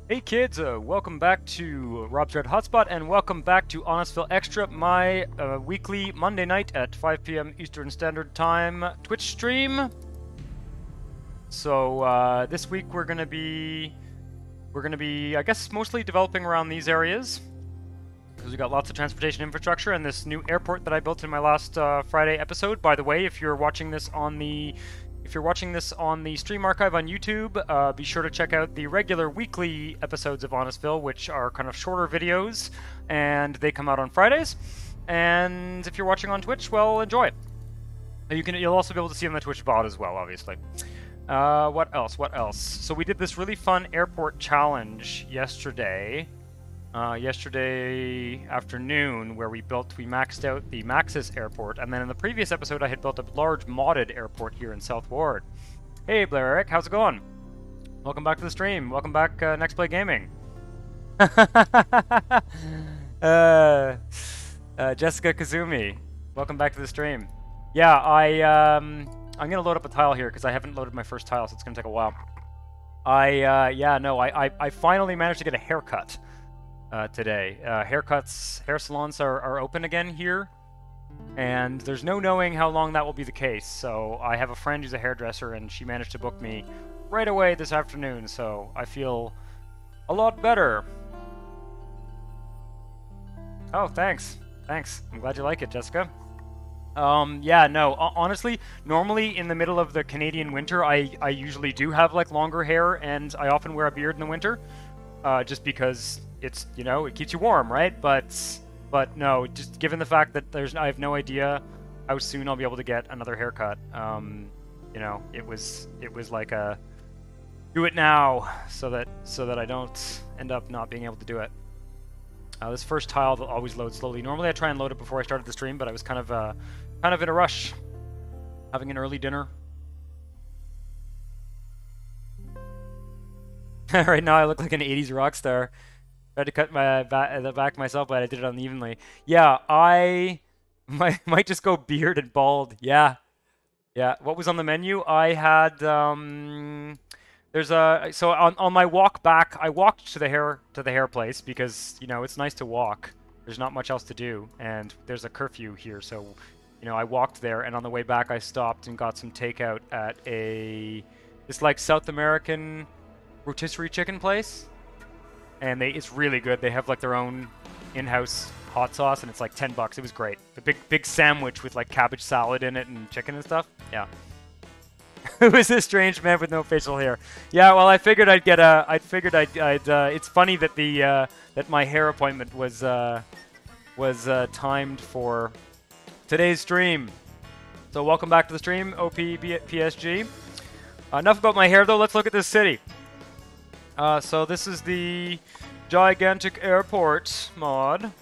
Hey kids, welcome back to Rob's Red Hotspot, and welcome back to Honestville Extra, my weekly Monday night at 5 p.m. Eastern Standard Time Twitch stream. So this week we're gonna be, I guess, mostly developing around these areas because we got lots of transportation infrastructure and this new airport that I built in my last Friday episode. By the way, if you're watching this on the stream archive on YouTube, be sure to check out the regular weekly episodes of Honestville, which are kind of shorter videos, and they come out on Fridays. And if you're watching on Twitch, well, enjoy it. You'll also be able to see on the Twitch bot as well, obviously. What else? So we did this really fun airport challenge yesterday. Yesterday afternoon, where we maxed out the Maxis airport, and then in the previous episode I had built a large modded airport here in South Ward. Hey Blair Eric, how's it going? Welcome back to the stream. Welcome back, Next Play Gaming. Jessica Kazumi, welcome back to the stream. Yeah, I'm gonna load up a tile here because I haven't loaded my first tile, so it's gonna take a while. I finally managed to get a haircut. Today. Hair salons are open again here, and there's no knowing how long that will be the case, so I have a friend who's a hairdresser, and she managed to book me right away this afternoon, so I feel a lot better. Oh, thanks. I'm glad you like it, Jessica. Honestly, normally in the middle of the Canadian winter, I usually do have, like, longer hair, and I often wear a beard in the winter, just because it's, it keeps you warm, right? But no, just given the fact that I have no idea how soon I'll be able to get another haircut. It was like a do it now so that I don't end up not being able to do it. This first tile always loads slowly. Normally I try and load it before I started the stream, but I was kind of in a rush, having an early dinner. Right now I look like an 80s rock star. Tried to cut the back myself, but I did it unevenly. Yeah, I might just go beard and bald. Yeah. What was on the menu? I had so on my walk back, I walked to the hair place because it's nice to walk. There's not much else to do, and there's a curfew here, so I walked there, and on the way back I stopped and got some takeout at this like South American rotisserie chicken place. And it's really good. They have like their own in-house hot sauce, and it's like $10. It was great. A big sandwich with like cabbage salad in it and chicken and stuff. Yeah. Who is this strange man with no facial hair? Yeah, well, I figured I'd get a. It's funny that that my hair appointment was timed for today's stream. So welcome back to the stream, OPPSG. Enough about my hair though. Let's look at this city. So this is the gigantic airport mod.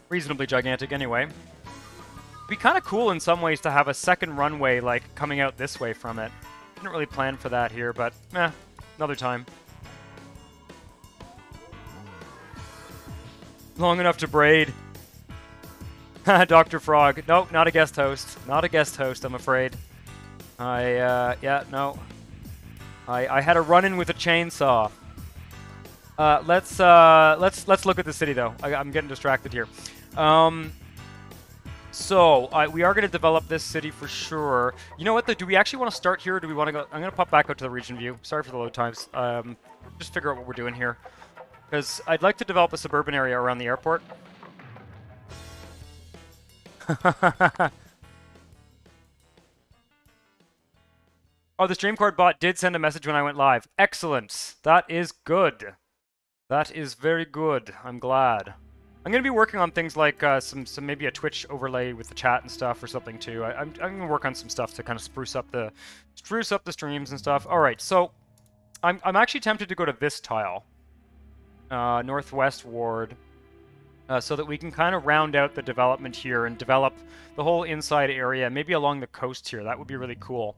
Reasonably gigantic anyway. It'd be kind of cool in some ways to have a second runway like coming out this way from it. Didn't really plan for that here, but another time. Long enough to braid. Dr. Frog. Nope, not a guest host. Not a guest host, I'm afraid. No. I had a run-in with a chainsaw. Let's look at the city though. I'm getting distracted here. We are going to develop this city for sure. You know what though? Do we actually want to start here? Or do we want to go? I'm going to pop back out to the region view. Sorry for the load times. Just figure out what we're doing here, because I'd like to develop a suburban area around the airport. Oh, the StreamCard bot did send a message when I went live. Excellent. That is good. That is very good. I'm glad. I'm going to be working on things like some maybe a Twitch overlay with the chat and stuff or something too. I'm going to work on some stuff to kind of spruce up the streams and stuff. All right, so I'm actually tempted to go to this tile, Northwest Ward, so that we can kind of round out the development here and develop the whole inside area, maybe along the coast here. That would be really cool.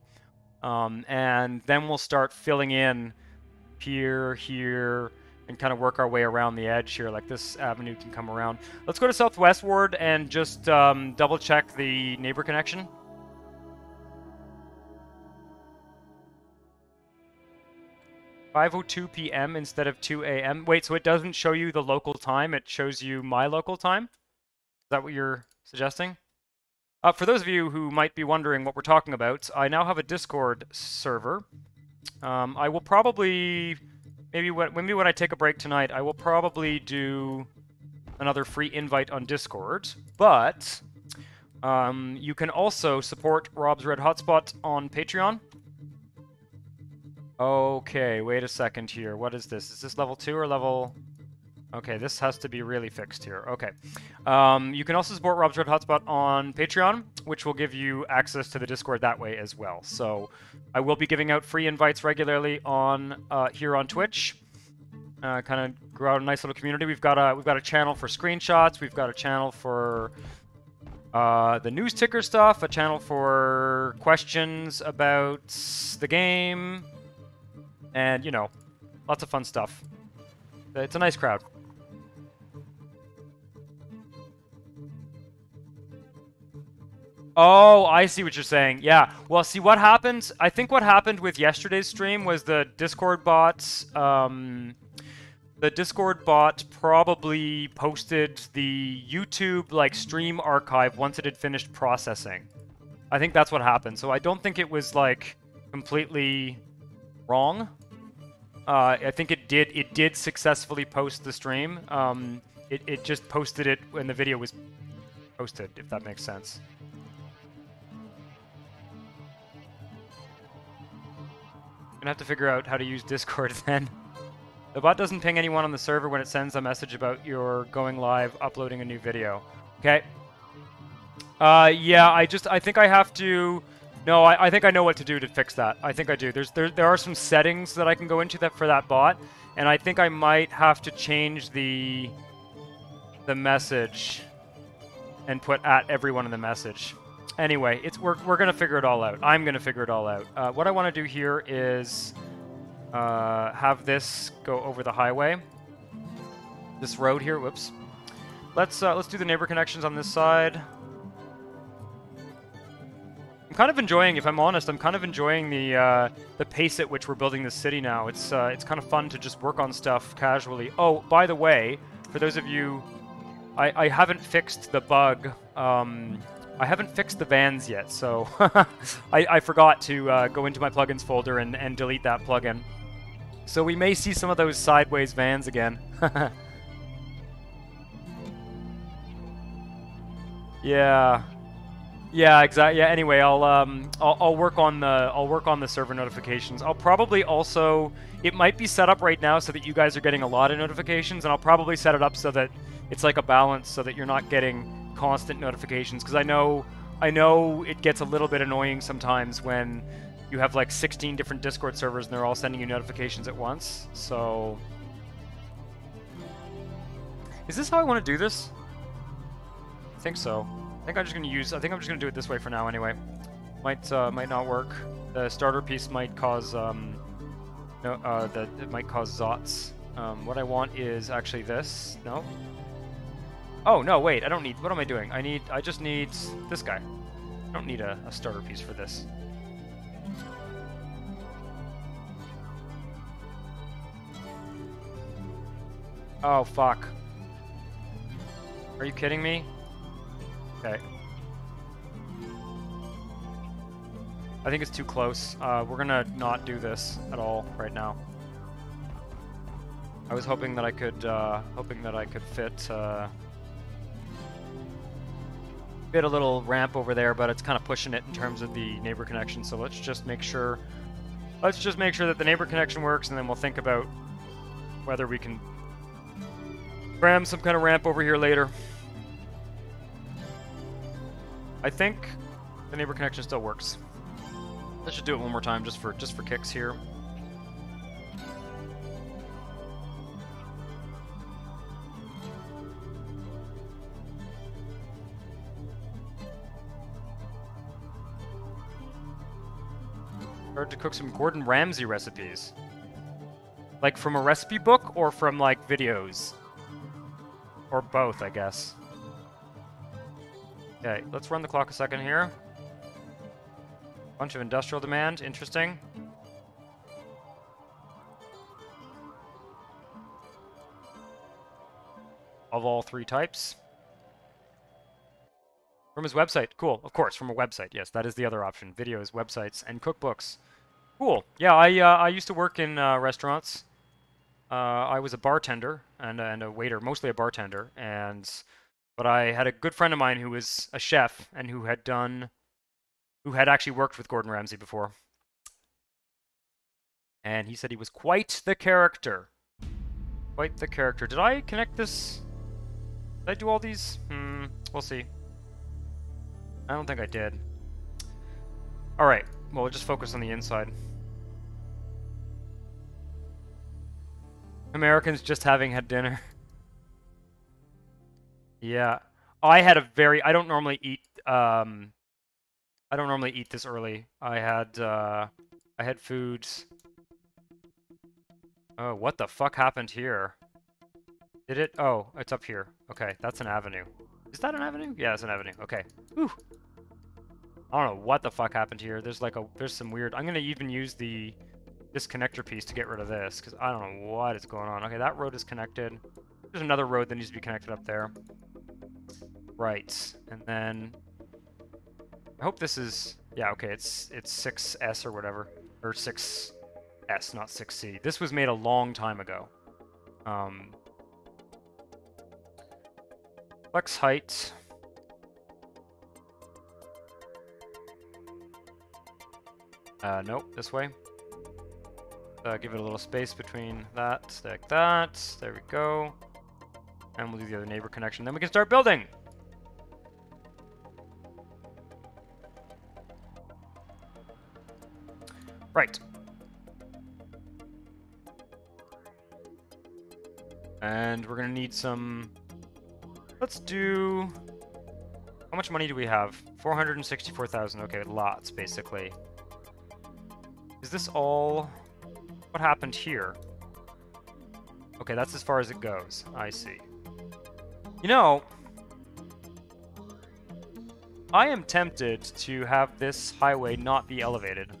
And then we'll start filling in here, and kind of work our way around the edge here. Like this avenue can come around. Let's go to Southwest Ward and just double check the neighbor connection. 5:02 p.m. instead of 2 a.m. Wait, so it doesn't show you the local time, it shows you my local time? Is that what you're suggesting? For those of you who might be wondering what we're talking about, I now have a Discord server. I will probably, maybe when I take a break tonight, I will probably do another free invite on Discord, but you can also support Rob's Red Hotspot on Patreon. Okay, wait a second here. What is this? Is this level 2 or level... Okay, this has to be really fixed here. Okay. You can also support Rob's Red Hotspot on Patreon, which will give you access to the Discord that way as well. So I will be giving out free invites regularly on here on Twitch. Kind of grow out a nice little community. We've got a channel for screenshots. We've got a channel for the news ticker stuff. A channel for questions about the game. And, you know, lots of fun stuff. It's a nice crowd. Oh, I see what you're saying. Yeah. Well, see what happened. I think what happened with yesterday's stream was the Discord bots. The Discord bot probably posted the YouTube like stream archive once it had finished processing. I think that's what happened. So I don't think it was like completely wrong. I think it did successfully post the stream. It just posted it when the video was posted, if that makes sense. Gonna have to figure out how to use Discord then. The bot doesn't ping anyone on the server when it sends a message about you're going live, uploading a new video. Okay. Yeah, I think I have to... No, I think I know what to do to fix that. I think I do. There are some settings that I can go into for that bot, and I think I might have to change the message and put at everyone in the message. Anyway, we're gonna figure it all out. I'm gonna figure it all out. What I want to do here is have this go over the highway. This road here. Whoops. Let's do the neighbor connections on this side. I'm kind of enjoying, if I'm honest, I'm kind of enjoying the pace at which we're building this city now. It's kind of fun to just work on stuff casually. Oh, by the way, for those of you, I haven't fixed the bug. I haven't fixed the vans yet, so I forgot to go into my plugins folder and delete that plugin. So we may see some of those sideways vans again. Yeah. Yeah, exactly. Yeah. Anyway, I'll work on the server notifications. I'll probably also, it might be set up right now so that you guys are getting a lot of notifications, and I'll probably set it up so that it's like a balance, so that you're not getting constant notifications. Because I know it gets a little bit annoying sometimes when you have like 16 different Discord servers and they're all sending you notifications at once. So, is this how I want to do this? I think so. I think I'm just gonna do it this way for now anyway. Might not work. The starter piece might cause it might cause zots. What I want is actually this. No. Oh no, wait. I don't need. What am I doing? I just need this guy. I don't need a starter piece for this. Oh fuck. Are you kidding me? Okay. I think it's too close. We're gonna not do this at all right now. I was hoping that I could fit a little ramp over there, but it's kind of pushing it in terms of the neighbor connection. So let's just make sure that the neighbor connection works, and then we'll think about whether we can cram some kind of ramp over here later. I think the neighbor connection still works. Let's just do it one more time, just for kicks here. Started to cook some Gordon Ramsay recipes. Like from a recipe book or from like videos? Or both, I guess. Okay, let's run the clock a second here. Bunch of industrial demand, interesting. of all 3 types. From his website. Cool. Of course, from a website. Yes, that is the other option. Videos, websites, and cookbooks. Cool. Yeah, I used to work in restaurants. I was a bartender and a waiter, mostly a bartender, but I had a good friend of mine who was a chef and who had actually worked with Gordon Ramsay before. And he said he was quite the character. Quite the character. Did I connect this? Did I do all these? We'll see. I don't think I did. Alright, well, we'll just focus on the inside. Americans just having had dinner. Yeah. I don't normally eat, this early. I had foods. Oh, what the fuck happened here? Did it? Oh, it's up here. Okay, that's an avenue. Is that an avenue? Yeah, it's an avenue. Okay. Whew. I don't know what the fuck happened here. There's some weird... I'm gonna even use this connector piece to get rid of this, because I don't know what is going on. Okay, that road is connected. There's another road that needs to be connected up there. Right. And then... I hope this is... Yeah, okay, it's 6S or whatever. Or 6S, not 6C. This was made a long time ago. Flex height. Nope, this way. Give it a little space between that, like that. There we go. And we'll do the other neighbor connection. Then we can start building! Right. And we're gonna need some... Let's do... How much money do we have? 464,000. Okay, lots, basically. Is this all... What happened here? Okay, that's as far as it goes. I see. You know... I am tempted to have this highway not be elevated.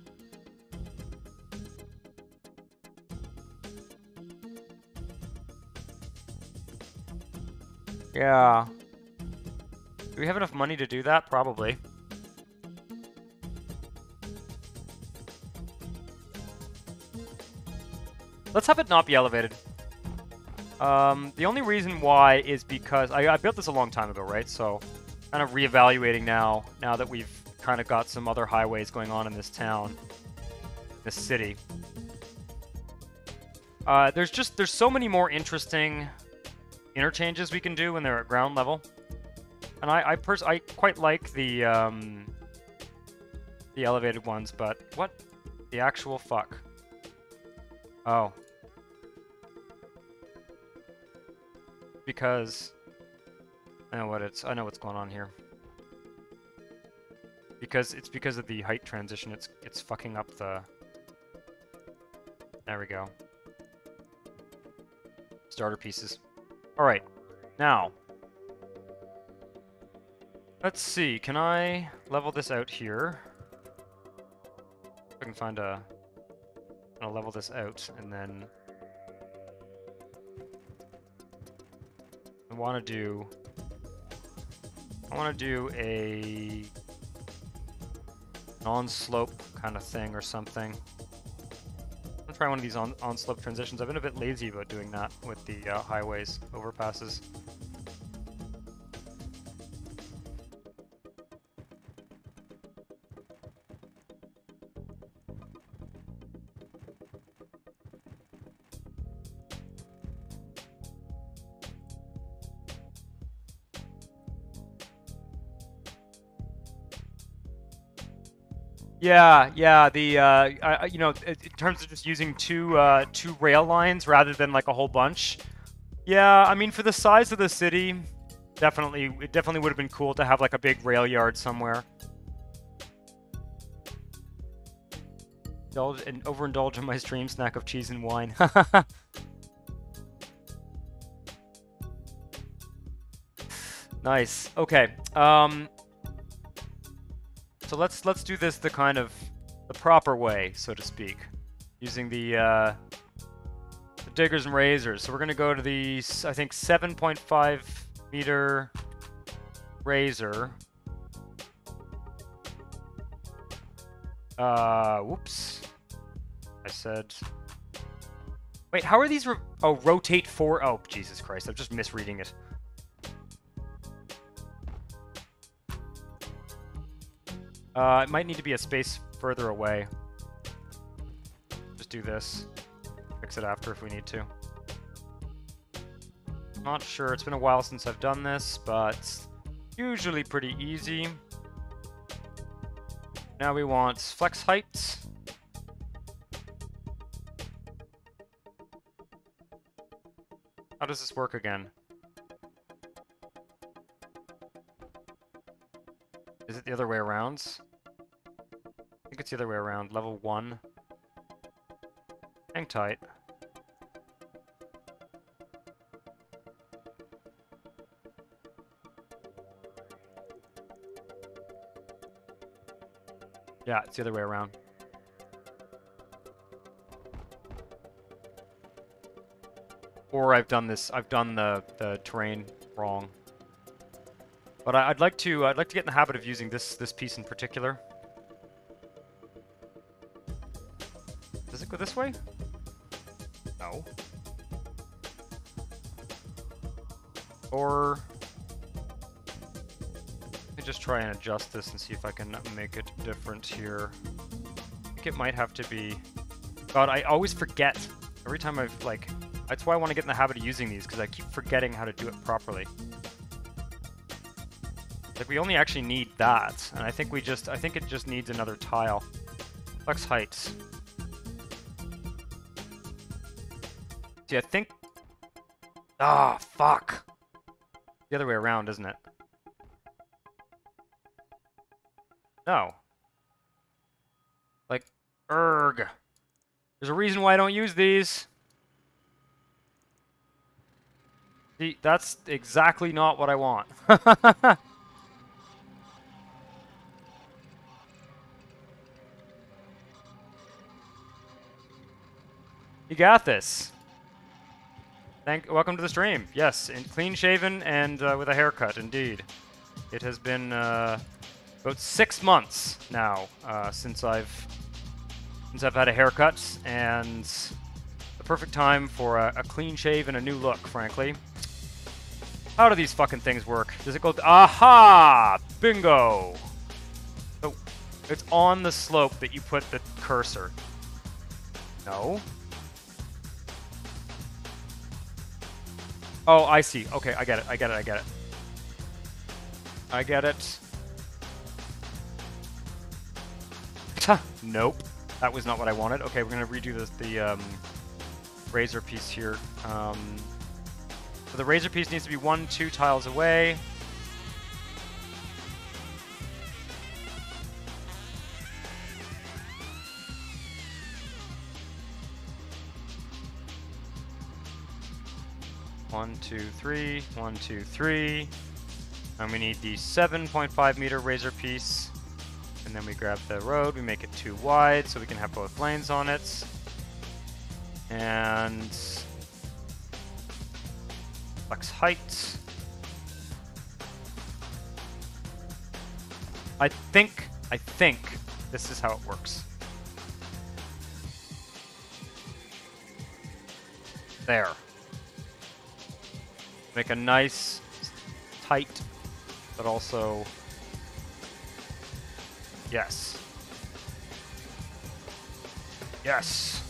Yeah. Do we have enough money to do that? Probably. Let's have it not be elevated. The only reason why is because I built this a long time ago, right? So, kind of reevaluating now that we've kind of got some other highways going on in this town, this city. There's so many more interesting interchanges we can do when they're at ground level, and I quite like the elevated ones, but what the actual fuck? Oh. Because I know what's going on here. Because of the height transition, it's fucking up the... There we go. Starter pieces. Alright. Now. Let's see, can I level this out here? If I can find a... I'll level this out, and then... I want to do a non-slope kind of thing or something. I'm gonna try one of these on-slope transitions. I've been a bit lazy about doing that with the highways, overpasses. Yeah. The you know, in terms of just using two rail lines rather than like a whole bunch. Yeah, I mean, for the size of the city, it definitely would have been cool to have like a big rail yard somewhere. Overindulge in my stream snack of cheese and wine. Nice. Okay. So let's do this the kind of the proper way, so to speak, using the diggers and razors. So we're going to go to the, I think, 7.5 meter razor. Whoops. I said... Wait, how are these... Oh, rotate 4... Oh, Jesus Christ. I'm just misreading it. It might need to be a space further away. Just do this. Fix it after if we need to. Not sure. It's been a while since I've done this, but usually pretty easy. Now we want flex height. How does this work again? Is it the other way around? I think it's the other way around. Level 1. Hang tight. Yeah, it's the other way around. Or I've done the terrain wrong. But I'd like to get in the habit of using this piece in particular. Does it go this way? No. Or let me just try and adjust this and see if I can make it different here. I think it might have to be... God, I always forget. Every time I've, like... That's why I want to get in the habit of using these, because I keep forgetting how to do it properly. Like, we only actually need that, and I think it just needs another tile. Flex heights. See, I think... Ah, fuck! The other way around, isn't it? No. Like, erg. There's a reason why I don't use these. See, that's exactly not what I want. You got this. Welcome to the stream. Yes, clean shaven and with a haircut, indeed. It has been about 6 months now since I've had a haircut, and the perfect time for a clean shave and a new look, frankly. How do these fucking things work? Does it go... Aha! Bingo! Oh, it's on the slope that you put the cursor. No. Oh, I see. Okay, I get it. I get it. Nope. That was not what I wanted. Okay, we're going to redo the razor piece here. So the razor piece needs to be 1-2 tiles away. One, two, three. 1, 2, 3. And we need the 7.5 meter razor piece. And then we grab the road, we make it 2 wide so we can have both lanes on it. And flex height. I think this is how it works. There. Make a nice, tight, but also... Yes. Yes.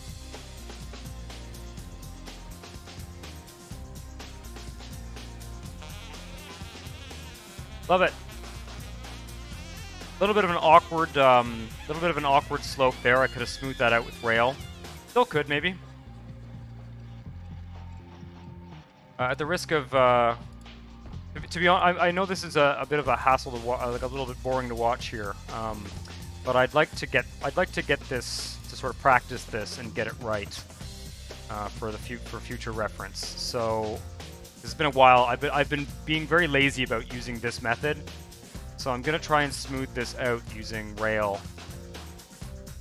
Love it. A little bit of an awkward slope there. I could have smoothed that out with rail. Still could, maybe. At the risk of, to be honest, I know this is a bit of a hassle to like a little bit boring to watch here, but I'd like to get this to sort of practice this and get it right for future reference. So it's been a while. I've been being very lazy about using this method, so I'm gonna try and smooth this out using rail.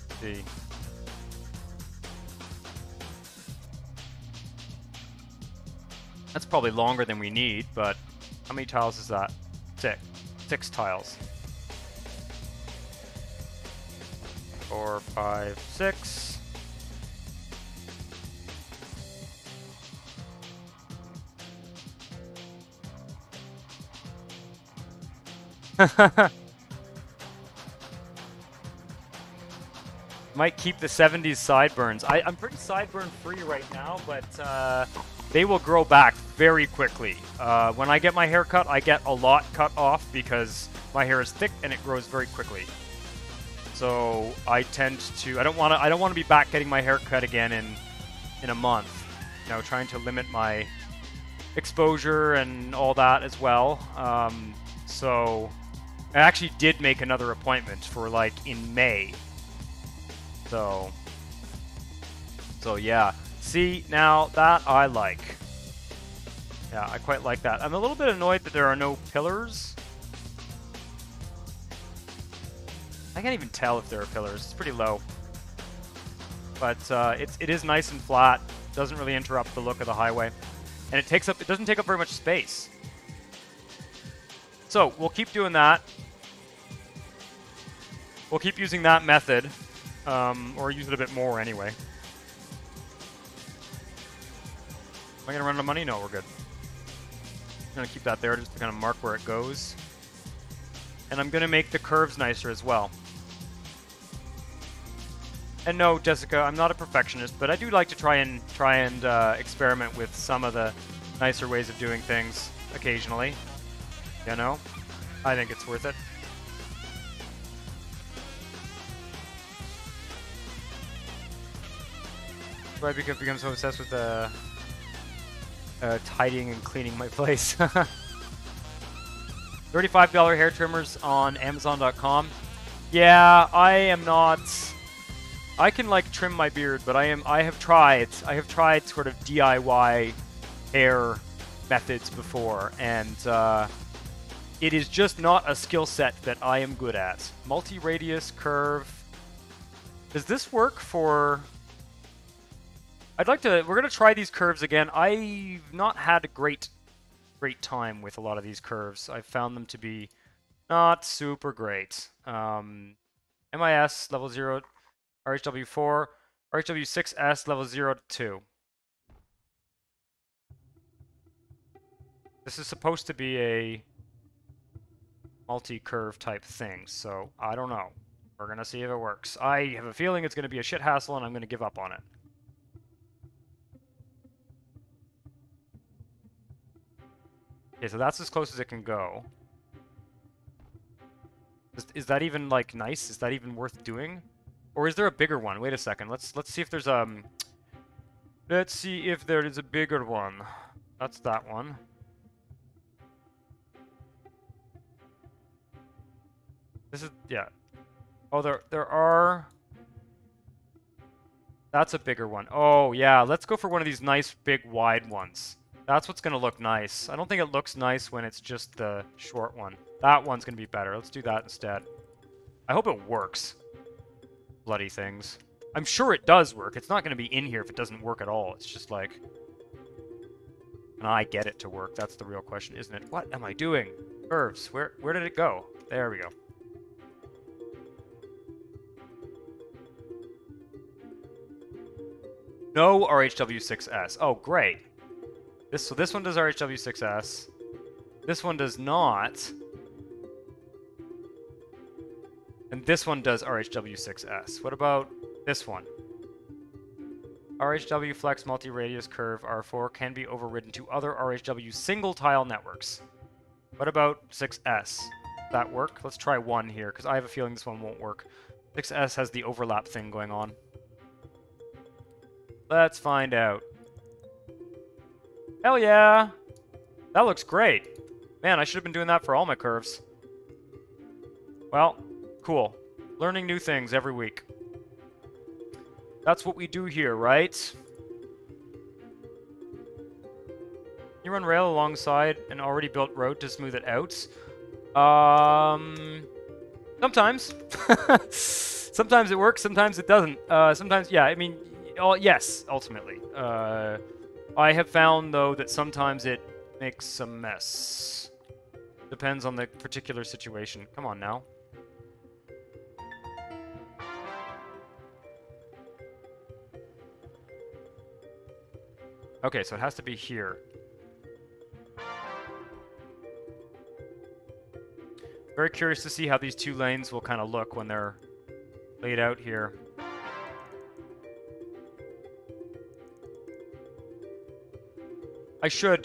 Let's see. That's probably longer than we need, but how many tiles is that? 6. 6 tiles. 4, 5, 6. Might keep the 70s sideburns. I'm pretty sideburn free right now, but they will grow back very quickly. When I get my hair cut, I get a lot cut off because my hair is thick and it grows very quickly. So I tend to. I don't want to be back getting my hair cut again in a month. You know, trying to limit my exposure and all that as well. So I actually did make another appointment for like in May. So yeah. See, now that I like. Yeah, I quite like that. I'm a little bit annoyed that there are no pillars. I can't even tell if there are pillars. It's pretty low. But it is nice and flat. Doesn't really interrupt the look of the highway. And it doesn't take up very much space. So, we'll keep doing that. We'll keep using that method. Or use it a bit more anyway. Am I going to run out of money? No, we're good. I'm going to keep that there just to kind of mark where it goes. And I'm going to make the curves nicer as well. And no, Jessica, I'm not a perfectionist, but I do like to try and experiment with some of the nicer ways of doing things occasionally. You know? I think it's worth it. Why I've become so obsessed with tidying and cleaning my place. $35 hair trimmers on Amazon.com. Yeah, I am not. I can like trim my beard, but I have tried sort of DIY hair methods before, and it is just not a skill set that I am good at. Multi-radius curve. Does this work for? We're gonna try these curves again. I've not had a great time with a lot of these curves. I've found them to be not super great. MIS level 0, RHW4, RHW6S level 0 to 2. This is supposed to be a multi-curve type thing, so I don't know. We're gonna see if it works. I have a feeling it's gonna be a shit hassle and I'm gonna give up on it. Okay, so that's as close as it can go. Is that even, like, nice? Is that even worth doing? Or is there a bigger one? Wait a second. Let's see if there's, Let's see if there is a bigger one. That's that one. This is, yeah. Oh, there are... That's a bigger one. Oh, yeah. Let's go for one of these nice, big, wide ones. That's what's going to look nice. I don't think it looks nice when it's just the short one. That one's going to be better. Let's do that instead. I hope it works. Bloody things. I'm sure it does work. It's not going to be in here if it doesn't work at all. It's just like... Can I get it to work? That's the real question, isn't it? What am I doing? Curves. Where did it go? There we go. No RHW6S. Oh, great. So this one does RHW6S. This one does not. And this one does RHW6S. What about this one? RHW Flex Multi-Radius Curve R4 can be overridden to other RHW single-tile networks. What about 6S? Does that work? Let's try one here, because I have a feeling this one won't work. 6S has the overlap thing going on. Let's find out. Hell yeah! That looks great. Man, I should have been doing that for all my curves. Well, cool. Learning new things every week. That's what we do here, right? You run rail alongside an already built road to smooth it out? Sometimes. Sometimes it works, sometimes it doesn't. Sometimes, yeah, I mean, yes, ultimately. I have found, though, that sometimes it makes a mess. Depends on the particular situation. Come on now. Okay, so it has to be here. Very curious to see how these two lanes will kind of look when they're laid out here. I should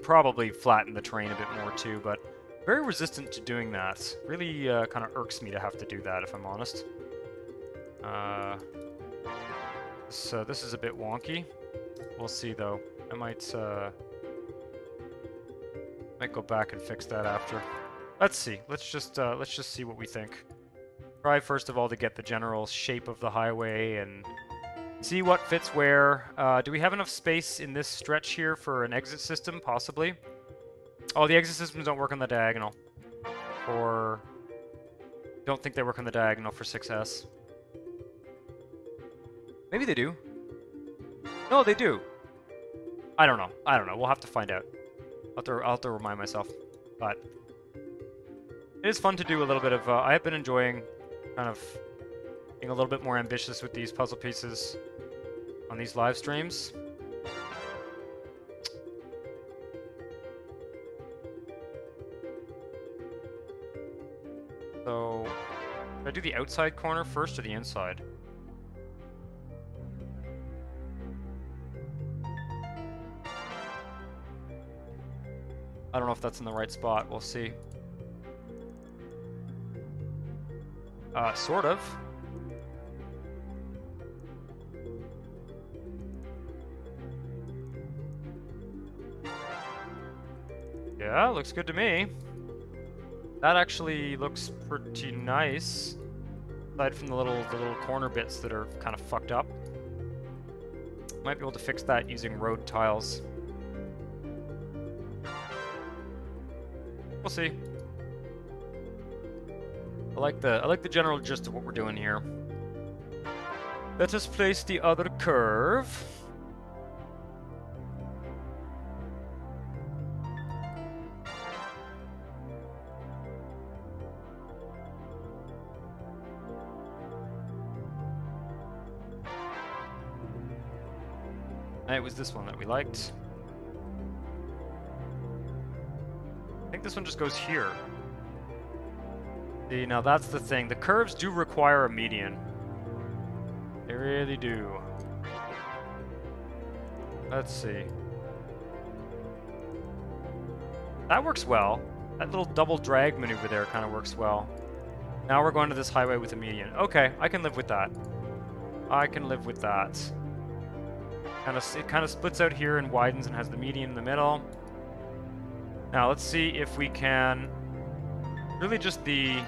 probably flatten the terrain a bit more too, but very resistant to doing that. Really kind of irks me to have to do that, if I'm honest. So this is a bit wonky. We'll see though. I might go back and fix that after. Let's see. Let's just see what we think. Try first of all to get the general shape of the highway and see what fits where. Do we have enough space in this stretch here for an exit system? Possibly. Oh, the exit systems don't work on the diagonal. Or don't think they work on the diagonal for 6S. Maybe they do. No, they do. I don't know. I don't know. We'll have to find out. I'll have to remind myself. But it is fun to do a little bit of... I have been enjoying kind of being a little bit more ambitious with these puzzle pieces on these live streams. So, should I do the outside corner first or the inside? I don't know if that's in the right spot. We'll see. Sort of. Yeah, looks good to me. That actually looks pretty nice. Aside from the little corner bits that are kind of fucked up. Might be able to fix that using road tiles. We'll see. I like the general gist of what we're doing here. Let us place the other curve. And it was this one that we liked. I think this one just goes here. See, now that's the thing. The curves do require a median. They really do. Let's see. That works well. That little double drag maneuver there kind of works well. Now we're going to this highway with a median. Okay, I can live with that. I can live with that. It kind of splits out here and widens and has the median in the middle. Now let's see if we can... Really just the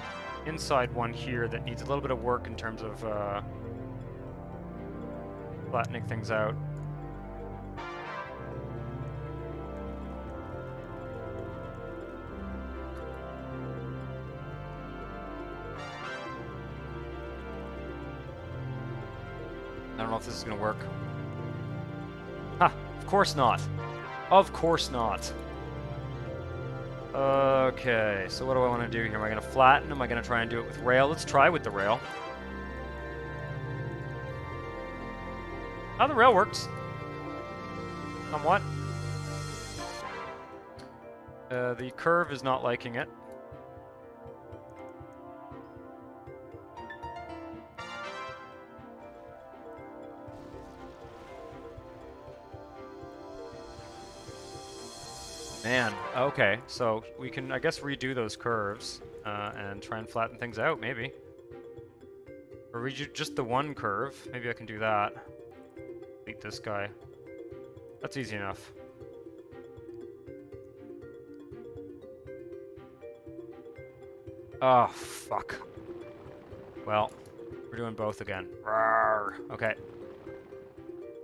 inside one here that needs a little bit of work in terms of flattening things out. I don't know if this is going to work. Ha! Of course not. Of course not. Okay, so what do I want to do here? Am I going to flatten? Am I going to try and do it with rail? Let's try with the rail. Oh, the rail works. Somewhat. The curve is not liking it. Man, okay, so we can, I guess, redo those curves and try and flatten things out, maybe. Or redo just the one curve. Maybe I can do that. Delete this guy. That's easy enough. Oh, fuck. Well, we're doing both again. Rawr. Okay.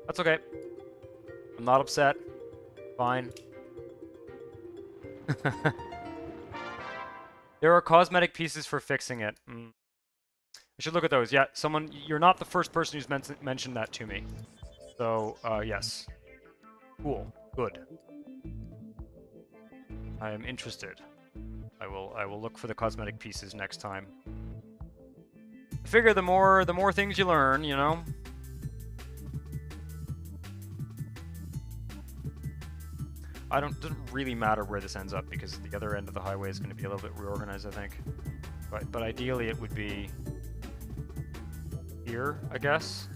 That's okay. I'm not upset. Fine. There are cosmetic pieces for fixing it. I should look at those. Yeah, you're not the first person who's mentioned that to me. So, yes. Cool. Good. I am interested. I will look for the cosmetic pieces next time. I figure the more things you learn, you know? Doesn't really matter where this ends up because the other end of the highway is going to be a little bit reorganized, I think. But ideally it would be here, I guess.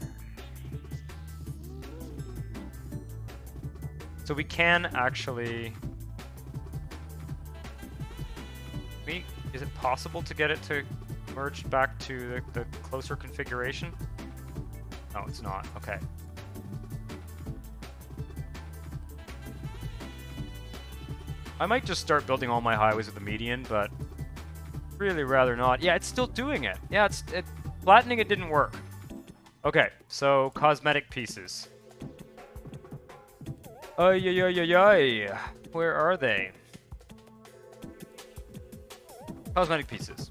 So we can actually... Is it possible to get it to merge back to the closer configuration? No, it's not. Okay. I might just start building all my highways with the median, but really rather not. Yeah, it's still doing it. Yeah, flattening it didn't work. Okay, so cosmetic pieces. Ay. Where are they? Cosmetic pieces.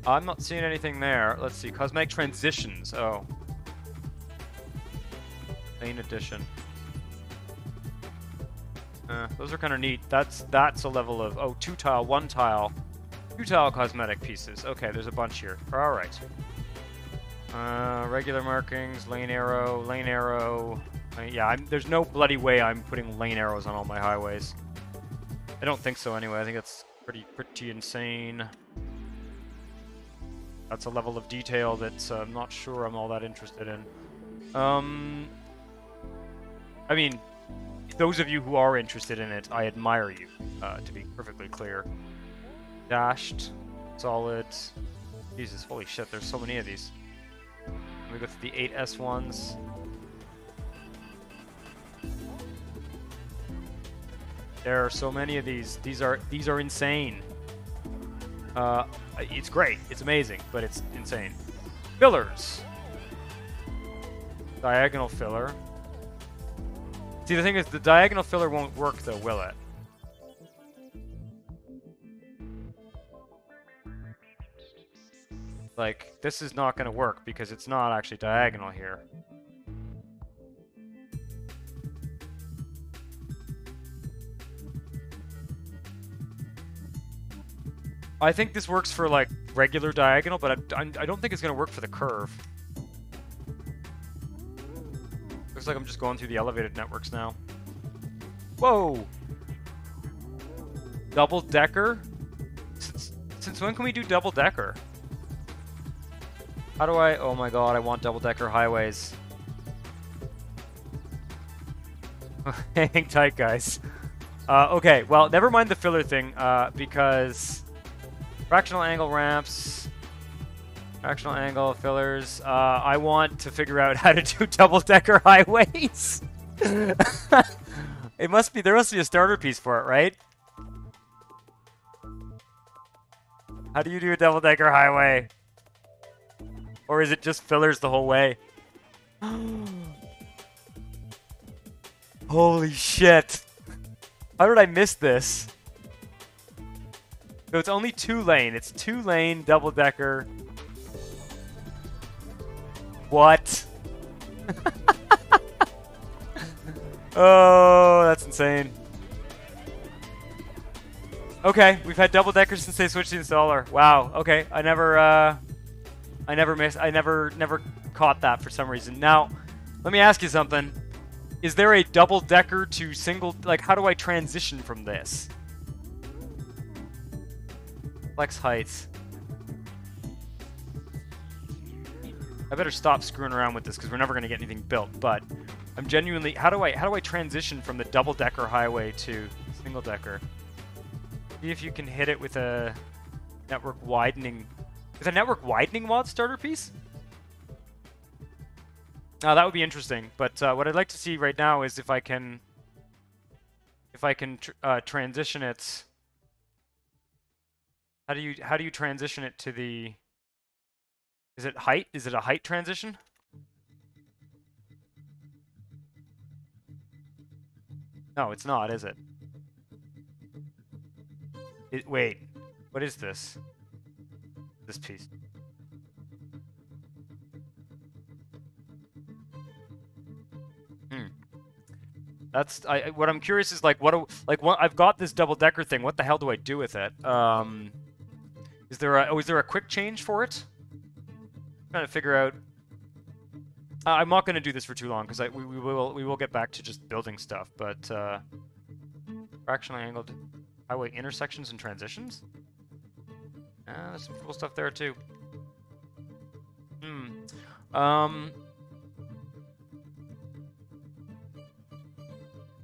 I'm not seeing anything there. Let's see. Cosmetic transitions. Oh. Lane addition. Those are kind of neat. That's a level of... Oh, 2 tile, 1 tile. 2 tile cosmetic pieces. Okay, there's a bunch here. Alright. Regular markings, lane arrow. Yeah, there's no bloody way I'm putting lane arrows on all my highways. I don't think so anyway. I think that's pretty insane. That's a level of detail that I'm not sure I'm all that interested in. I mean, those of you who are interested in it, I admire you, to be perfectly clear. Dashed, solid. Jesus, holy shit, there's so many of these. Let me go through the 8S ones. There are so many of these. These are insane. It's great, it's amazing, but it's insane. Fillers. Diagonal filler. See, the thing is, the diagonal filler won't work though, will it? Like, this is not going to work because it's not actually diagonal here. I think this works for, like, regular diagonal, but I don't think it's going to work for the curve. Looks like I'm just going through the elevated networks now. Whoa! Double-decker? Since when can we do double-decker? How do I... Oh my god, I want double-decker highways. Hang tight, guys. Okay, well, never mind the filler thing, because... Fractional angle ramps, fractional angle fillers. I want to figure out how to do double-decker highways. There must be a starter piece for it, right? How do you do a double-decker highway? Or is it just fillers the whole way? Holy shit. How did I miss this? So it's only 2-lane. It's 2-lane double-decker. What? Oh, that's insane. Okay, we've had double-deckers since they switched the installer. Wow. Okay, I never caught that for some reason. Now, let me ask you something. Is there a double-decker to single? Like, how do I transition from this? Flex heights. I better stop screwing around with this because we're never going to get anything built. But I'm genuinely... How do I transition from the double-decker highway to single-decker? See if you can hit it with a network widening... With a network widening mod starter piece? Now that would be interesting. But what I'd like to see right now is if I can transition it... How do you transition it to the Is it height? Is it a height transition? No, it's not, is it? Wait, what is this? This piece. Hmm. That's what I'm curious is like what I've got this double decker thing. What the hell do I do with it? Is there a quick change for it? I'm trying to figure out. I'm not going to do this for too long because we will get back to just building stuff. But fractionally angled highway intersections and transitions. There's some cool stuff there too.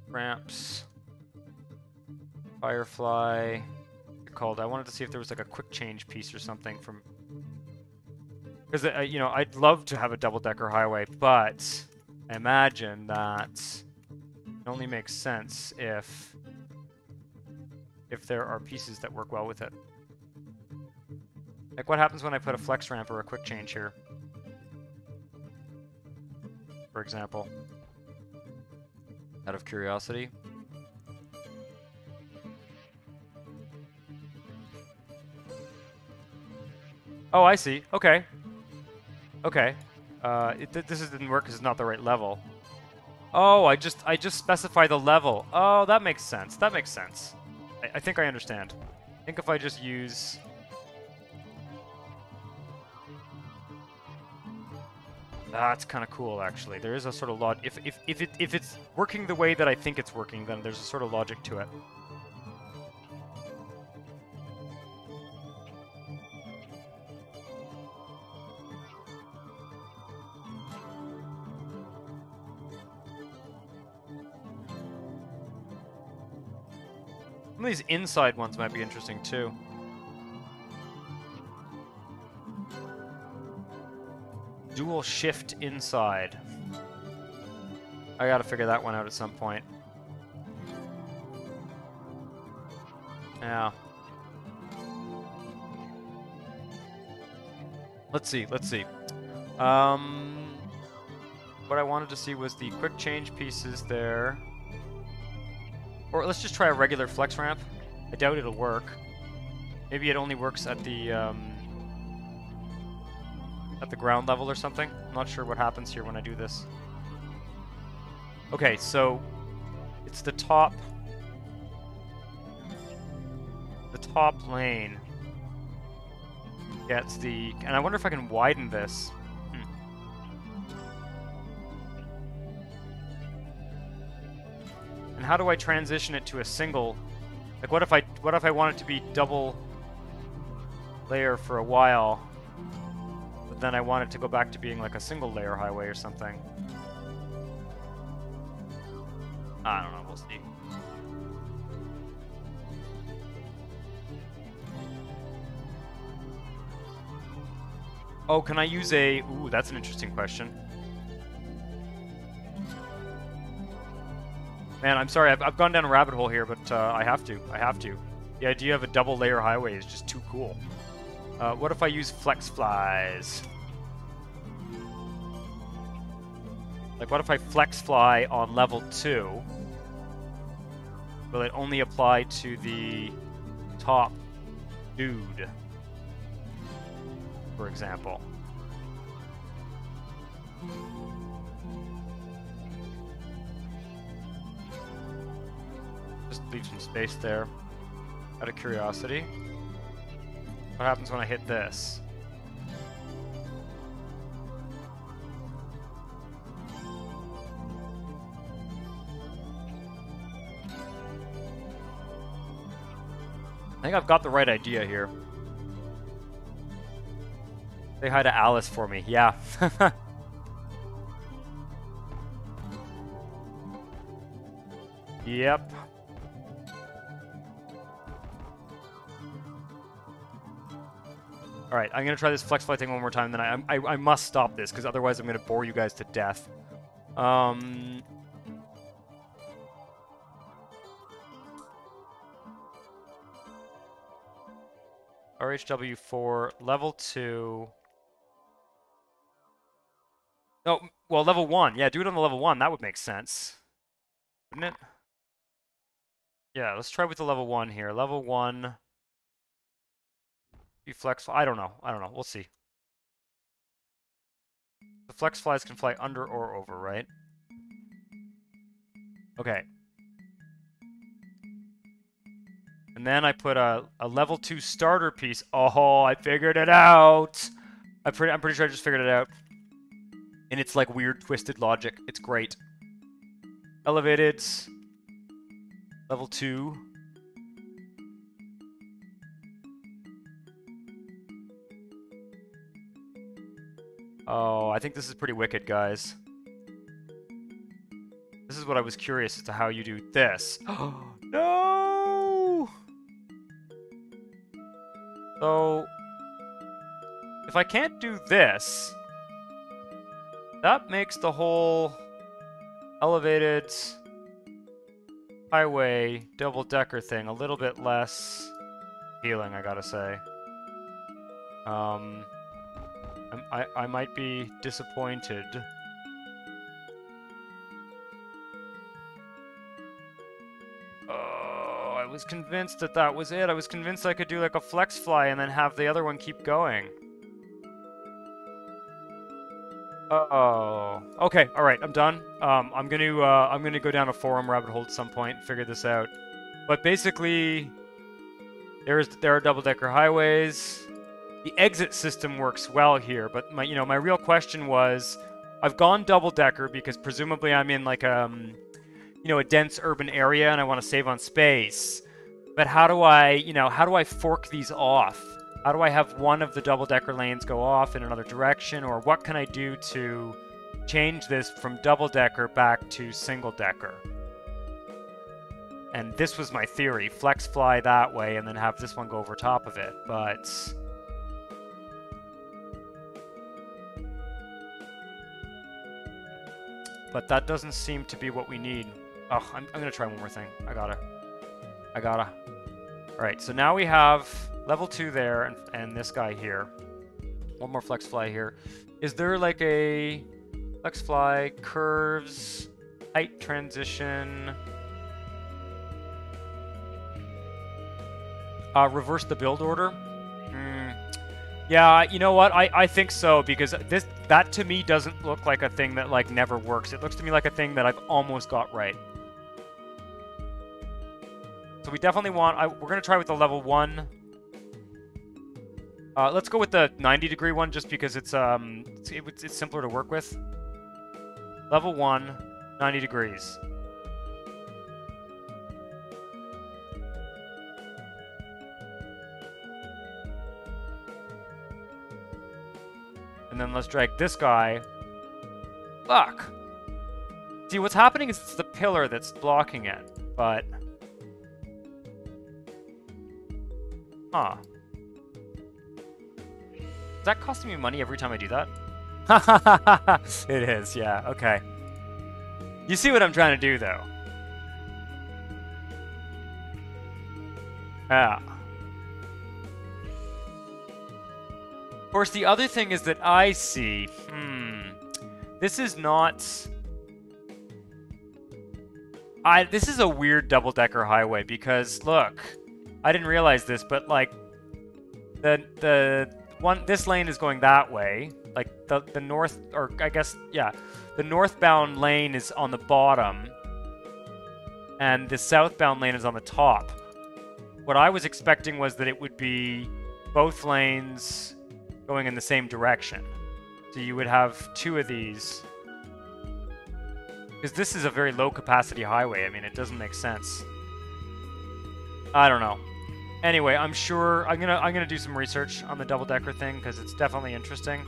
Ramps. Firefly. Called. I wanted to see if there was like a quick change piece or something from. Because you know, I'd love to have a double-decker highway, but I imagine that it only makes sense if there are pieces that work well with it. Like what happens when I put a flex ramp or a quick change here, for example, out of curiosity. Oh, I see. Okay. Okay. This didn't work because it's not the right level. Oh, I just specify the level. Oh, that makes sense. That makes sense. I think I understand. I think if I just use... That's kind of cool, actually. There is a sort of logic. If it's working the way that I think it's working, then there's a sort of logic to it. Some of these inside ones might be interesting too. Dual shift inside. I gotta figure that one out at some point. Yeah. Let's see. What I wanted to see was the quick change pieces there. Or let's just try a regular flex ramp. I doubt it'll work. Maybe it only works at the ground level or something. I'm not sure what happens here when I do this. Okay, so it's the top lane gets the, and I wonder if I can widen this. And how do I transition it to a single? Like, what if I want it to be double layer for a while, but then I want it to go back to being like a single layer highway or something? I don't know. We'll see. Oh, can I use a? Ooh, that's an interesting question. Man, I'm sorry, I've gone down a rabbit hole here, but I have to. The idea of a double layer highway is just too cool. What if I use flex flies? Like, what if I flex fly on level 2? Will it only apply to the top dude, for example? Just leave some space there, out of curiosity. What happens when I hit this? I think I've got the right idea here. Say hi to Alice for me. Yeah. Yep. Alright, I'm going to try this flex fly thing one more time, then I must stop this, because otherwise I'm going to bore you guys to death. RHW4, level 2. Oh, well, level 1. Yeah, do it on the level 1. That would make sense. Wouldn't it? Yeah, let's try with the level 1 here. Level 1. Be flexible. I don't know. I don't know. We'll see. The flex flies can fly under or over, right? Okay. And then I put a level 2 starter piece. Oh, I figured it out. I'm pretty sure I just figured it out. And it's like weird twisted logic. It's great. Elevated. Level 2. Oh, I think this is pretty wicked, guys. This is what I was curious as to how you do this. Oh, no! So, if I can't do this, that makes the whole elevated highway double-decker thing a little bit less appealing, I gotta say. I might be disappointed. Oh, I was convinced that that was it. I was convinced I could do like a flex fly and then have the other one keep going. Uh-oh. Okay, all right, I'm done. I'm gonna go down a forum rabbit hole at some point and figure this out. But basically, there are double-decker highways. The exit system works well here, but my real question was, I've gone double-decker because presumably I'm in like a dense urban area and I want to save on space. But how do I fork these off? How do I have one of the double-decker lanes go off in another direction, or what can I do to change this from double-decker back to single-decker? And this was my theory, flex fly that way and then have this one go over top of it, but that doesn't seem to be what we need. Oh, I'm gonna try one more thing. I gotta. Alright, so now we have level 2 there, and this guy here. One more flex fly here. Is there like a flex fly, curves, height transition, reverse the build order? Yeah, you know what? I think so, because that to me doesn't look like a thing that like never works. It looks to me like a thing that I've almost got right. So we definitely want... we're going to try with the level 1. Let's go with the 90-degree one just because it's simpler to work with. Level 1, 90 degrees. And then let's drag this guy. Fuck! See, what's happening is it's the pillar that's blocking it, but... Huh. Is that costing me money every time I do that? It is, yeah, okay. You see what I'm trying to do, though. Yeah. Of course, the other thing is that I see... This is not... This is a weird double-decker highway, because, look... I didn't realize this, but, like... This lane is going that way. Like, the north... Or, I guess, yeah. The northbound lane is on the bottom. And the southbound lane is on the top. What I was expecting was that it would be both lanes... going in the same direction. So you would have 2 of these. Because this is a very low capacity highway. I mean, it doesn't make sense. I don't know. Anyway, I'm sure I'm gonna do some research on the double-decker thing because it's definitely interesting.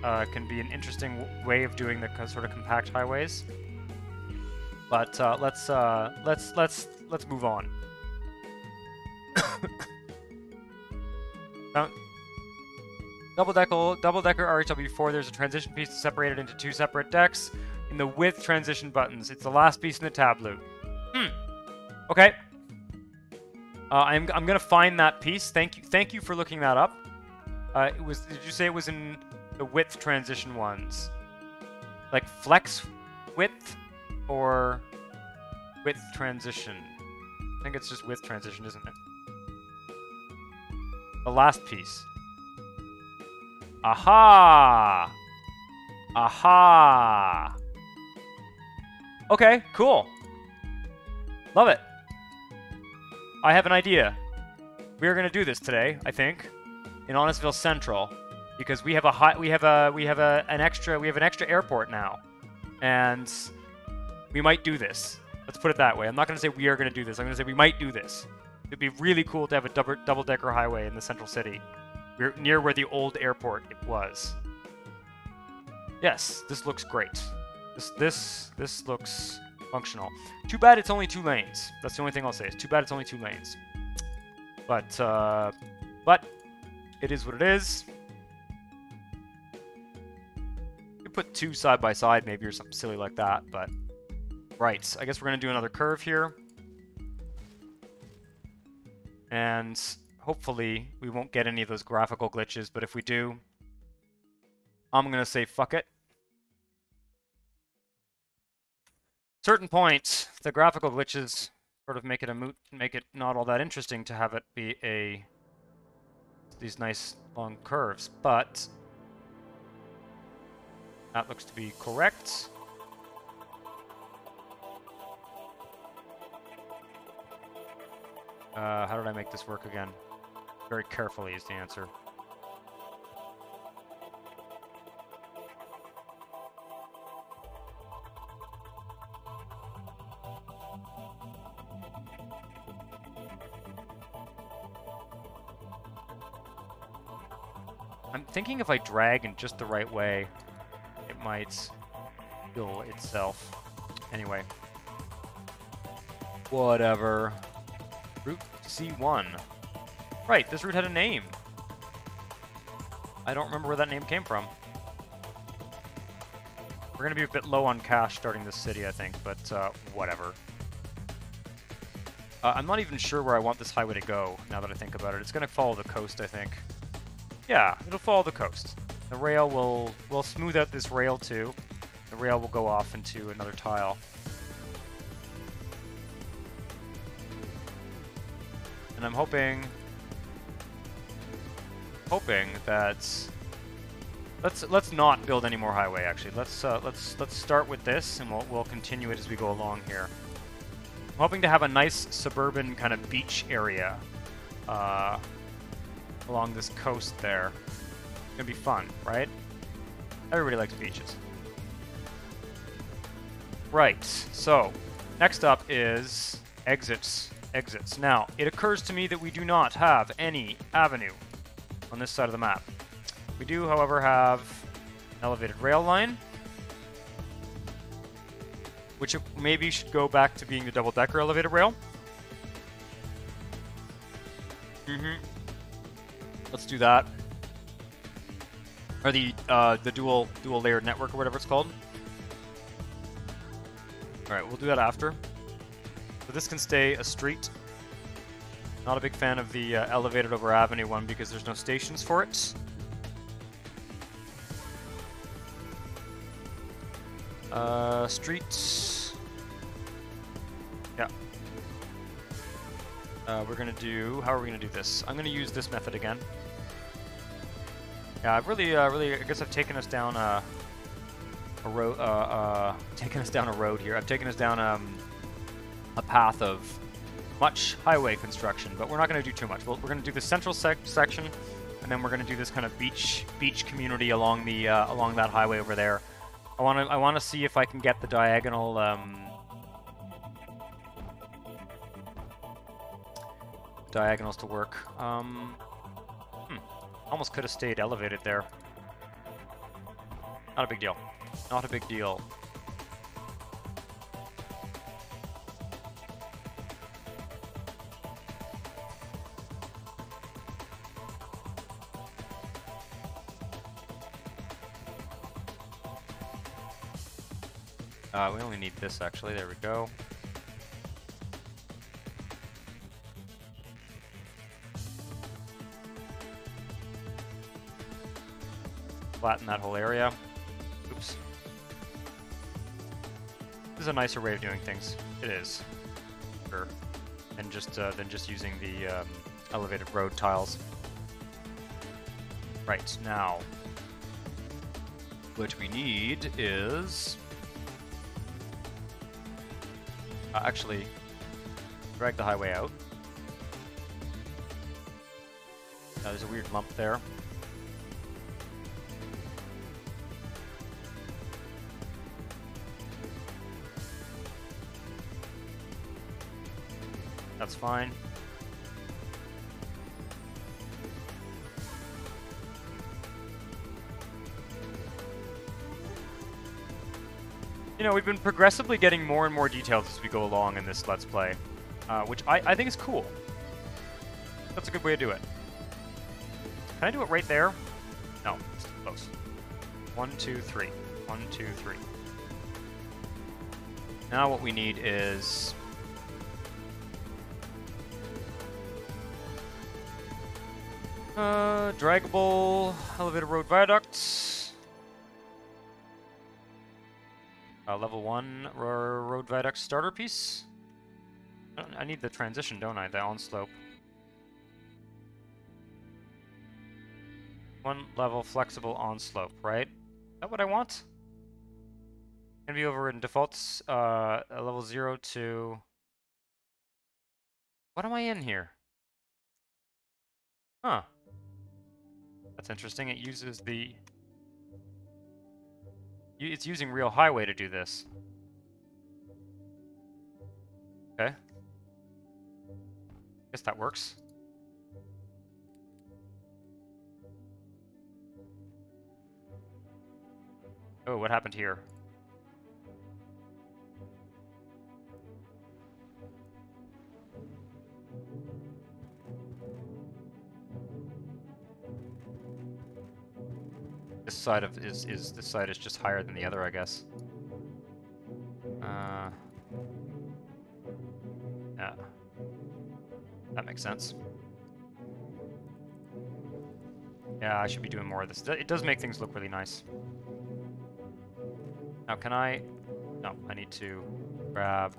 It can be an interesting way of doing the sort of compact highways. But let's move on. Double-decker RHW4, there's a transition piece to separate it into 2 separate decks. In the width transition buttons, it's the last piece in the tableau. Okay. I'm gonna find that piece. Thank you for looking that up. Did you say it was in the width transition ones? Like flex width or width transition? I think it's just width transition, isn't it? The last piece. Aha! Aha! Okay, cool. Love it. I have an idea. We are going to do this today, I think, in Honestville Central, because we have an extra airport now, and we might do this. Let's put it that way. I'm not going to say we are going to do this. I'm going to say we might do this. It'd be really cool to have a double-decker highway in the central city, near where the old airport was. Yes, this looks great. This looks functional. Too bad it's only 2 lanes. That's the only thing I'll say. It's too bad it's only 2 lanes. But it is what it is. You put 2 side by side maybe or something silly like that, but right. I guess we're going to do another curve here. And hopefully we won't get any of those graphical glitches, but if we do, I'm going to say fuck it. Certain points, the graphical glitches sort of make it not all that interesting to have it be these nice long curves, but that looks to be correct. How did I make this work again? Very carefully is the answer. I'm thinking if I drag in just the right way, it might heal itself. Anyway. Whatever. Route C1. Right, this route had a name. I don't remember where that name came from. We're going to be a bit low on cash starting this city, I think, but whatever. I'm not even sure where I want this highway to go, now that I think about it. It's going to follow the coast, I think. Yeah, it'll follow the coast. The rail will smooth out this rail too. The rail will go off into another tile. And I'm hoping that let's not build any more highway. Actually, let's start with this, and we'll continue it as we go along here. I'm hoping to have a nice suburban kind of beach area along this coast there. It's gonna be fun, right? Everybody likes beaches. Right. So next up is exits. Now, it occurs to me that we do not have any avenue on this side of the map. We do, however, have an elevated rail line, which maybe should go back to being the double-decker elevated rail. Let's do that. Or the dual layered network or whatever it's called. All right, we'll do that after. So this can stay a street. Not a big fan of the elevated over avenue one because there's no stations for it. Streets. Yeah. We're gonna do. How are we gonna do this? I'm gonna use this method again. Yeah, I've really, I guess I've taken us down a road. Taken us down a road here. I've taken us down a path of much highway construction, but we're not going to do too much. We're going to do the central section, and then we're going to do this kind of beach community along the along that highway over there. I want to see if I can get the diagonal diagonals to work. Almost could have stayed elevated there. Not a big deal. Not a big deal. We only need this, actually. There we go. Flatten that whole area. Oops. This is a nicer way of doing things. It is. Sure. Than just using the elevated road tiles. Right, now. What we need is... actually, drag the highway out. There's a weird lump there. That's fine. You know, we've been progressively getting more and more details as we go along in this Let's Play, which I think is cool. That's a good way to do it. Can I do it right there? No, it's too close. 1, 2, 3. 1, 2, 3. Now what we need is... draggable elevator road viaducts. Level 1 road viaduct starter piece. I need the transition, don't I? The on-slope. 1 level flexible on-slope, right? Is that what I want? Can be overridden. Defaults level 0 to... What am I in here? Huh. That's interesting. It uses the... It's using real highway to do this. Okay. Guess that works. Oh, what happened here? This side of this side is just higher than the other, I guess. Yeah. That makes sense. Yeah, I should be doing more of this. It does make things look really nice. Now, can I... No, I need to grab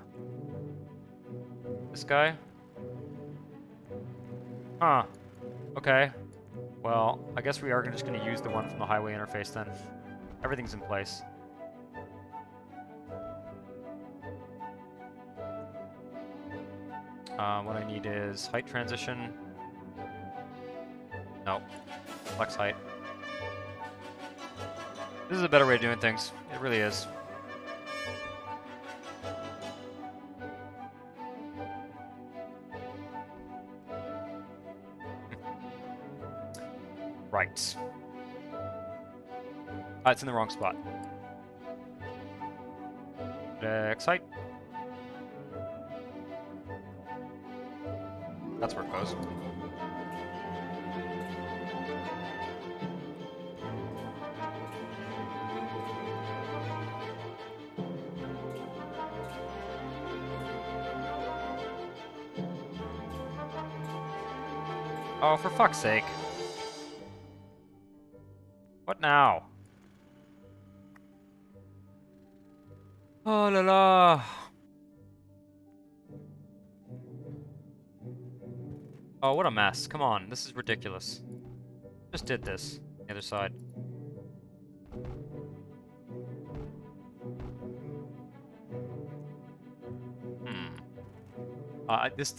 this guy. Huh. Okay. Well, I guess we are just going to use the one from the highway interface then. Everything's in place. What I need is height transition. No. Flex height. This is a better way of doing things. It really is. Right. It's in the wrong spot. Excite. That's where it goes. Oh, for fuck's sake. What now? Oh la la. Oh, what a mess. Come on, this is ridiculous. Just did this. The other side.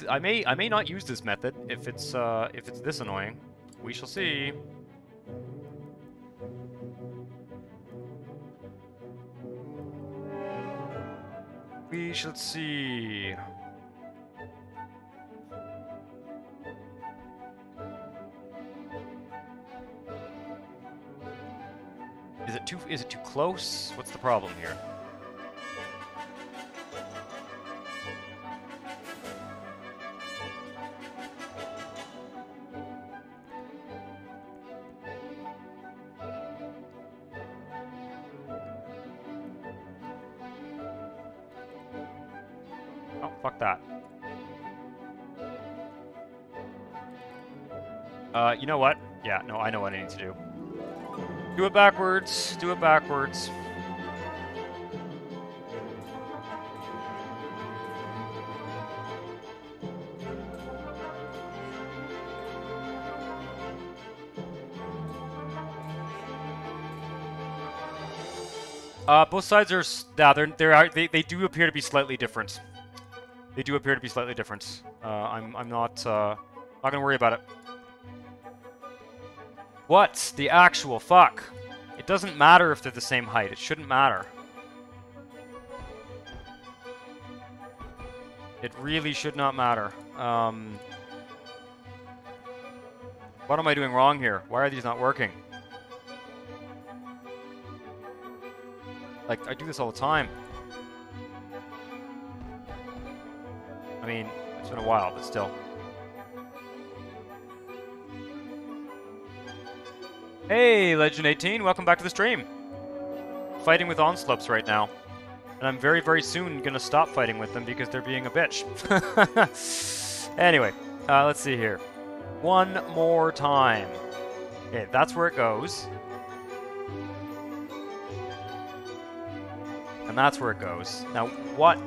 I may not use this method if it's this annoying. We shall see. We shall see. Is it too close? What's the problem here? Oh, fuck that. You know what? Yeah, no, I know what I need to do. Do it backwards. Do it backwards. Both sides are, they do appear to be slightly different. They do appear to be slightly different. I'm not gonna worry about it. What the actual fuck? It doesn't matter if they're the same height. It shouldn't matter. It really should not matter. What am I doing wrong here? Why are these not working? Like, I do this all the time. I mean, it's been a while, but still. Hey, Legend18, welcome back to the stream. Fighting with onslopes right now. And I'm very, very soon gonna stop fighting with them because they're being a bitch. Anyway, let's see here. One more time. Okay, that's where it goes. And that's where it goes. Now, what in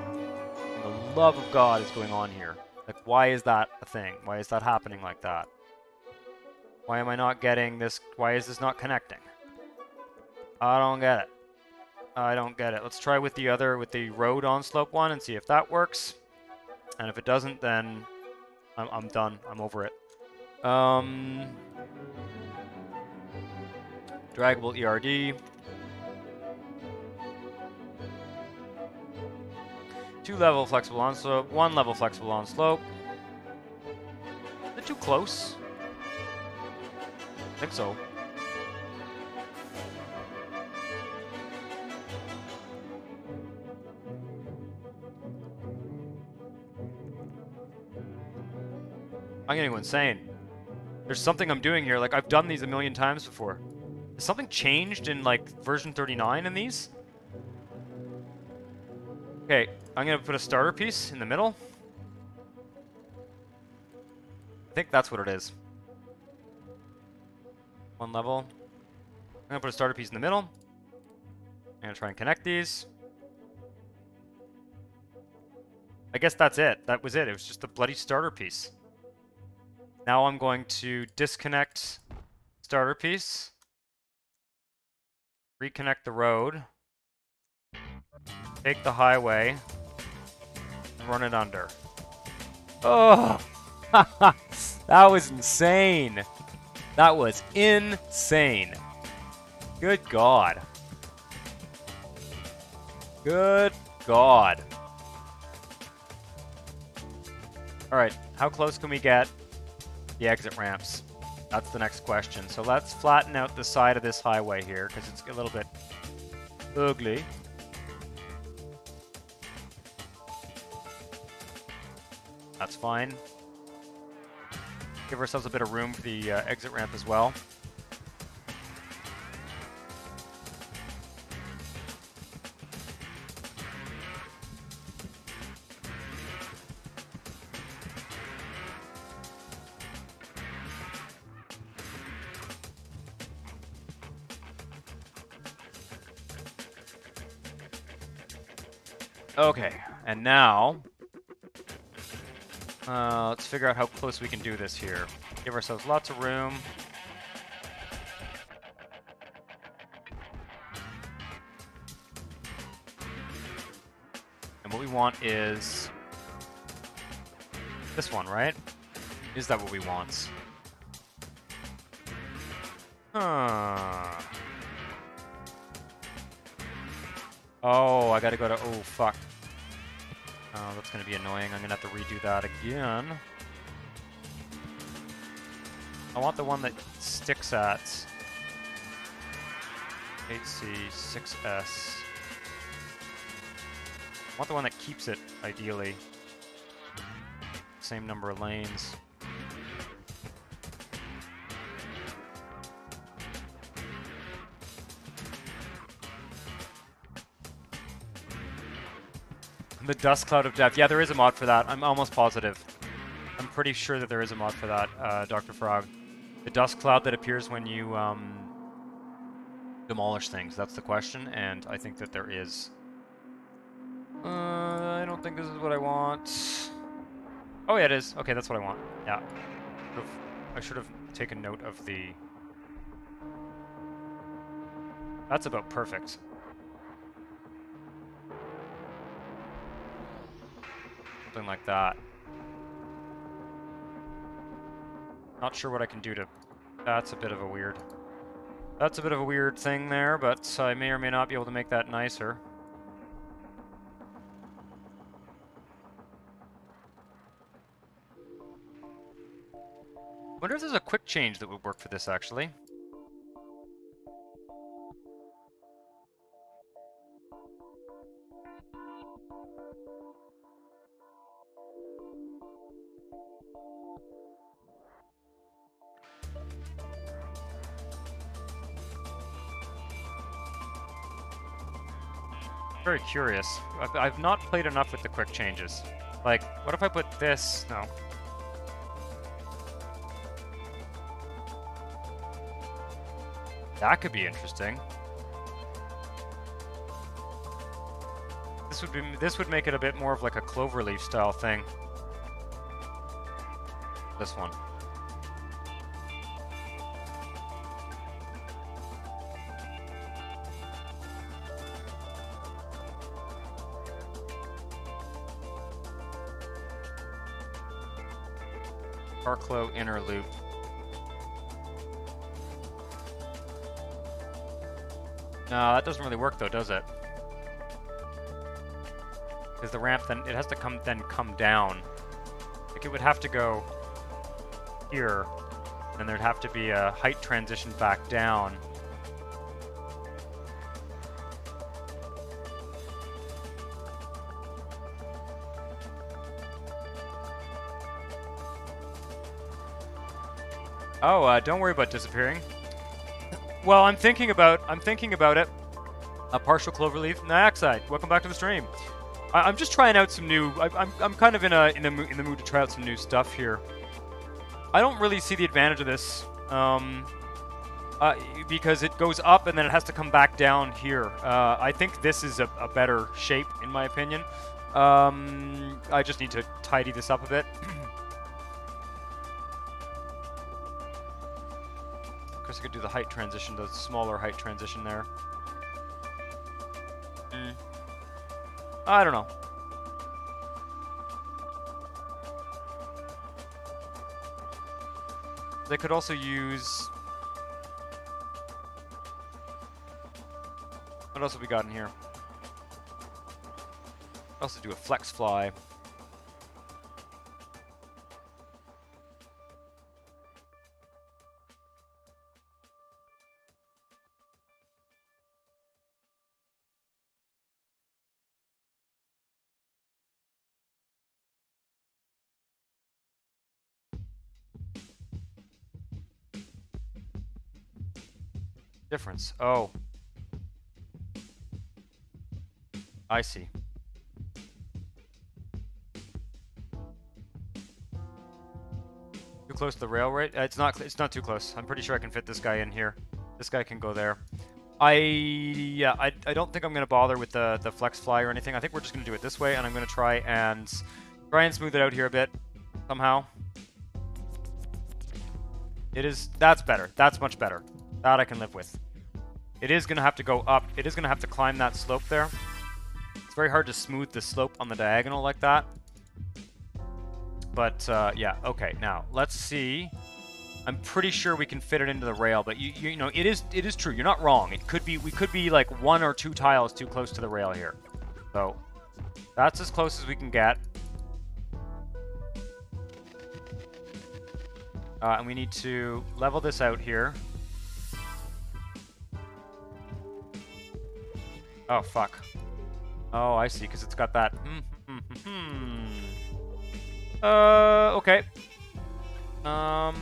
the love of God is going on here? Like, why is that a thing? Why is that happening like that? Why am I not getting this? Why is this not connecting? I don't get it. I don't get it. Let's try with the road on slope one and see if that works. And if it doesn't, then I'm done. I'm over it. Draggable ERD. 2 level flexible on slope. 1 level flexible on slope. Is it too close? I think so. I'm gonna go insane. There's something I'm doing here. Like, I've done these a million times before. Has something changed in, like, version 39 in these? Okay, I'm gonna put a starter piece in the middle. I think that's what it is. 1 level. I'm gonna put a starter piece in the middle. I'm gonna try and connect these. I guess that's it. That was it. It was just a bloody starter piece. Now I'm going to disconnect starter piece. Reconnect the road. Take the highway. And run it under. Oh! That was insane. That was insane. Good God. Good God. Alright, how close can we get the exit ramps? That's the next question. So let's flatten out the side of this highway here, because it's a little bit ugly. That's fine. Give ourselves a bit of room for the exit ramp as well. Okay, and now let's figure out how close we can do this here. Give ourselves lots of room. And what we want is this one, right? Is that what we want? Huh. Oh, I gotta go to... Oh, fuck. Oh, that's gonna be annoying. I'm gonna have to redo that again. I want the one that sticks at 8C6S. I want the one that keeps it, ideally. Same number of lanes. The dust cloud of death. Yeah, there is a mod for that. I'm almost positive. I'm pretty sure that there is a mod for that, Dr. Frog. The dust cloud that appears when you demolish things. That's the question, and I think that there is. I don't think this is what I want. Oh, yeah, it is. Okay, that's what I want. Yeah. I should have taken note of the... That's about perfect. something like that. Not sure what I can do to... That's a bit of a weird... That's a bit of a weird thing there, but I may or may not be able to make that nicer. Wonder if there's a quick change that would work for this, actually. Very curious. I've not played enough with the quick changes. Like, what if I put this? No. That could be interesting. This would make it a bit more of like a cloverleaf style thing. This one. Arclo inner loop. No, that doesn't really work though, does it? Because the ramp then it has to come down. Like it would have to go here, and there'd have to be a height transition back down. Oh, don't worry about disappearing. Well, I'm thinking about it. A partial cloverleaf Nioxide. Welcome back to the stream. I'm just trying out some new. I'm kind of in the mood to try out some new stuff here. I don't really see the advantage of this, because it goes up and then it has to come back down here. I think this is a better shape, in my opinion. I just need to tidy this up a bit. I could do the height transition, the smaller height transition there. I don't know. They could also use... What else have we got in here? Also do a flex fly. Difference. Oh. I see. Too close to the railway? It's not too close. I'm pretty sure I can fit this guy in here. This guy can go there. I don't think I'm going to bother with the flex fly or anything. I think we're just going to do it this way, and I'm going to try and smooth it out here a bit somehow. That's better. That's much better. That I can live with. It is going to have to go up. It is going to have to climb that slope there. It's very hard to smooth the slope on the diagonal like that. But, yeah, okay. Now, let's see. I'm pretty sure we can fit it into the rail, but you know, it is true. You're not wrong. We could be like 1 or 2 tiles too close to the rail here. So, that's as close as we can get. And we need to level this out here. Oh, fuck. Oh, I see, because it's got that... okay. I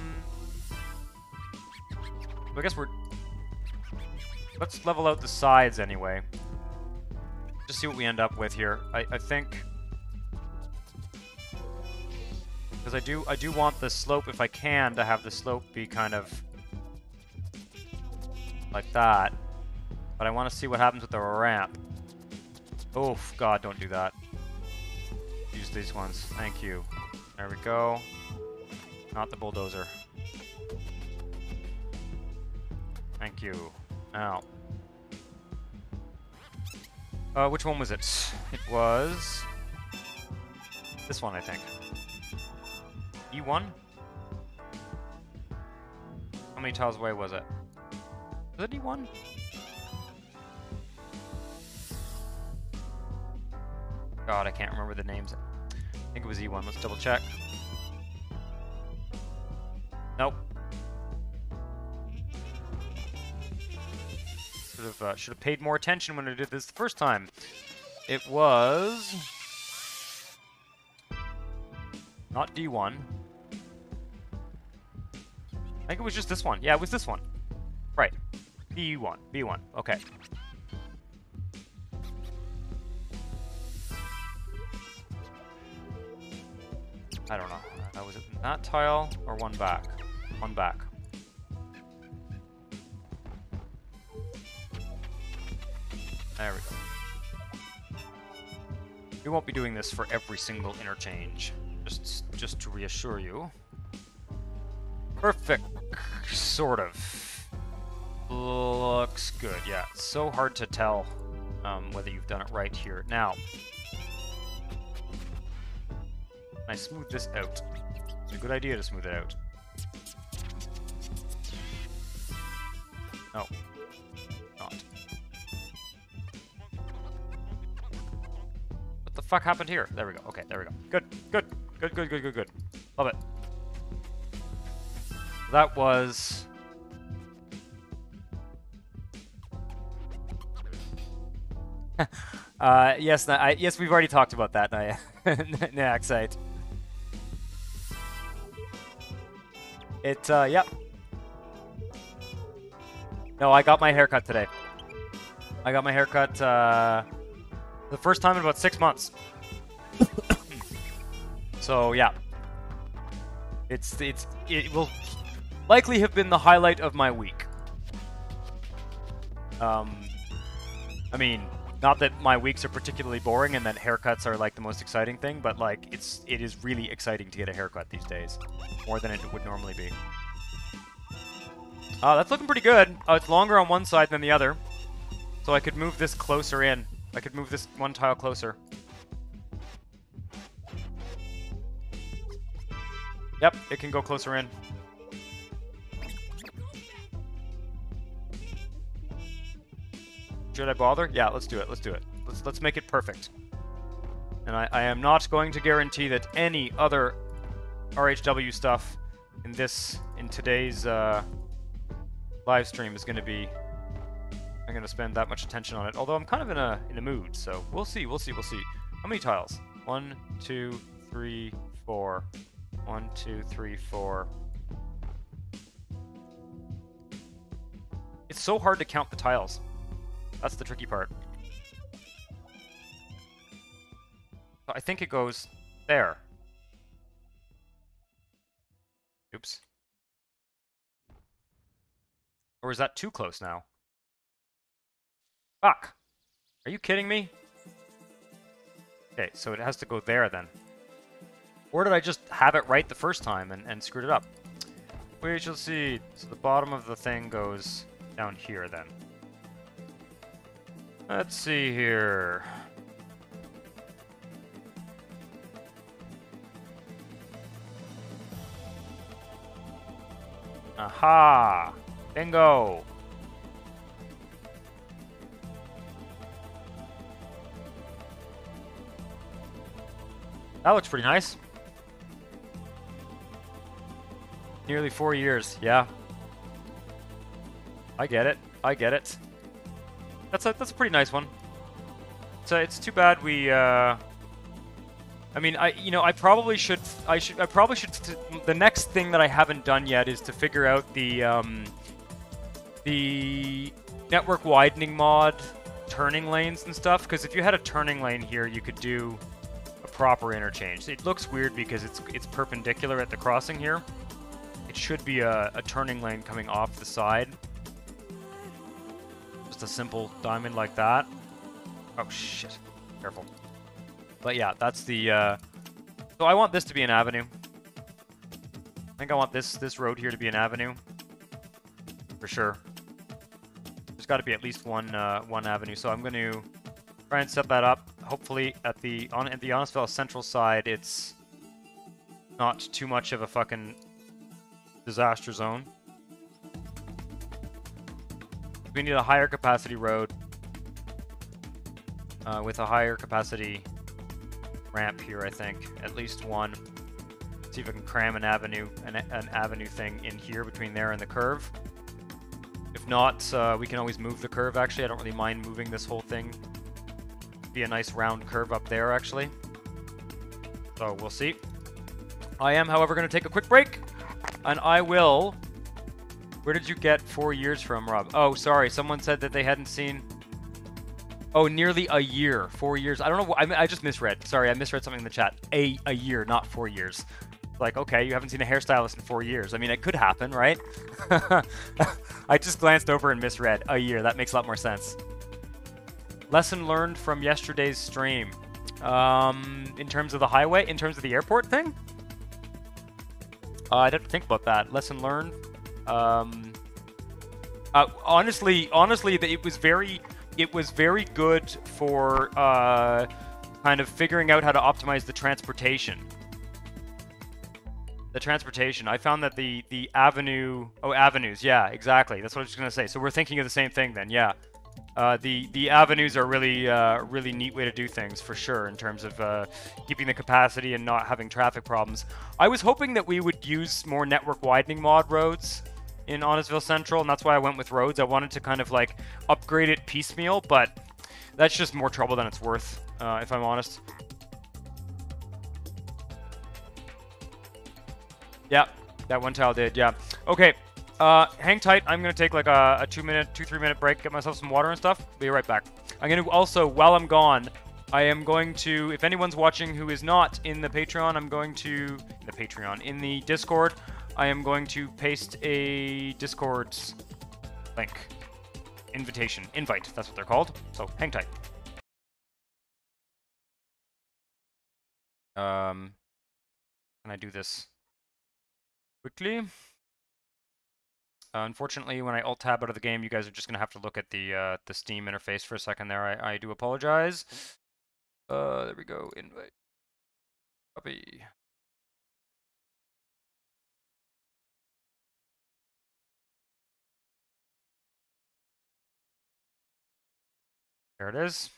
guess let's level out the sides anyway. Just see what we end up with here. I think... Because I do want the slope, if I can, to have the slope be kind of... like that. But I want to see what happens with the ramp. Oh, God, don't do that. Use these ones. Thank you. There we go. Not the bulldozer. Thank you. Now. Which one was it? It was... This one, I think. E1? How many tiles away was it? Was it E1? God, I can't remember the names. I think it was E1. Let's double check. Nope. Should have paid more attention when I did this the first time. It was not D1. I think it was just this one. Yeah, it was this one. Right. B1. B1. Okay. I don't know. Was it that tile or one back? One back. There we go. We won't be doing this for every single interchange. Just to reassure you. Perfect. Sort of. Looks good. Yeah, it's so hard to tell whether you've done it right here. Now, I smooth this out. It's a good idea to smooth it out. No. Not. What the fuck happened here? There we go. Okay, there we go. Good. Good. Good, good, good, good, good. Love it. That was... yes, yes, we've already talked about that, Naxite. Yep. No, I got my haircut today. I got my haircut, the first time in about 6 months. So, yeah. It will likely have been the highlight of my week. I mean, not that my weeks are particularly boring and that haircuts are like the most exciting thing, but like it is really exciting to get a haircut these days, more than it would normally be. That's looking pretty good. It's longer on one side than the other, so I could move this closer in. I could move this one tile closer. Yep, it can go closer in. Should I bother? Yeah, let's do it. Let's do it. Let's make it perfect. And I am not going to guarantee that any other RHW stuff in today's live stream is going to be. I'm going to spend that much attention on it. Although I'm kind of in a mood, so we'll see. We'll see. We'll see. How many tiles? 1, 2, 3, 4. 1, 2, 3, 4. It's so hard to count the tiles. That's the tricky part. I think it goes there. Oops. Or is that too close now? Fuck! Are you kidding me? Okay, so it has to go there then. Or did I just have it right the first time and screwed it up? We shall see. So the bottom of the thing goes down here then. Let's see here. Aha! Bingo! That looks pretty nice. Nearly 4 years, yeah. I get it. I get it. That's a pretty nice one. So it's too bad we. I mean, I probably should. The next thing that I haven't done yet is to figure out the network widening mod, turning lanes and stuff. Because if you had a turning lane here, you could do a proper interchange. It looks weird because it's perpendicular at the crossing here. It should be a turning lane coming off the side. Just a simple diamond like that. Oh shit! Careful. But yeah, that's the. So I want this to be an avenue. I think I want this road here to be an avenue. For sure. There's got to be at least one avenue. So I'm going to try and set that up. hopefully at the Honestville Central side, it's not too much of a fucking disaster zone. We need a higher capacity road with a higher capacity ramp here, I think. At least one. See if I can cram an avenue thing in here between there and the curve. If not, we can always move the curve, actually. I don't really mind moving this whole thing. Be a nice round curve up there, actually. So, we'll see. I am, however, going to take a quick break. And I will... Where did you get 4 years from, Rob? Oh, sorry. Someone said that they hadn't seen... Oh, nearly a year. 4 years. I don't know. I just misread. Sorry, I misread something in the chat. A year, not 4 years. Like, okay, you haven't seen a hairstylist in 4 years. I mean, it could happen, right? I just glanced over and misread. A year. That makes a lot more sense. Lesson learned from yesterday's stream. In terms of the highway, in terms of the airport thing? I'd have to think about that. Lesson learned. Honestly, it was very good for kind of figuring out how to optimize the transportation. I found that the avenue... Oh, avenues. Yeah, exactly. That's what I was just going to say. So we're thinking of the same thing then, yeah. The avenues are really really neat way to do things, for sure, in terms of keeping the capacity and not having traffic problems. I was hoping that we would use more network widening mod roads in Honestville Central, and that's why I went with roads. I wanted to kind of like upgrade it piecemeal, but that's just more trouble than it's worth, if I'm honest. Yeah, that one tile did, yeah. Okay, hang tight. I'm going to take like a 3 minute break, get myself some water and stuff. Be right back. I'm going to also, while I'm gone, I am going to, if anyone's watching who is not in the Patreon, in the Discord, I am going to paste a Discord link. Invite, that's what they're called. So, hang tight. Can I do this quickly? Unfortunately, when I alt-tab out of the game, you guys are just going to have to look at the Steam interface for a second there. I do apologize. There we go. Invite. Copy. There it is.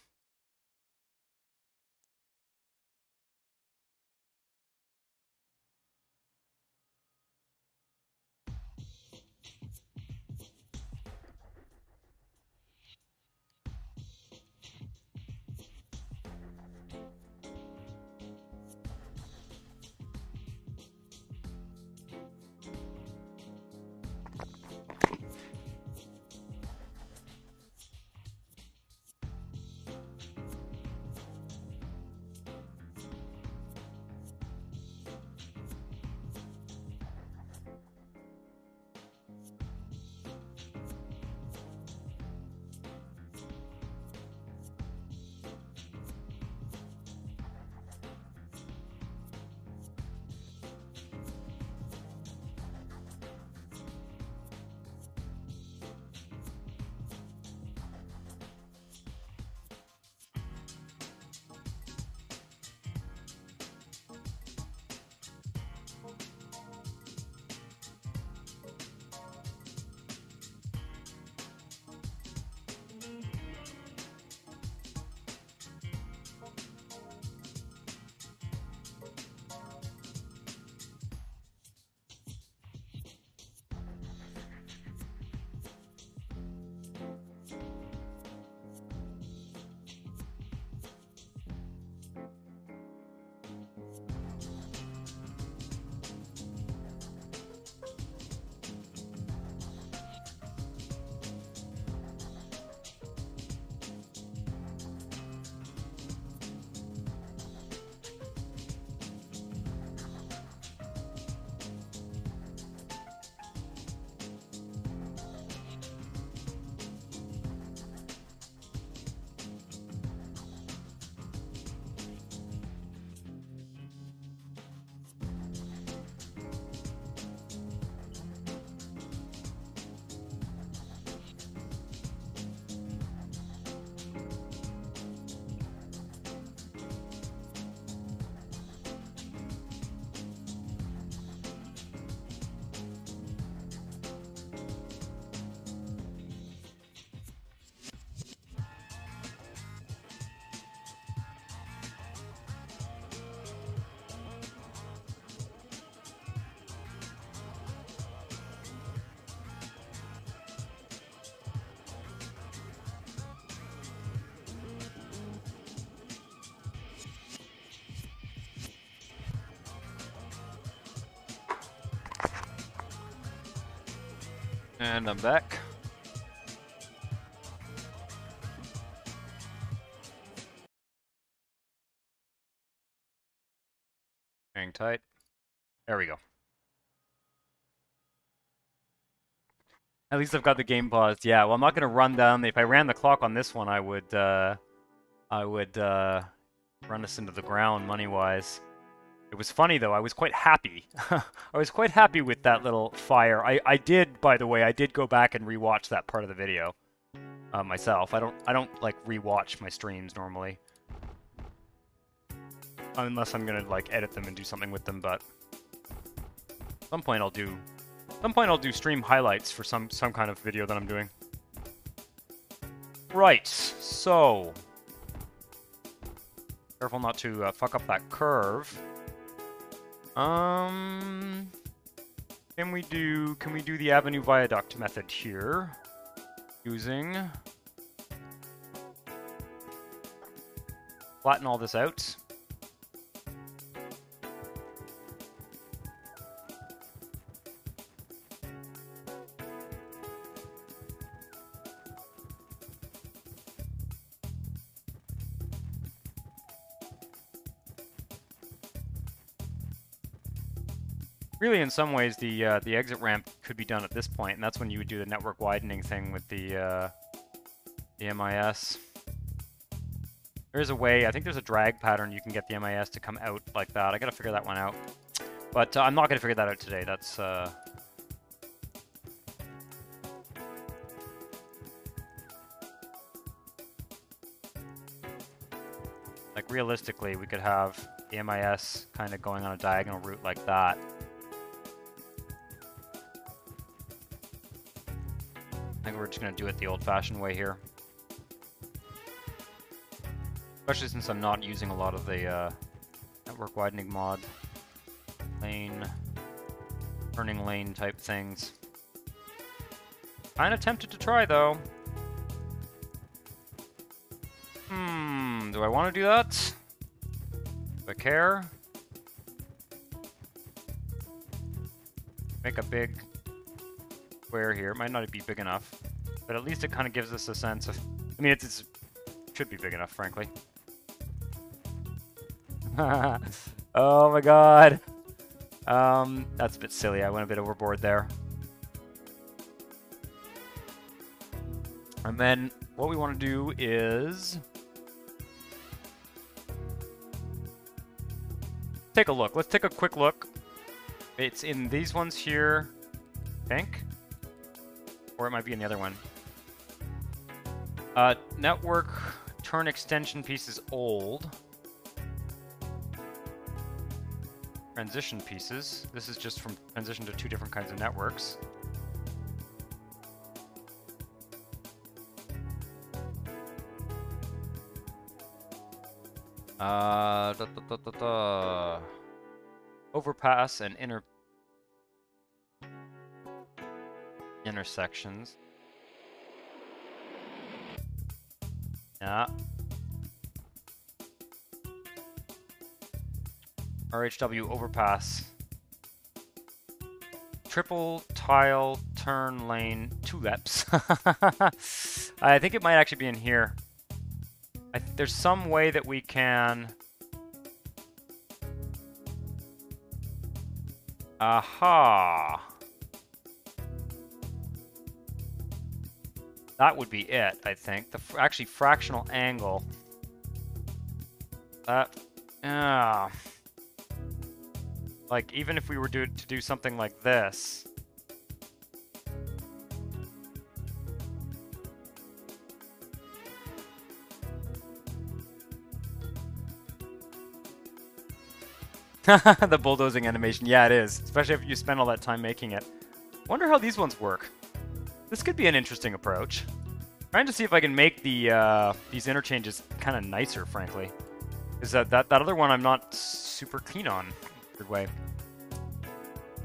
And I'm back. Hang tight. There we go. At least I've got the game paused. Yeah, well, I'm not going to run down. If I ran the clock on this one, I would run us into the ground money-wise. It was funny, though. I was quite happy. I was quite happy with that little fire. I did, by the way, I did go back and rewatch that part of the video myself. I don't like rewatch my streams normally, unless I'm gonna like edit them and do something with them. But at some point I'll do stream highlights for some kind of video that I'm doing. Right. So careful not to fuck up that curve. Can we do the Avenue Viaduct method here using flatten all this out. Really, in some ways, the exit ramp could be done at this point, and that's when you would do the network widening thing with the MIS. There's a way, I think there's a drag pattern you can get the MIS to come out like that. I gotta figure that one out. But I'm not gonna figure that out today. That's like realistically, we could have the MIS kind of going on a diagonal route like that. I think we're just going to do it the old-fashioned way here. Especially since I'm not using a lot of the network widening mod, lane, turning lane type things. Kind of tempted to try, though. Do I want to do that? Do I care? Make a big square here. It might not be big enough, but at least it kind of gives us a sense of... I mean, it should be big enough, frankly. Oh my god. That's a bit silly. I went a bit overboard there. And then what we want to do is... take a look. Let's take a quick look. It's in these ones here, I think. Or it might be in the other one. Network turn extension piece is old. Transition pieces. This is just from transition to two different kinds of networks. Overpass and intersections. Yeah. RHW overpass. Triple tile turn lane tulips. I think it might actually be in here. There's some way that we can... Aha! That would be it, I think. Actually, fractional angle. Like, even if we were to do something like this. The bulldozing animation. Yeah, it is. Especially if you spend all that time making it. Wonder how these ones work. This could be an interesting approach. Trying to see if I can make the these interchanges kind of nicer, frankly. Because that other one I'm not super keen on. Weird way.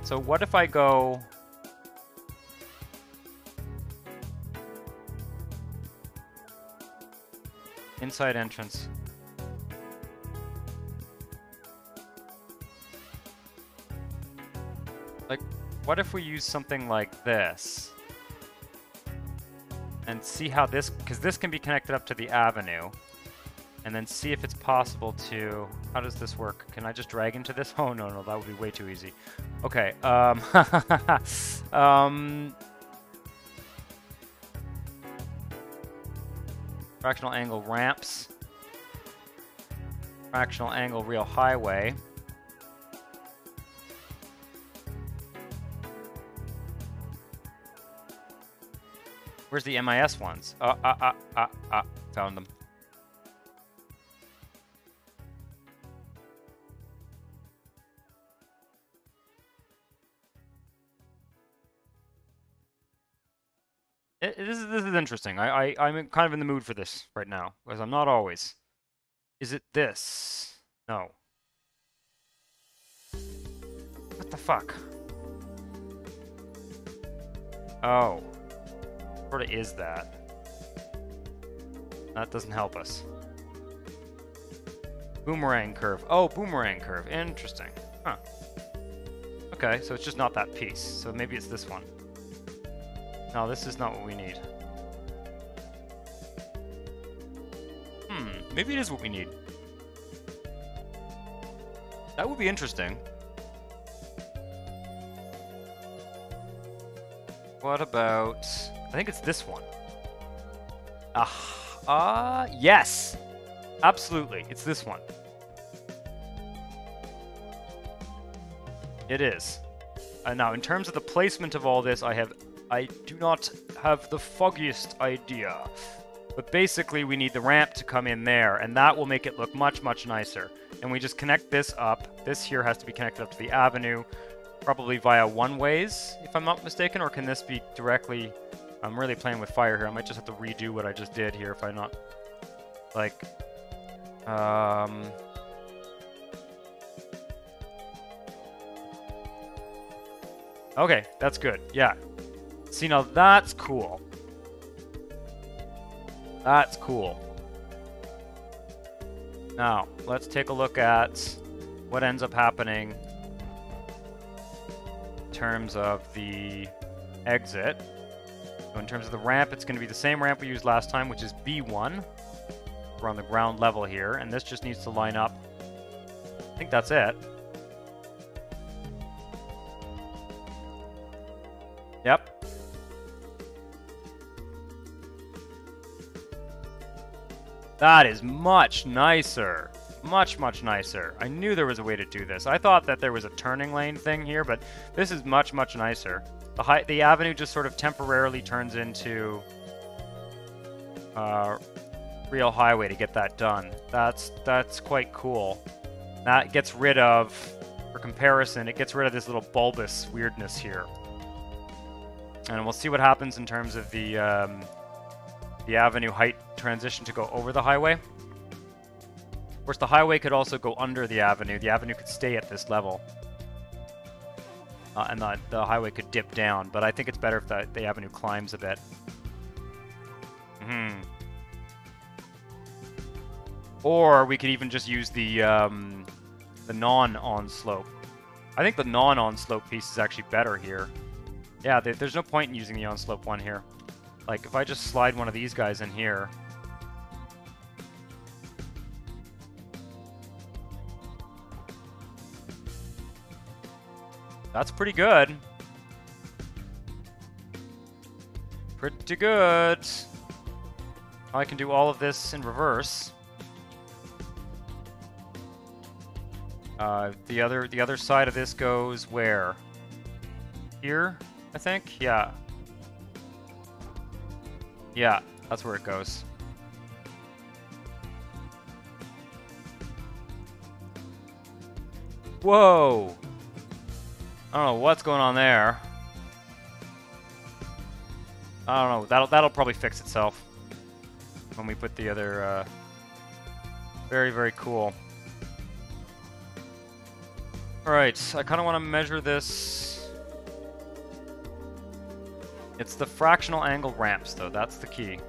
So what if I go... inside entrance. Like, what if we use something like this? and see how this, because this can be connected up to the avenue, and then see if it's possible to, how does this work? Can I just drag into this? Oh, no, that would be way too easy. Okay, fractional angle ramps, fractional angle real highway. Where's the MIS ones? Found them. This is interesting. I'm kind of in the mood for this right now, because I'm not always. Is it this? No. What the fuck? Oh. Sort of is that. That doesn't help us. Boomerang curve. Oh, boomerang curve. Interesting. Huh. Okay, so it's just not that piece. So maybe it's this one. No, this is not what we need. Maybe it is what we need. That would be interesting. What about... I think it's this one. Yes! Absolutely, it's this one. It is. Now, in terms of the placement of all this, I do not have the foggiest idea. But basically, we need the ramp to come in there, and that will make it look much, much nicer. And we just connect this up. This here has to be connected up to the avenue, probably via one-ways, if I'm not mistaken, or can this be directly... I'm really playing with fire here. I might just have to redo what I just did here if I'm not... Like... Okay, that's good. Yeah. See, now that's cool. That's cool. Now, let's take a look at what ends up happening in terms of the exit. So in terms of the ramp, it's going to be the same ramp we used last time, which is B1. We're on the ground level here, and this just needs to line up. I think that's it. Yep. That is much nicer. Much, much nicer. I knew there was a way to do this. I thought that there was a turning lane thing here, but this is much, much nicer. The avenue just sort of temporarily turns into real highway to get that done. That's quite cool. That gets rid of, for comparison, it gets rid of this little bulbous weirdness here. And we'll see what happens in terms of the avenue height transition to go over the highway. Of course, the highway could also go under the avenue. The avenue could stay at this level. And the highway could dip down, but I think it's better if the avenue climbs a bit. Or we could even just use the non-on slope. I think the non-on slope piece is actually better here. Yeah, there's no point in using the on-slope one here. Like, if I just slide one of these guys in here... That's pretty good. Pretty good. I can do all of this in reverse. The other side of this goes where? Here, I think? Yeah. Yeah, that's where it goes. Whoa! I don't know what's going on there. I don't know. That'll probably fix itself when we put the other. Very, very cool. All right, I kind of want to measure this. It's the fractional angle ramps, though. That's the key.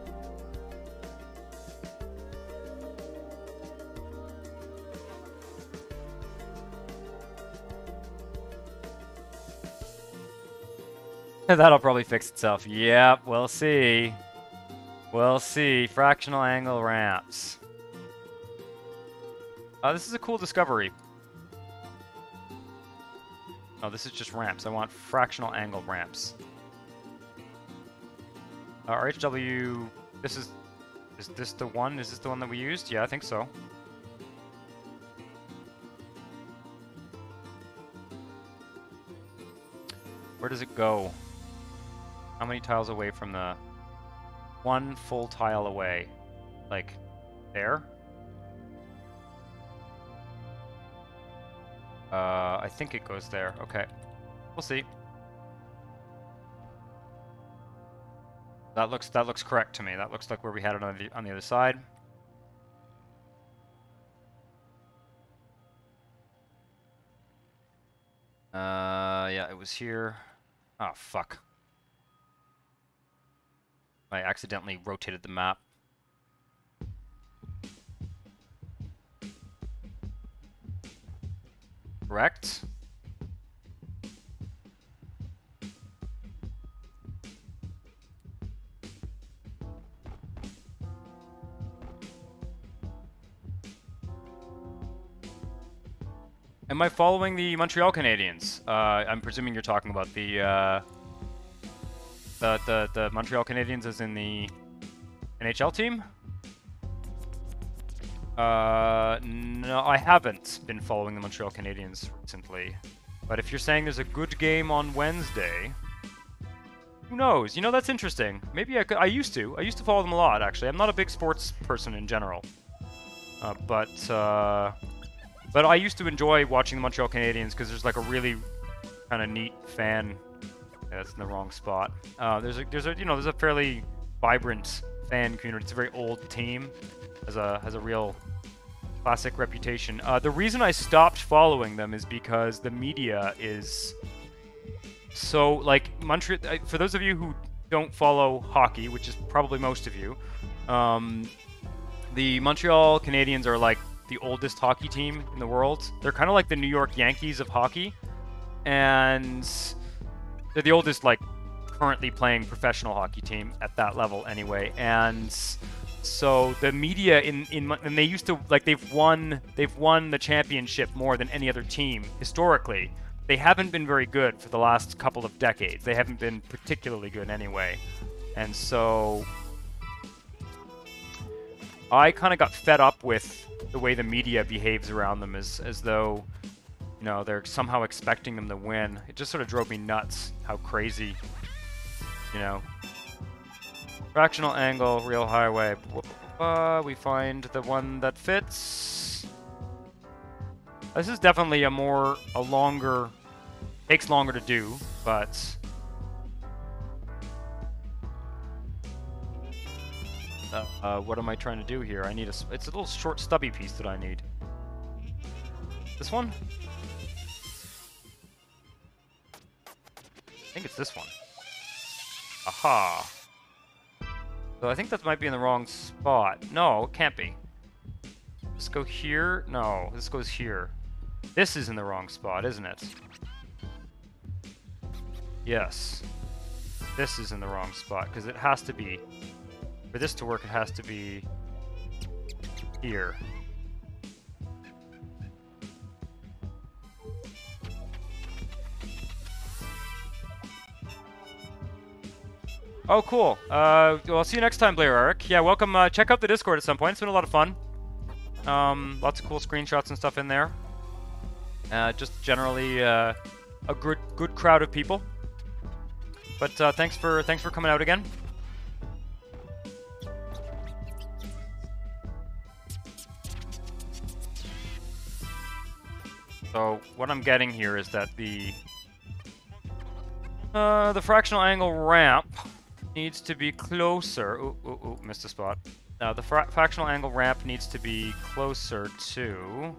That'll probably fix itself. Yep, we'll see. We'll see. Fractional angle ramps. This is a cool discovery. Oh, this is just ramps. I want fractional angle ramps. RHW, is this the one? Is this the one that we used? Yeah, I think so. Where does it go? How many tiles away from the... One full tile away. Like, there? I think it goes there. Okay. We'll see. That looks correct to me. That looks like where we had it on the other side. Yeah, it was here. Oh, fuck. I accidentally rotated the map. Correct. Am I following the Montreal Canadiens? I'm presuming you're talking about the Montreal Canadiens as in the NHL team? No, I haven't been following the Montreal Canadiens recently. But if you're saying there's a good game on Wednesday, who knows? You know, that's interesting. Maybe I could. I used to follow them a lot, actually. I'm not a big sports person in general. But I used to enjoy watching the Montreal Canadiens because there's like a really kind of neat fan. Yeah, that's in the wrong spot. There's a fairly vibrant fan community. It's a very old team, has a real classic reputation. The reason I stopped following them is because the media is so like Montreal. For those of you who don't follow hockey, which is probably most of you, the Montreal Canadiens are like the oldest hockey team in the world. They're kind of like the New York Yankees of hockey, and they're the oldest like currently playing professional hockey team at that level anyway. And so the media and they used to like they've won the championship more than any other team historically. They haven't been very good for the last couple of decades. They haven't been particularly good anyway, and so I kind of got fed up with the way the media behaves around them, as though, you know, they're somehow expecting them to win. It just sort of drove me nuts how crazy, you know. Fractional angle, real highway. We find the one that fits. This is definitely takes longer to do, but what am I trying to do here? I need it's a little short stubby piece that I need. This one? I think it's this one. Aha. So I think that might be in the wrong spot. No, it can't be. Let's go here. No, this goes here. This is in the wrong spot, isn't it? Yes. This is in the wrong spot, because it has to be... For this to work, it has to be here. Oh, cool. Well, I'll see you next time, Blair Eric. Yeah, welcome. Check out the Discord at some point. It's been a lot of fun. Lots of cool screenshots and stuff in there. Just generally a good crowd of people. But thanks for coming out again. So what I'm getting here is that the fractional angle ramp needs to be closer. Ooh, missed a spot. The fractional angle ramp needs to be closer to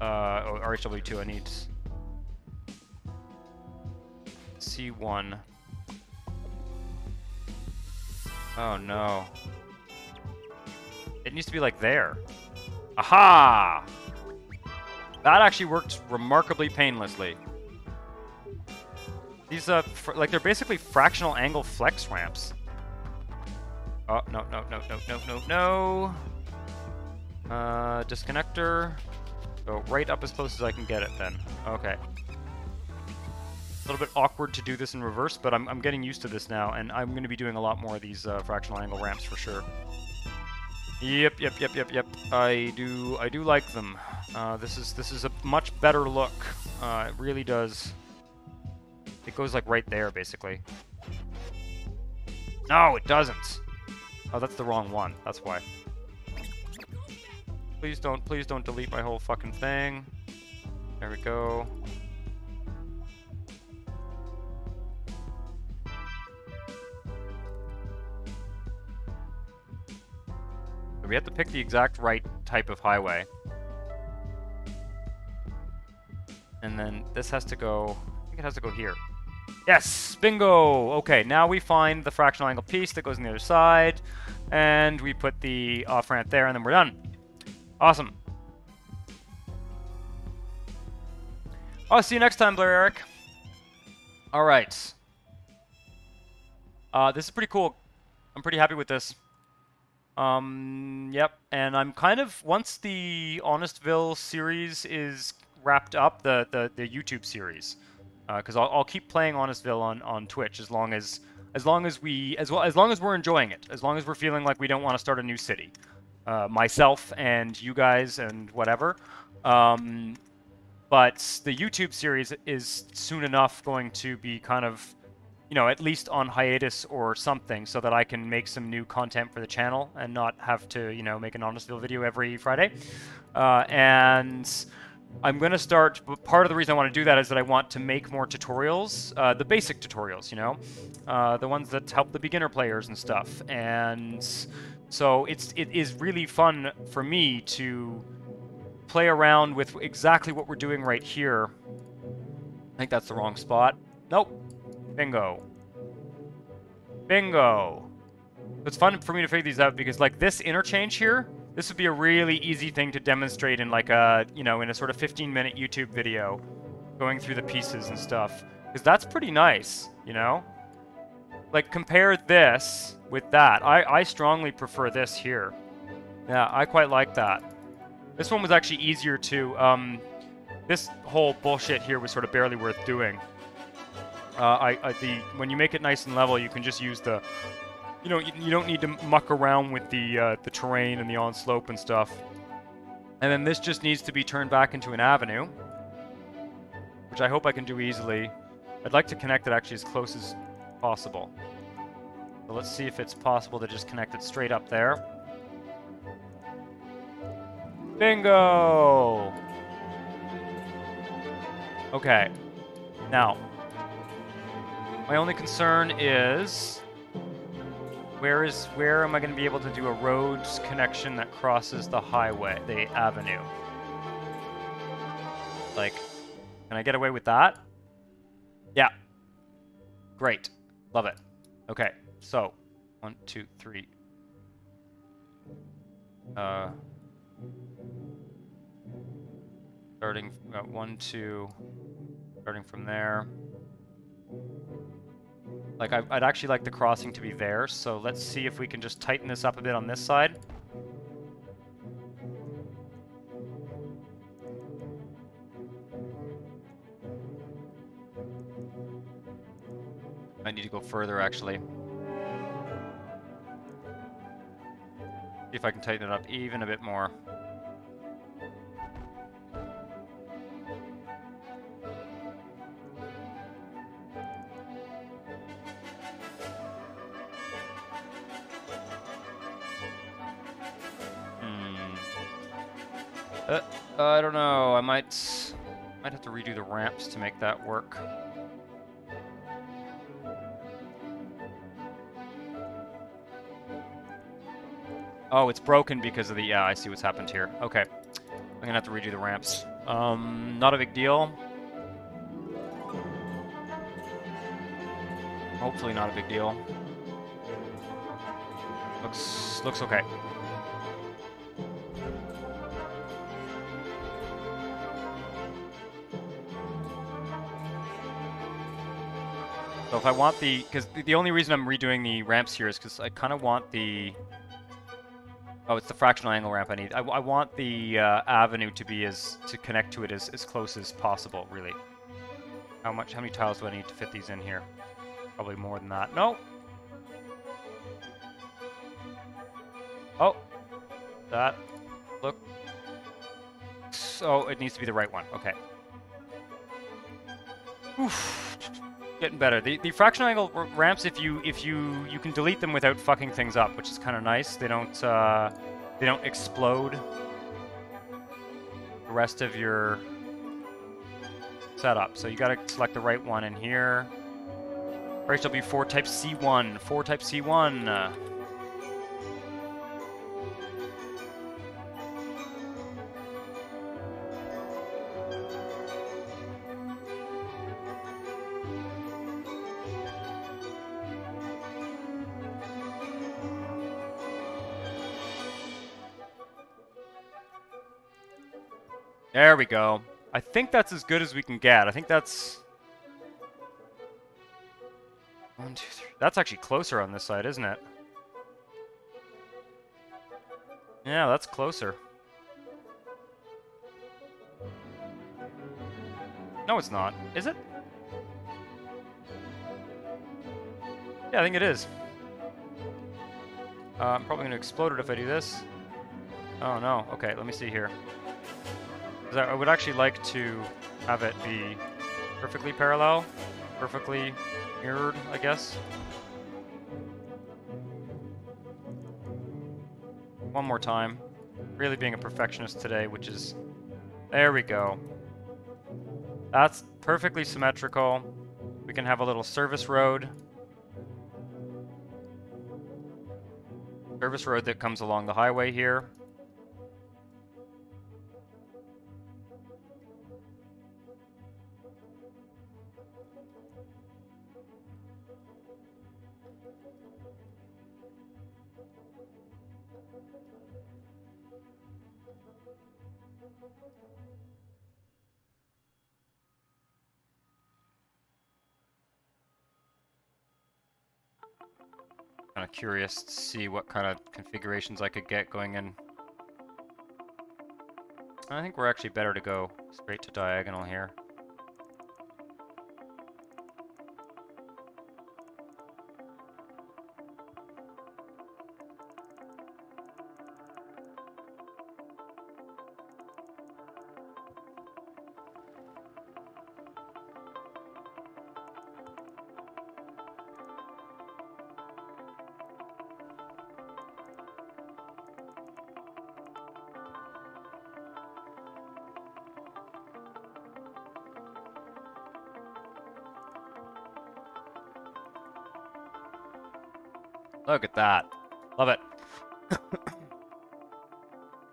RHW2. I need C1. Oh no. It needs to be like there. Aha! That actually worked remarkably painlessly. These, like, they're basically fractional angle flex ramps. Oh, no, no, no, no, no, no, no. Disconnector. Go right up as close as I can get it then. Okay. A little bit awkward to do this in reverse, but I'm getting used to this now, and I'm going to be doing a lot more of these fractional angle ramps for sure. Yep. I do like them. This is a much better look. It really does. It goes like right there, basically. No, it doesn't. Oh, that's the wrong one. That's why. Please don't delete my whole fucking thing. There we go. So we have to pick the exact right type of highway. And then this has to go, I think it has to go here. Yes, bingo! Okay, now we find the fractional angle piece that goes on the other side, and we put the off-ramp there, and then we're done. Awesome. I'll see you next time, Blair Eric. Alright. This is pretty cool. I'm pretty happy with this. Yep, and I'm kind of, once the Honestville series is wrapped up, the YouTube series, because I'll keep playing Honestville on Twitch as long as we're enjoying it, as long as we're feeling like we don't want to start a new city, myself and you guys and whatever. But the YouTube series is soon enough going to be kind of, you know, at least on hiatus or something, so that I can make some new content for the channel and not have to, you know, make an Honestville video every Friday. And I'm going to start, part of the reason I want to do that is that I want to make more tutorials, the basic tutorials, you know, the ones that help the beginner players and stuff. And so it is really fun for me to play around with exactly what we're doing right here. I think that's the wrong spot. Nope. Bingo. Bingo. It's fun for me to figure these out because, like, this interchange here, this would be a really easy thing to demonstrate in, like, a, you know, in a sort of 15-minute YouTube video, going through the pieces and stuff. Because that's pretty nice, you know? Like, compare this with that. I strongly prefer this here. Yeah, I quite like that. This one was actually easier to, this whole bullshit here was sort of barely worth doing. When you make it nice and level, you can just use the, you know, you don't need to muck around with the terrain and the on-slope and stuff. And then this just needs to be turned back into an avenue, which I hope I can do easily. I'd like to connect it actually as close as possible. So let's see if it's possible to just connect it straight up there. Bingo! Okay. Now, my only concern is where am I going to be able to do a roads connection that crosses the highway, the avenue? Like, can I get away with that? Yeah. Great. Love it. Okay. So, 1, 2, 3. Starting 1, 2. Starting from there. Like, I'd actually like the crossing to be there, so let's see if we can just tighten this up a bit on this side. I need to go further, actually. See if I can tighten it up even a bit more. I don't know. I might have to redo the ramps to make that work. Oh, it's broken because of the... Yeah, I see what's happened here. Okay. I'm gonna have to redo the ramps. Not a big deal. Hopefully not a big deal. Looks okay. So if I want because the only reason I'm redoing the ramps here is because I kind of want the, oh, it's the fractional angle ramp I need. I want the avenue to be to connect to it as close as possible, really. How many tiles do I need to fit these in here? Probably more than that. No! Oh! That. Look. So it needs to be the right one. Okay. Oof. Getting better. The fractional angle ramps, if you can delete them without fucking things up, which is kind of nice. They don't explode the rest of your setup. So you gotta select the right one in here. RHW4 type C1. 4 type C1. There we go. I think that's as good as we can get. I think that's 1, 2, 3. That's actually closer on this side, isn't it? Yeah, that's closer. No, it's not. Is it? Yeah, I think it is. I'm probably going to explode it if I do this. Oh, no. Okay, let me see here. Because I would actually like to have it be perfectly parallel, perfectly mirrored, I guess. One more time. Really being a perfectionist today, which is... There we go. That's perfectly symmetrical. We can have a little service road. Service road that comes along the highway here. Kind of curious to see what kind of configurations I could get going in. I think we're actually better to go straight to diagonal here. Look at that. Love it. You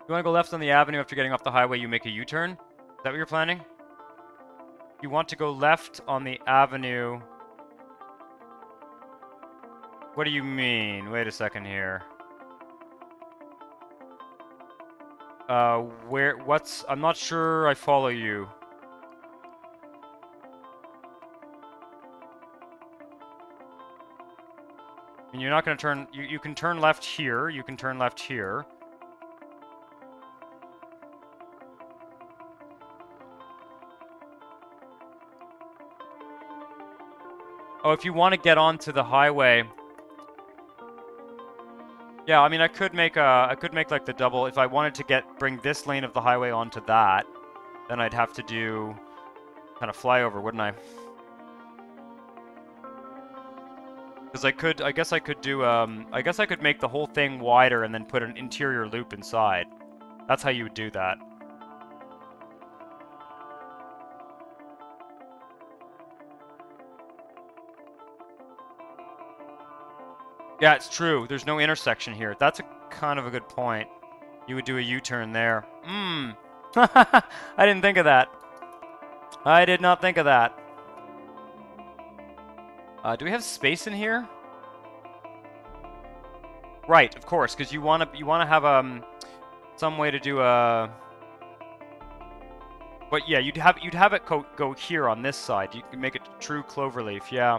want to go left on the avenue after getting off the highway, you make a U-turn? Is that what you're planning? You want to go left on the avenue... What do you mean? Wait a second here. I'm not sure I follow you. And you're not going to turn... You can turn left here. You can turn left here. Oh, if you want to get onto the highway... Yeah, I mean, I could make like the double... If I wanted to bring this lane of the highway onto that, then I'd have to do kind of flyover, wouldn't I? Because I guess I could do, I guess I could make the whole thing wider and then put an interior loop inside. That's how you would do that. Yeah, it's true. There's no intersection here. That's kind of a good point. You would do a U-turn there. I didn't think of that. I did not think of that. Do we have space in here? Right, of course, because you wanna have some way to do a. But yeah, you'd have it go here on this side. You can make it true cloverleaf, yeah.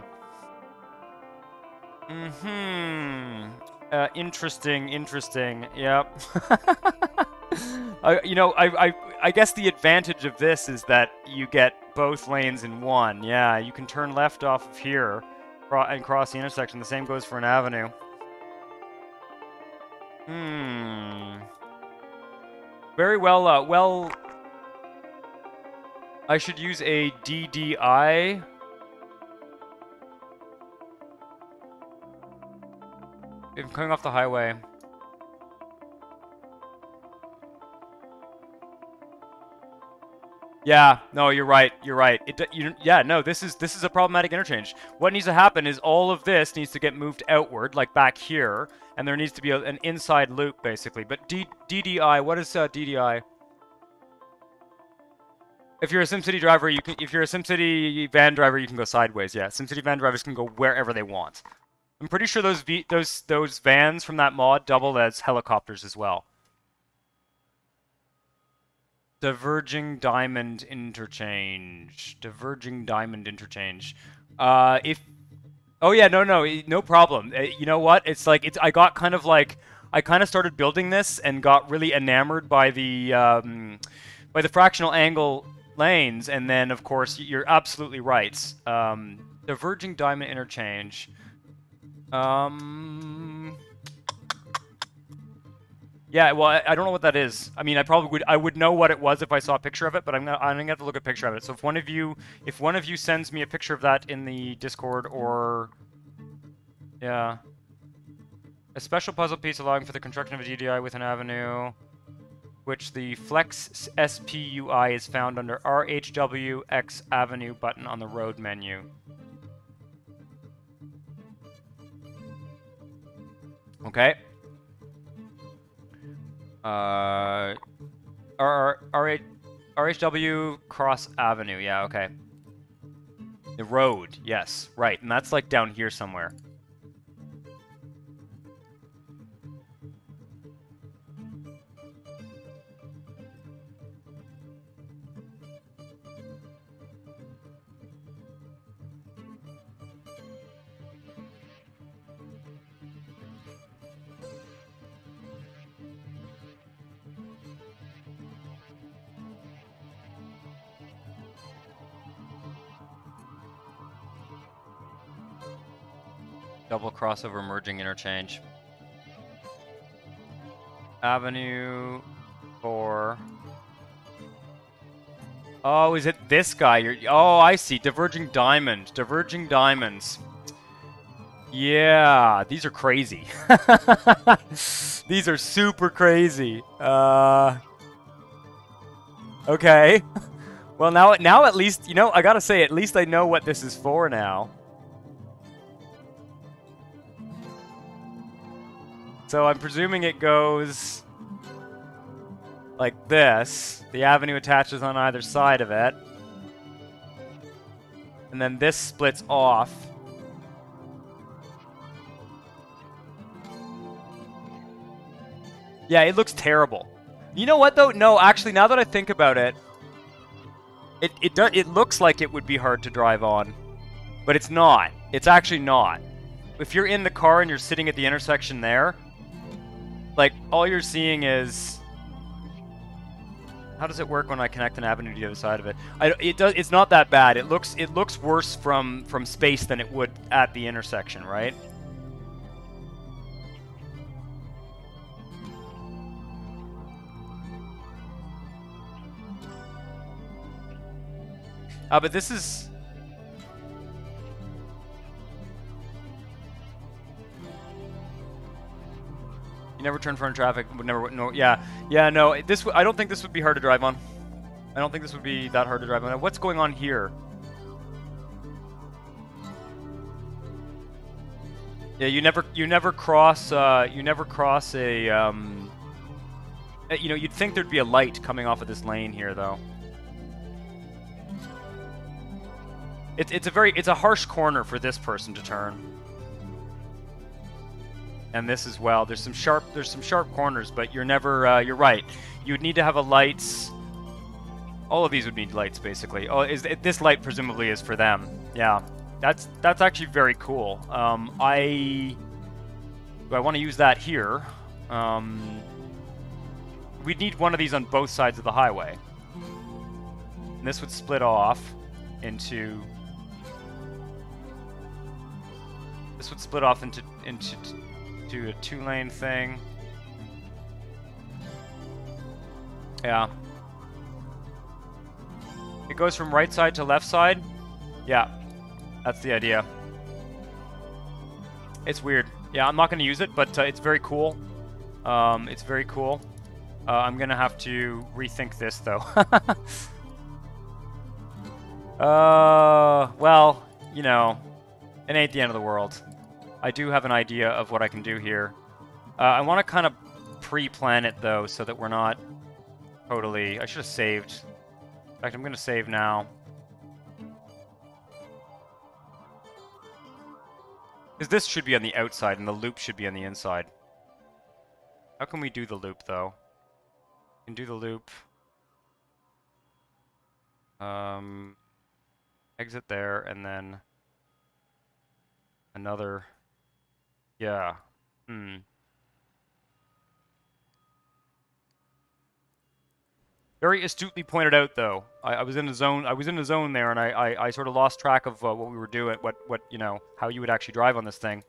Mm-hmm. Interesting, interesting. Yep. I guess the advantage of this is that you get both lanes in one. Yeah, you can turn left off of here and cross the intersection. The same goes for an avenue. Hmm. Very well, I should use a DDI. If I'm coming off the highway. Yeah, no, you're right. You're right. Yeah, no, this is a problematic interchange. What needs to happen is all of this needs to get moved outward, like back here, and there needs to be an inside loop, basically. But DDI, what is DDI? If you're a SimCity driver, you can. If you're a SimCity van driver, you can go sideways. Yeah, SimCity van drivers can go wherever they want. I'm pretty sure those vans from that mod double as helicopters as well. Diverging diamond interchange. Diverging diamond interchange. If oh yeah, no problem. You know what? It's like I got kind of like I kind of started building this and got really enamored by the fractional angle lanes, and then of course you're absolutely right. Diverging diamond interchange. Yeah, well, I don't know what that is. I mean, I would know what it was if I saw a picture of it, but I'm gonna have to look at a picture of it. So if one of you sends me a picture of that in the Discord, or yeah, a special puzzle piece allowing for the construction of a DDI with an avenue, which the Flex SPUI is found under RHW X Avenue button on the road menu. Okay. RHW Cross Avenue, yeah, okay. The road, yes, right, and that's like down here somewhere. Double crossover merging interchange. Avenue 4. Oh, is it this guy? Oh, I see. Diverging diamond. Diverging diamonds. Yeah, these are crazy. These are super crazy. Okay. Well, now at least, you know, I gotta say, at least I know what this is for now. So I'm presuming it goes like this. The avenue attaches on either side of it. And then this splits off. Yeah, it looks terrible. You know what though? No, actually, now that I think about it, it looks like it would be hard to drive on, but it's not. It's actually not. If you're in the car and you're sitting at the intersection there, like, all you're seeing is... How does it work when I connect an avenue to the other side of it? It's not that bad. It looks worse from space than it would at the intersection, right? But this is... Never turn front traffic. Would never. No. Yeah. No. I don't think this would be hard to drive on. I don't think this would be that hard to drive on. What's going on here? Yeah. You never cross a. You know, you'd think there'd be a light coming off of this lane here, though. It's a harsh corner for this person to turn. And this as well. There's some sharp corners, but you're never. You're right. You'd need to have a lights. All of these would need lights, basically. Oh, this light presumably is for them. Yeah. That's actually very cool. Do I want to use that here? We'd need one of these on both sides of the highway. And this would split off into... This would split off into a two-lane thing. Yeah. It goes from right side to left side? Yeah. That's the idea. It's weird. Yeah, I'm not going to use it, but it's very cool. It's very cool. I'm going to have to rethink this, though. Well, you know, it ain't the end of the world. I do have an idea of what I can do here. I want to kind of pre-plan it, though, so that we're not totally... I should have saved. In fact, I'm going to save now. Because this should be on the outside, and the loop should be on the inside. How can we do the loop, though? We can do the loop. Exit there, and then... another... Yeah. Very astutely pointed out, though. I was in a zone. I was in a zone there, and I sort of lost track of what we were doing. What you know, how you would actually drive on this thing.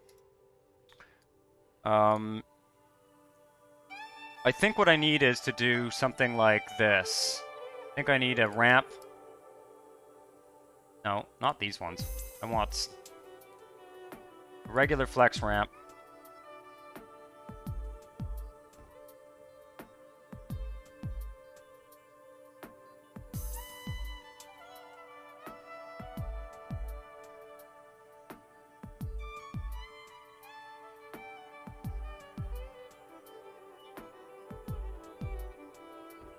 I think what I need is to do something like this. I think I need a ramp. No, not these ones. I want a regular flex ramp.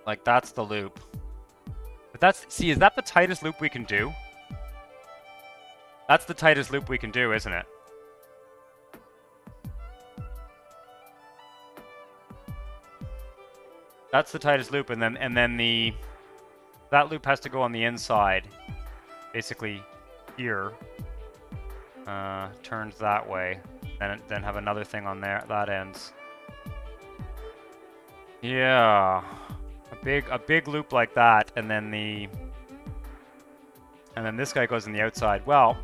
Like, that's the loop. But that's... See, is that the tightest loop we can do? That's the tightest loop we can do, isn't it? That's the tightest loop, and then the... That loop has to go on the inside. Basically, here. Turns that way. Then have another thing on there. That ends. Yeah... A big loop like that, and then this guy goes on the outside. Well,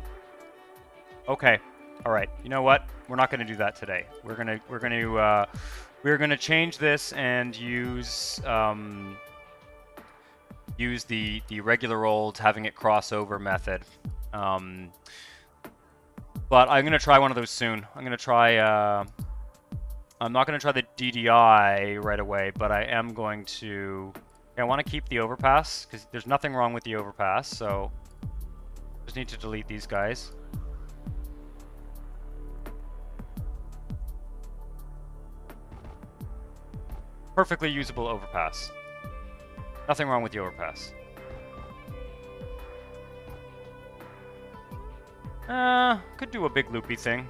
okay, all right. You know what? We're not going to do that today. We're gonna change this and use the regular old having it crossover method. But I'm gonna try one of those soon. I'm gonna try. I'm not going to try the DDI right away, but I am going to... I want to keep the overpass, because there's nothing wrong with the overpass, so... Just need to delete these guys. Perfectly usable overpass. Nothing wrong with the overpass. Could do a big loopy thing.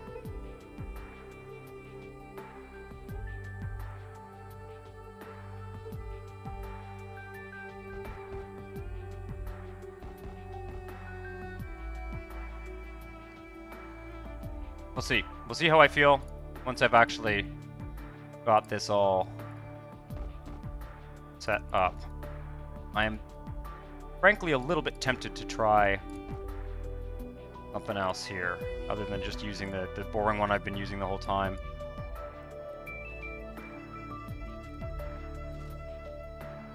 We'll see. We'll see how I feel once I've actually got this all set up. I am frankly a little bit tempted to try something else here, other than just using the boring one I've been using the whole time.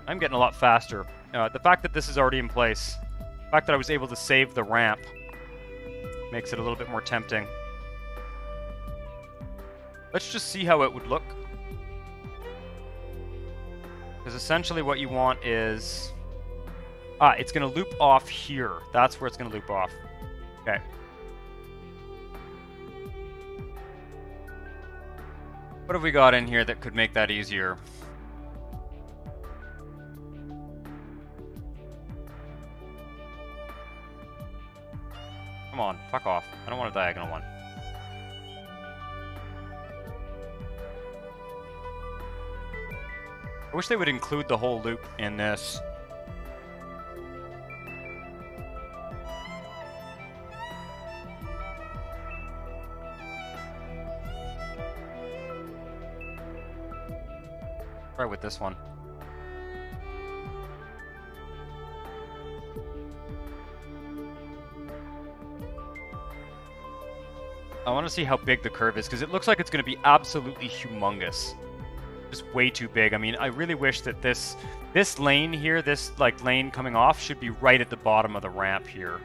I'm getting a lot faster. The fact that this is already in place, the fact that I was able to save the ramp, makes it a little bit more tempting. Let's just see how it would look. Because essentially what you want is... it's going to loop off here. That's where it's going to loop off. Okay. What have we got in here that could make that easier? Come on, fuck off. I don't want a diagonal one. I wish they would include the whole loop in this. Try with this one. I want to see how big the curve is, because it looks like it's going to be absolutely humongous. Just way too big. I mean, I really wish that this lane here, this like lane coming off, should be right at the bottom of the ramp here.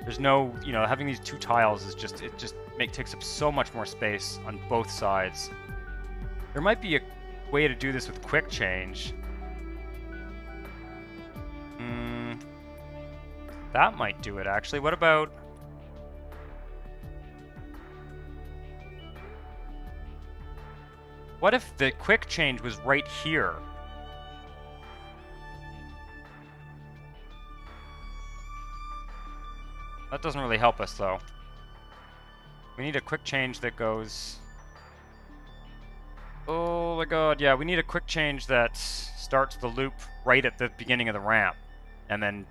There's no, you know, having these two tiles is just, it just takes up so much more space on both sides. There might be a way to do this with quick change. That might do it, actually. What about... What if the quick change was right here? That doesn't really help us, though. We need a quick change that goes... Oh my god, yeah, we need a quick change that starts the loop right at the beginning of the ramp. And then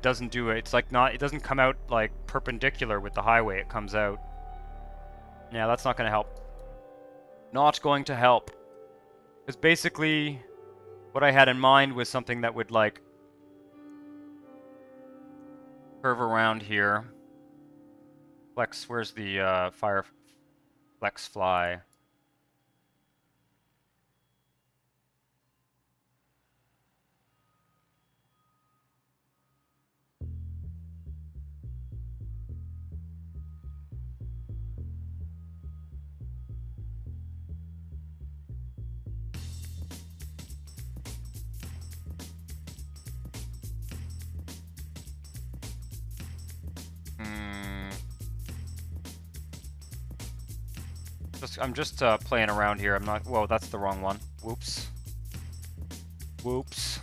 doesn't do it. It's like not... It doesn't come out, like, perpendicular with the highway. It comes out... Yeah, that's not going to help. Not going to help. Because basically, what I had in mind was something that would, like, curve around here. Flex, where's the fire flex fly? I'm just playing around here. I'm not... Whoa, that's the wrong one. Whoops. Whoops.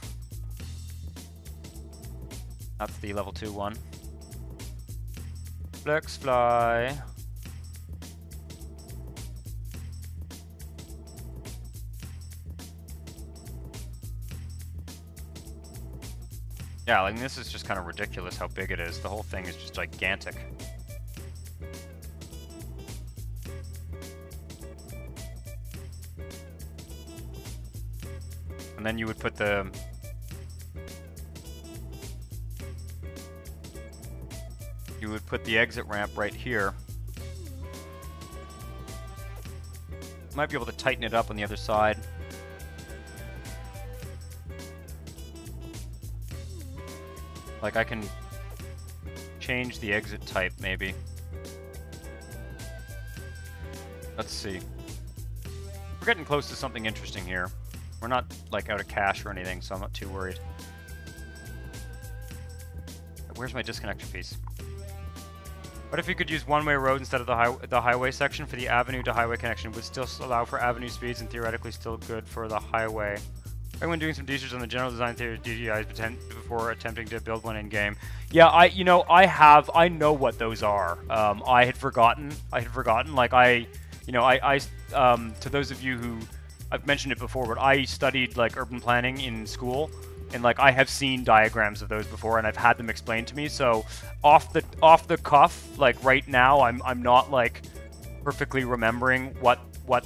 That's the level 2 one. Flex fly. Yeah, like this is just kind of ridiculous how big it is. The whole thing is just gigantic. And then you would put the... You would put the exit ramp right here. Might be able to tighten it up on the other side. Like I can change the exit type, maybe. Let's see. We're getting close to something interesting here. We're not, like, out of cash or anything, so I'm not too worried. Where's my disconnector piece? What if you could use one-way road instead of the highway section for the avenue to highway connection? Would still allow for avenue speeds and theoretically still good for the highway. When doing some research on the general design theory of DGIs before attempting to build one in game. Yeah, I know what those are. I had forgotten. Like to those of you who, I've mentioned it before, but I studied like urban planning in school, and like I have seen diagrams of those before, and I've had them explained to me. So off the cuff, like right now, I'm not like perfectly remembering what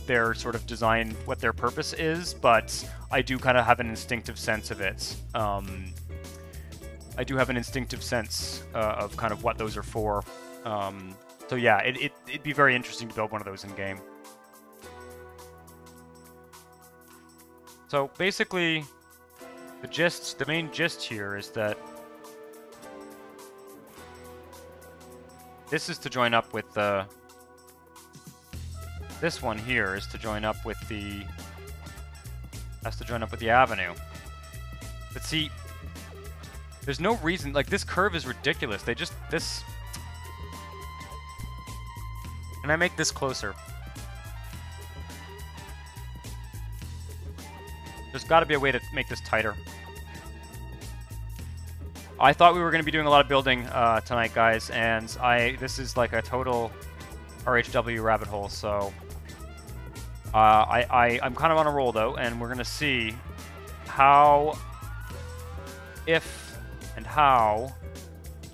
their sort of design, what their purpose is, but I do kind of have an instinctive sense of it. I do have an instinctive sense of kind of what those are for. So yeah, it'd be very interesting to build one of those in game. So basically, the main gist here is that this is to join up with the... This one here is to join up with the... Has to join up with the avenue. But see, there's no reason... Like, this curve is ridiculous. They just... This... Can I make this closer? There's got to be a way to make this tighter. I thought we were going to be doing a lot of building tonight, guys, and this is like a total RHW rabbit hole, so... I'm kind of on a roll, though, and we're going to see how, if, and how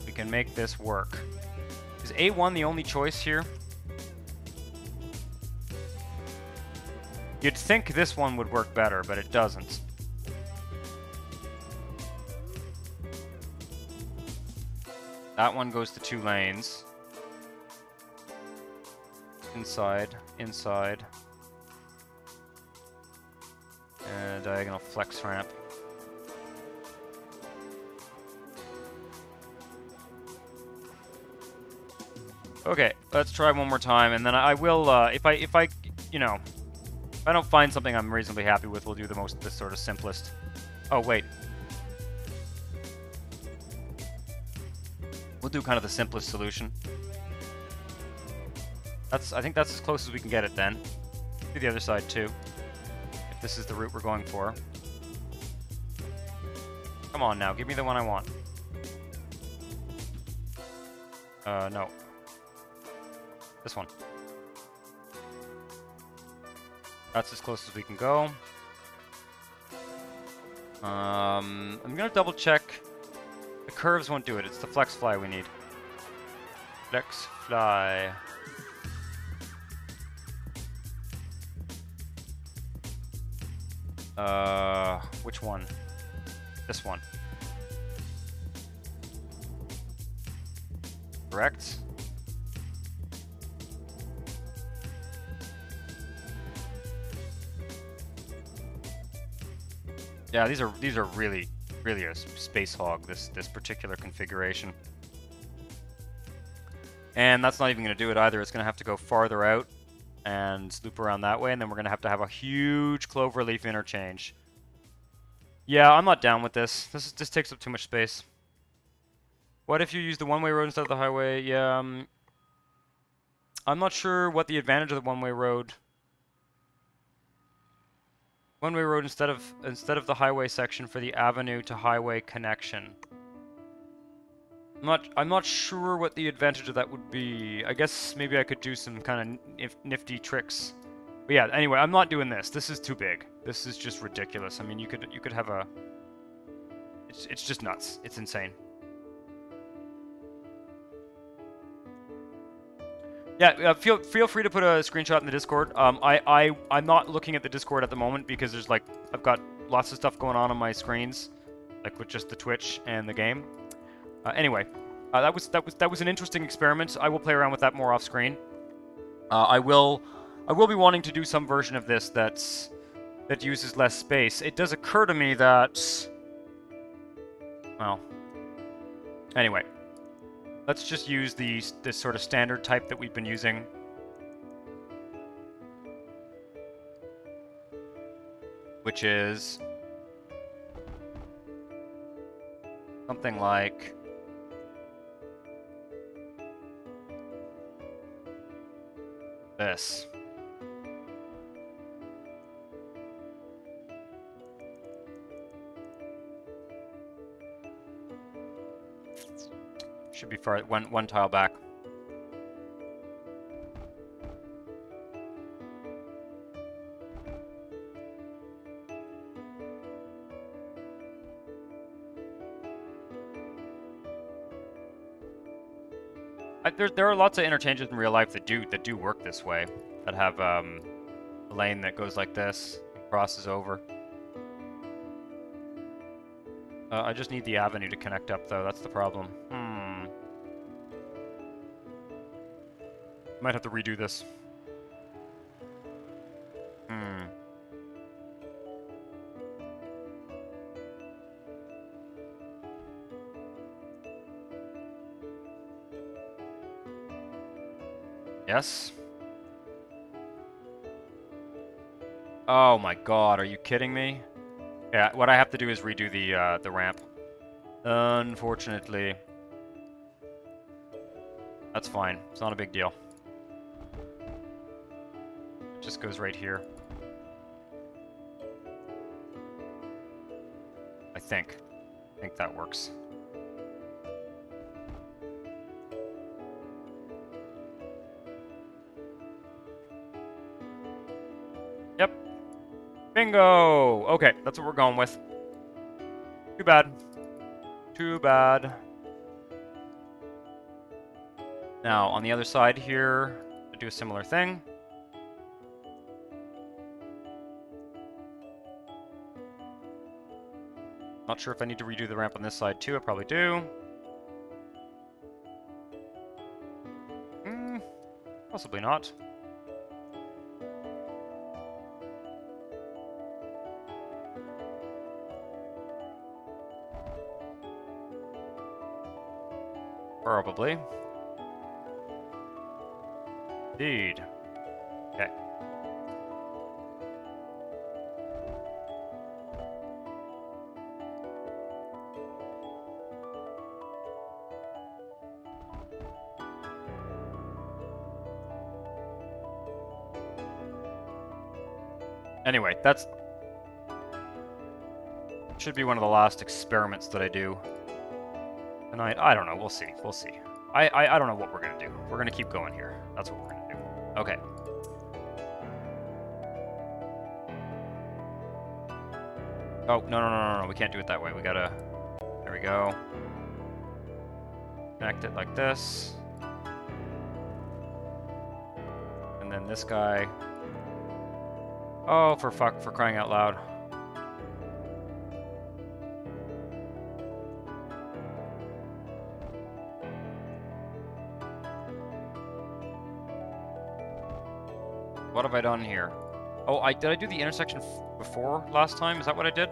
we can make this work. Is A1 the only choice here? You'd think this one would work better, but it doesn't. That one goes to 2 lanes. Inside, inside. And diagonal flex ramp. Okay, let's try one more time, and then I will, if I, you know, if I don't find something I'm reasonably happy with, we'll do the sort of simplest. Oh, wait. We'll do kind of the simplest solution. I think that's as close as we can get it then. Do the other side too, if this is the route we're going for. Come on now, give me the one I want. No. This one. That's as close as we can go. I'm gonna double check. The curves won't do it, it's the flex fly we need. Flex fly. Which one? This one. Correct? Yeah, these are really a space hog, this particular configuration. And that's not even going to do it either. It's going to have to go farther out and loop around that way, and then we're going to have a huge cloverleaf interchange. Yeah, I'm not down with this. This takes up too much space. What if you use the one-way road instead of the highway? Yeah, I'm not sure what the advantage of the one-way road. One-way road instead of the highway section for the avenue to highway connection. I'm not sure what the advantage of that would be. I guess maybe I could do some kind of nifty tricks. But yeah, anyway, I'm not doing this. This is too big. This is just ridiculous. I mean, you could have a. It's just nuts. It's insane. Yeah, feel free to put a screenshot in the Discord. I'm not looking at the Discord at the moment because there's like I've got lots of stuff going on my screens, like with just the Twitch and the game. Anyway, that was an interesting experiment. I will play around with that more off screen. I will be wanting to do some version of this that uses less space. It does occur to me that, well, anyway. Let's just use this sort of standard type that we've been using. Which is something like this. Should be far one tile back. There are lots of interchanges in real life that do work this way. That have a lane that goes like this and crosses over. I just need the avenue to connect up though. That's the problem. Might have to redo this. Yes? Oh my god, are you kidding me? Yeah, what I have to do is redo the ramp. Unfortunately. That's fine. It's not a big deal. It just goes right here. I think that works. Yep. Bingo! Okay, that's what we're going with. Too bad. Too bad. Now, on the other side here, I do a similar thing. Not sure if I need to redo the ramp on this side too. I probably do. Possibly not. Probably. Indeed. Okay. Anyway, that's... should be one of the last experiments that I do tonight. I don't know. We'll see. We'll see. I don't know what we're going to do. We're going to keep going here. That's what we're going to do. Okay. Oh, no. We can't do it that way. We gotta... There we go. Connect it like this. And then this guy... Oh, for crying out loud. What have I done here? Oh, did I do the intersection before last time? Is that what I did?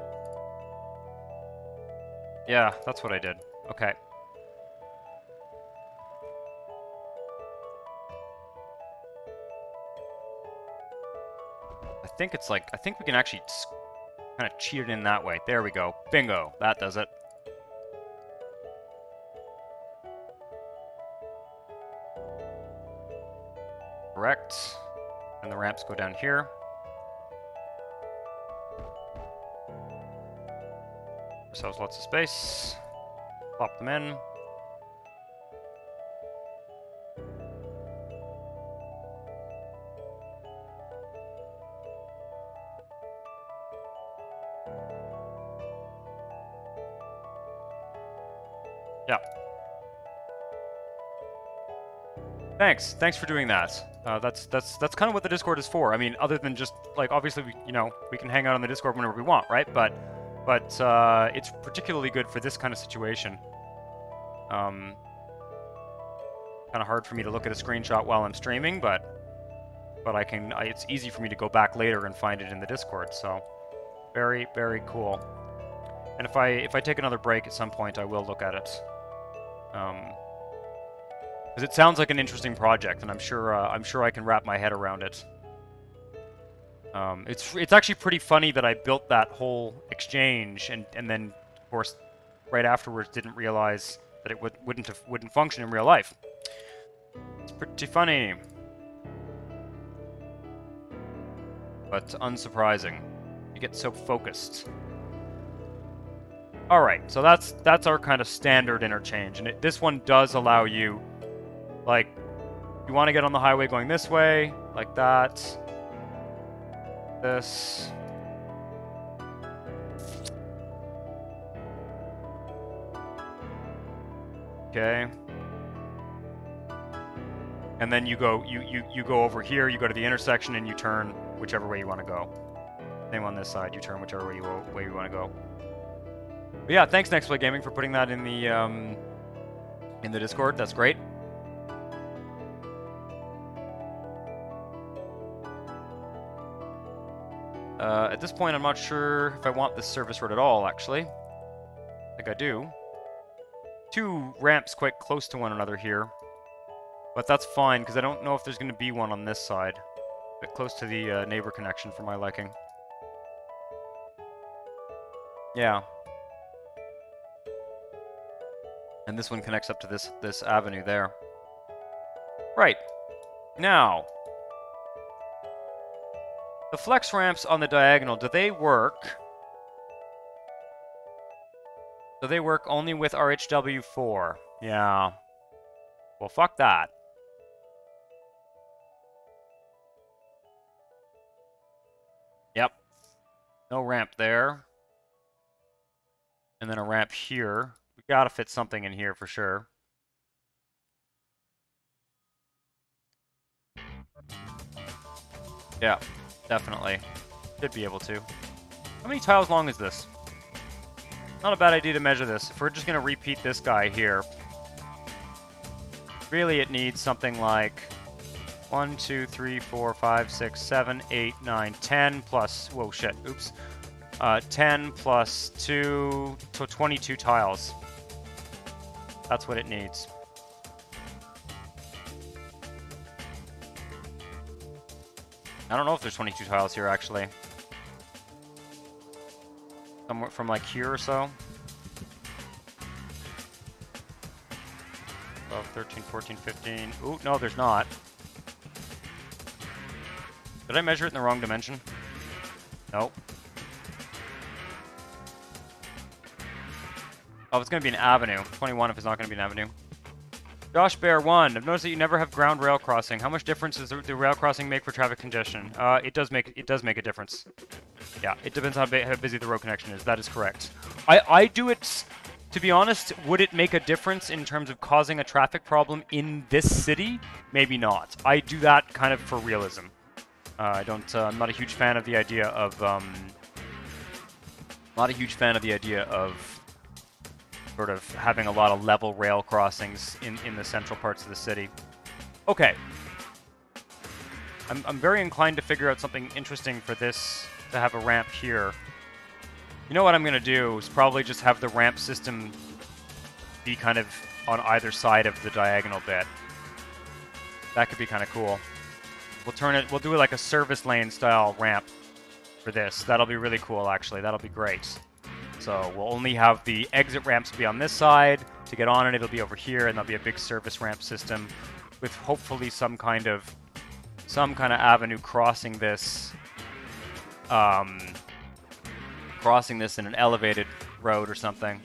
Yeah, that's what I did. Okay. I think it's like, I think we can actually kind of cheat it in that way. There we go. Bingo. That does it. Correct. And the ramps go down here. Ourselves lots of space. Plop them in. Yeah. Thanks for doing that. That's kind of what the Discord is for. I mean, other than just like obviously we can hang out on the Discord whenever we want, right? But it's particularly good for this kind of situation. Kind of hard for me to look at a screenshot while I'm streaming, but it's easy for me to go back later and find it in the Discord. So very cool. And if I take another break at some point, I will look at it. Because it sounds like an interesting project, and I'm sure I can wrap my head around it. It's actually pretty funny that I built that whole exchange, and then of course right afterwards didn't realize that it wouldn't function in real life. It's pretty funny, but unsurprising. You get so focused. All right, so that's our kind of standard interchange, and this one does allow you, like, you want to get on the highway going this way, like that. This. Okay. And then you go over here, you go to the intersection and you turn whichever way you want to go. Same on this side, you turn whichever way you want to go. But yeah, thanks Nextplay Gaming for putting that in the Discord. That's great. At this point, I'm not sure if I want this service road at all, actually. I think I do. Two ramps quite close to one another here. But that's fine, because I don't know if there's going to be one on this side. A bit close to the neighbor connection for my liking. Yeah. And this one connects up to this avenue there. Right. Now, the flex ramps on the diagonal, do they work? Do they work only with RHW4? Yeah. Well, fuck that. Yep. No ramp there. And then a ramp here. We gotta fit something in here for sure. Yeah, definitely. Should be able to. How many tiles long is this? Not a bad idea to measure this. If we're just going to repeat this guy here, really it needs something like 1, 2, 3, 4, 5, 6, 7, 8, 9, 10 plus... Whoa, shit. Oops. 10 plus 2 to 22 tiles. That's what it needs. I don't know if there's 22 tiles here, actually. Somewhere from, like, here or so. 12, 13, 14, 15... Ooh, no, there's not. Did I measure it in the wrong dimension? Nope. Oh, it's going to be an avenue. 21 if it's not going to be an avenue. Josh Bear 1. I've noticed that you never have ground rail crossing. How much difference does the rail crossing make for traffic congestion? It does make a difference. Yeah, it depends on how busy the road connection is. That is correct. I do it, to be honest, would it make a difference in terms of causing a traffic problem in this city? Maybe not. I do that kind of for realism. I'm not a huge fan of the idea of, sort of having a lot of level rail crossings in the central parts of the city. Okay. I'm very inclined to figure out something interesting for this, to have a ramp here. You know what I'm going to do is probably just have the ramp system be kind of on either side of the diagonal bit. That could be kind of cool. We'll do it like a service lane style ramp for this. That'll be really cool, actually. That'll be great. So we'll only have the exit ramps be on this side. To get on it, it'll be over here, and there'll be a big service ramp system with hopefully some kind of avenue crossing this in an elevated road or something.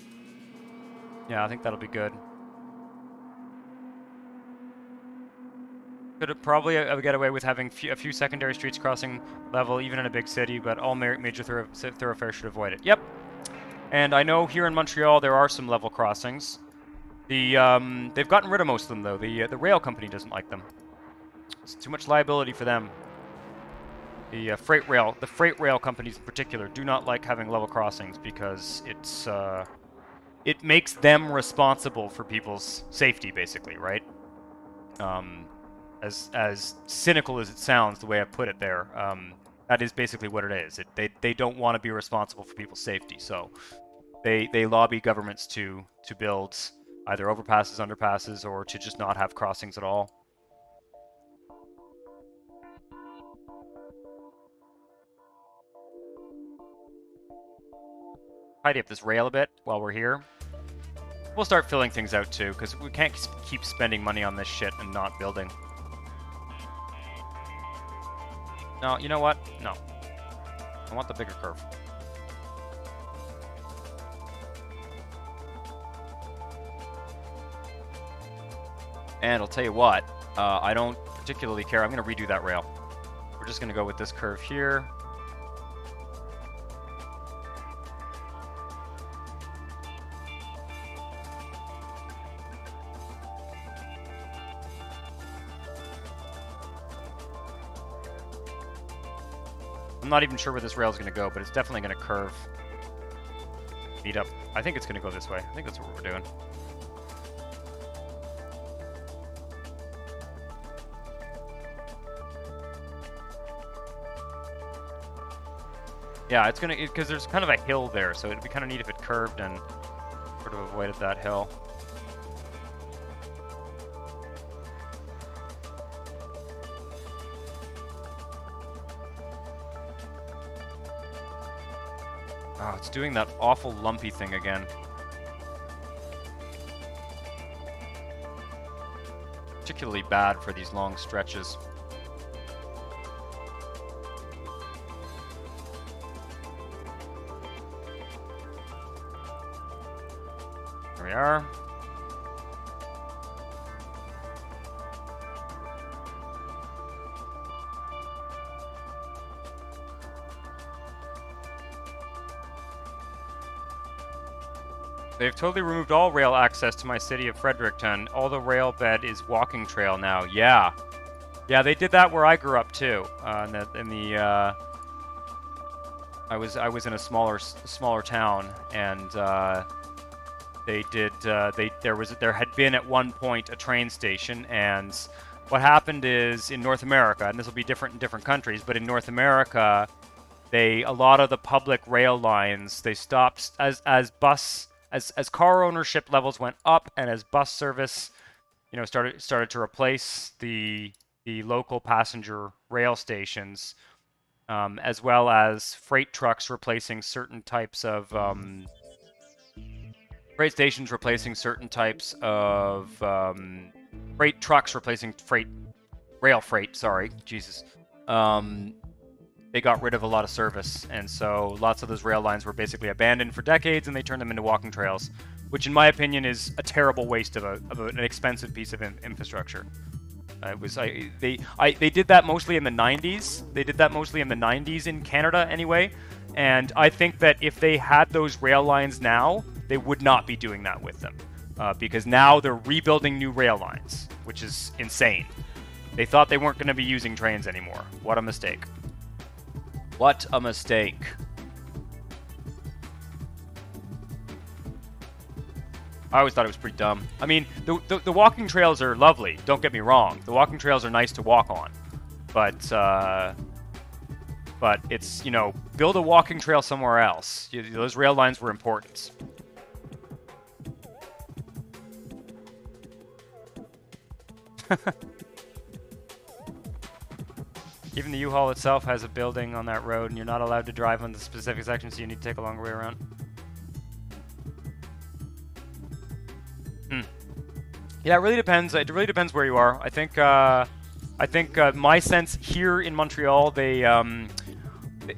Yeah, I think that'll be good. Could probably get away with having a few secondary streets crossing level, even in a big city, but all major thoroughfares should avoid it. Yep. And I know here in Montreal there are some level crossings. They've gotten rid of most of them though. The rail company doesn't like them. It's too much liability for them. The freight rail companies in particular do not like having level crossings because it makes them responsible for people's safety, basically, right? As cynical as it sounds, the way I put it there, that is basically what it is. They don't want to be responsible for people's safety, so they lobby governments to build either overpasses, underpasses, or to just not have crossings at all. Tidy up this rail a bit while we're here. We'll start filling things out too, because we can't keep spending money on this shit and not building. No, you know what? No. I want the bigger curve. And I'll tell you what, I don't particularly care. I'm going to redo that rail. We're just going to go with this curve here. I'm not even sure where this rail is going to go, but it's definitely going to curve. Meet up. I think it's going to go this way. I think that's what we're doing. Yeah, it's going to, because there's kind of a hill there, so it'd be kind of neat if it curved and sort of avoided that hill. Oh, it's doing that awful lumpy thing again. Particularly bad for these long stretches. There we are. They've totally removed all rail access to my city of Fredericton. All the rail bed is walking trail now. Yeah. Yeah, they did that where I grew up too. I was in a smaller town, and there had been at one point a train station, and what happened is in North America, and this will be different in different countries, but in North America, a lot of the public rail lines, they stopped as car ownership levels went up, and as bus service, started to replace the local passenger rail stations, as well as freight trucks replacing certain types of freight stations replacing certain types of freight trucks replacing rail freight. Sorry, Jesus. They got rid of a lot of service, and so lots of those rail lines were basically abandoned for decades, and they turned them into walking trails, which in my opinion is a terrible waste of an expensive piece of infrastructure. They did that mostly in the 90s. They did that mostly in the 90s in Canada anyway, and I think that if they had those rail lines now, they would not be doing that with them, because now they're rebuilding new rail lines, which is insane. They thought they weren't going to be using trains anymore. What a mistake. What a mistake. I always thought it was pretty dumb. I mean, the walking trails are lovely, don't get me wrong. The walking trails are nice to walk on. But it's, build a walking trail somewhere else. Those rail lines were important. Even the U-Haul itself has a building on that road, and you're not allowed to drive on the specific section, so you need to take a longer way around. Yeah, it really depends. It really depends where you are. I think my sense here in Montreal, they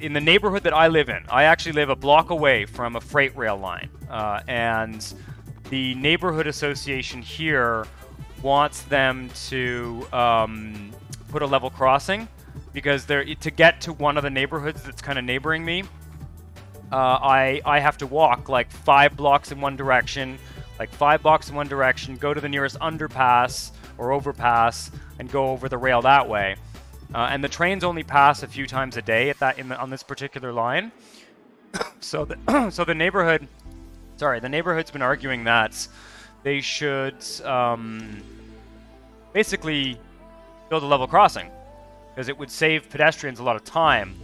in the neighborhood that I live in, I actually live a block away from a freight rail line, and the neighborhood association here wants them to put a level crossing, because to get to one of the neighborhoods that's kind of neighboring me, I have to walk like 5 blocks in one direction, go to the nearest underpass or overpass, and go over the rail that way. And the trains only pass a few times a day on this particular line. So the neighborhood's been arguing that they should basically build a level crossing, because it would save pedestrians a lot of time,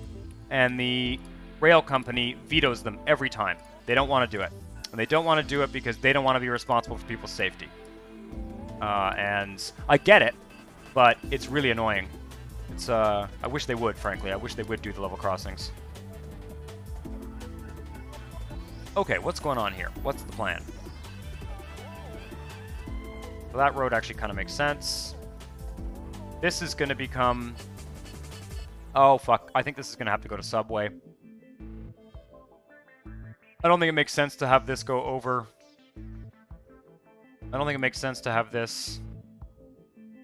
and the rail company vetoes them every time. They don't want to do it. And they don't want to do it because they don't want to be responsible for people's safety. And I get it, but it's really annoying. I wish they would, frankly. I wish they would do the level crossings. Okay, what's going on here? What's the plan? So that road actually kind of makes sense. This is going to become... Oh, fuck. I think this is going to have to go to Subway. I don't think it makes sense to have this go over. I don't think it makes sense to have this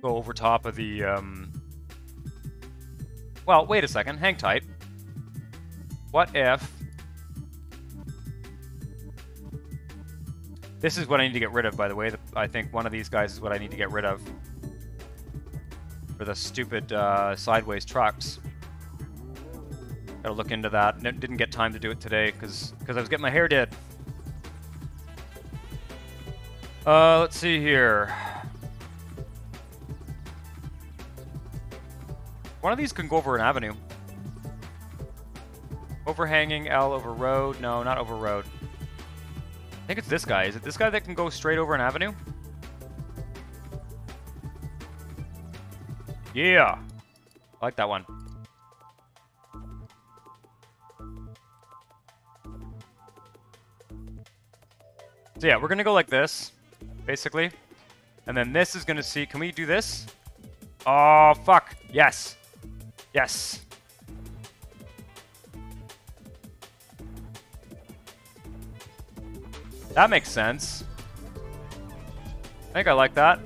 go over top of the... Well, wait a second. Hang tight. What if... This is what I need to get rid of, by the way. I think one of these guys is what I need to get rid of. For the stupid sideways trucks. Gotta look into that. Didn't get time to do it today because I was getting my hair did. Let's see here. One of these can go over an avenue. Overhanging L over road. No, not over road. I think it's this guy. Is it this guy that can go straight over an avenue? Yeah. I like that one. So yeah, we're gonna go like this, basically. And then this is gonna see, can we do this? Oh, fuck. Yes. Yes. That makes sense. I think I like that.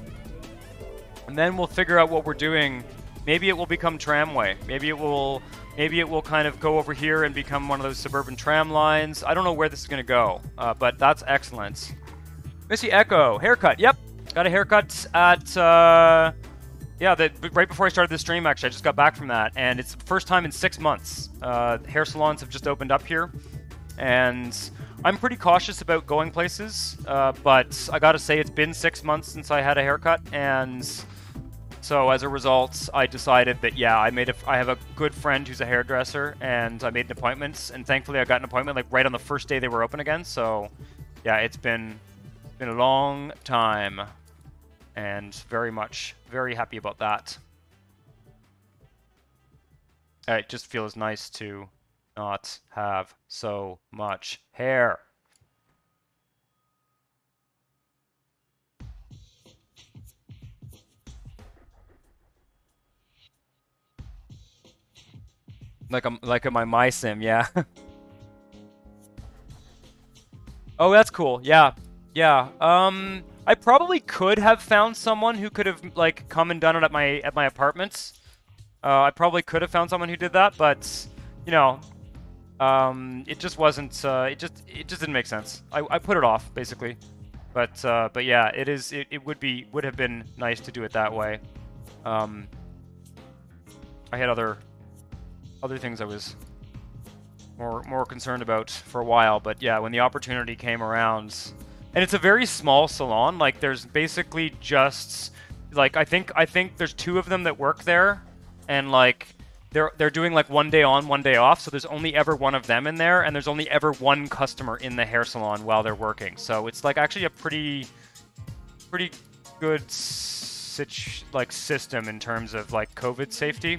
And then we'll figure out what we're doing. Maybe it will become tramway. Maybe it will kind of go over here and become one of those suburban tram lines. I don't know where this is going to go, but that's excellent. Missy Echo, haircut. Yep, got a haircut at Yeah, right before I started this stream, actually, I just got back from that, and it's the first time in 6 months. Hair salons have just opened up here, and I'm pretty cautious about going places, but I gotta say it's been 6 months since I had a haircut, and so as a result, I decided that, yeah, I have a good friend who's a hairdresser, and I made an appointment, and thankfully I got an appointment like right on the first day they were open again, so yeah, it's been a long time, and very happy about that. It just feels nice to not have so much hair. Like in my sim, yeah. Oh, that's cool. Yeah. Yeah. I probably could have found someone who could have like come and done it at my apartments. I probably could have found someone who did that, but you know, it just wasn't. It just didn't make sense. I put it off basically, but yeah, it would have been nice to do it that way. I had other things I was more concerned about for a while, but yeah, when the opportunity came around, and it's a very small salon. Like there's basically just like I think there's 2 of them that work there, and like they're doing like 1 day on, 1 day off. So there's only ever one of them in there, and there's only ever one customer in the hair salon while they're working. So it's like actually a pretty good system in terms of like COVID safety.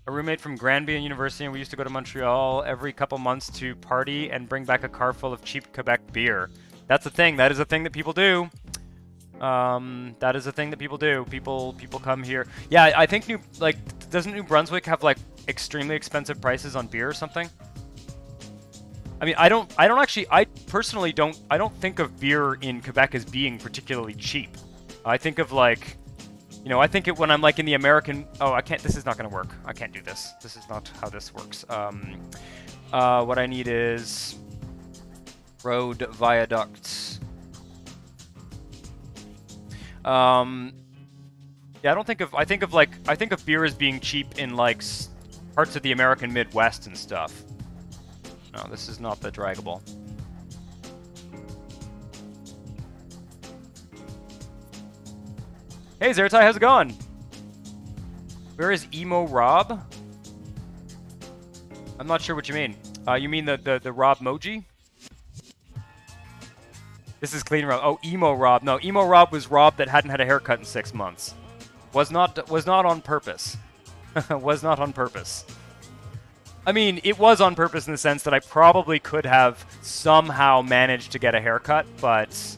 A roommate from Granby University, and we used to go to Montreal every couple months to party and bring back a car full of cheap Quebec beer. That's a thing. That is a thing that people do. That is a thing that people do. People come here. Yeah, I think doesn't New Brunswick have like extremely expensive prices on beer or something? I mean, I personally don't think of beer in Quebec as being particularly cheap. I think of like, you know, I think it when I'm like in the American... Oh, I can't... This is not going to work. I can't do this. This is not how this works. What I need is... road viaducts. Yeah, I think of beer as being cheap in like parts of the American Midwest and stuff. No, this is not the draggable. Hey Zertai, how's it going? Where is Emo Rob? I'm not sure what you mean. You mean the Rob Moji? This is Clean Rob. Oh, Emo Rob. No, Emo Rob was Rob that hadn't had a haircut in 6 months. Was not on purpose. Was not on purpose. I mean, it was on purpose in the sense that I probably could have somehow managed to get a haircut, but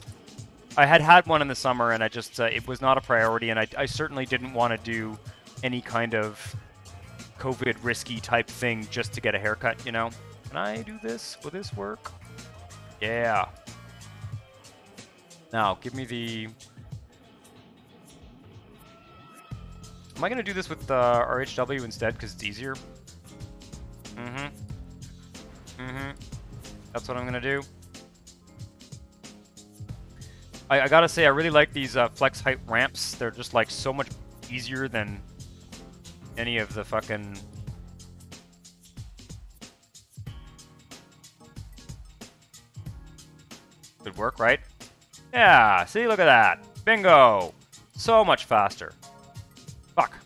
I had one in the summer, and I just it was not a priority, and I certainly didn't want to do any kind of COVID risky type thing just to get a haircut, you know? Can I do this? Will this work? Yeah. Now, give me the... Am I going to do this with RHW instead because it's easier? That's what I'm going to do. I gotta say, I really like these flex height ramps. They're just like so much easier than any of the fucking... Good work, right? Yeah, see, look at that. Bingo! So much faster. Fuck.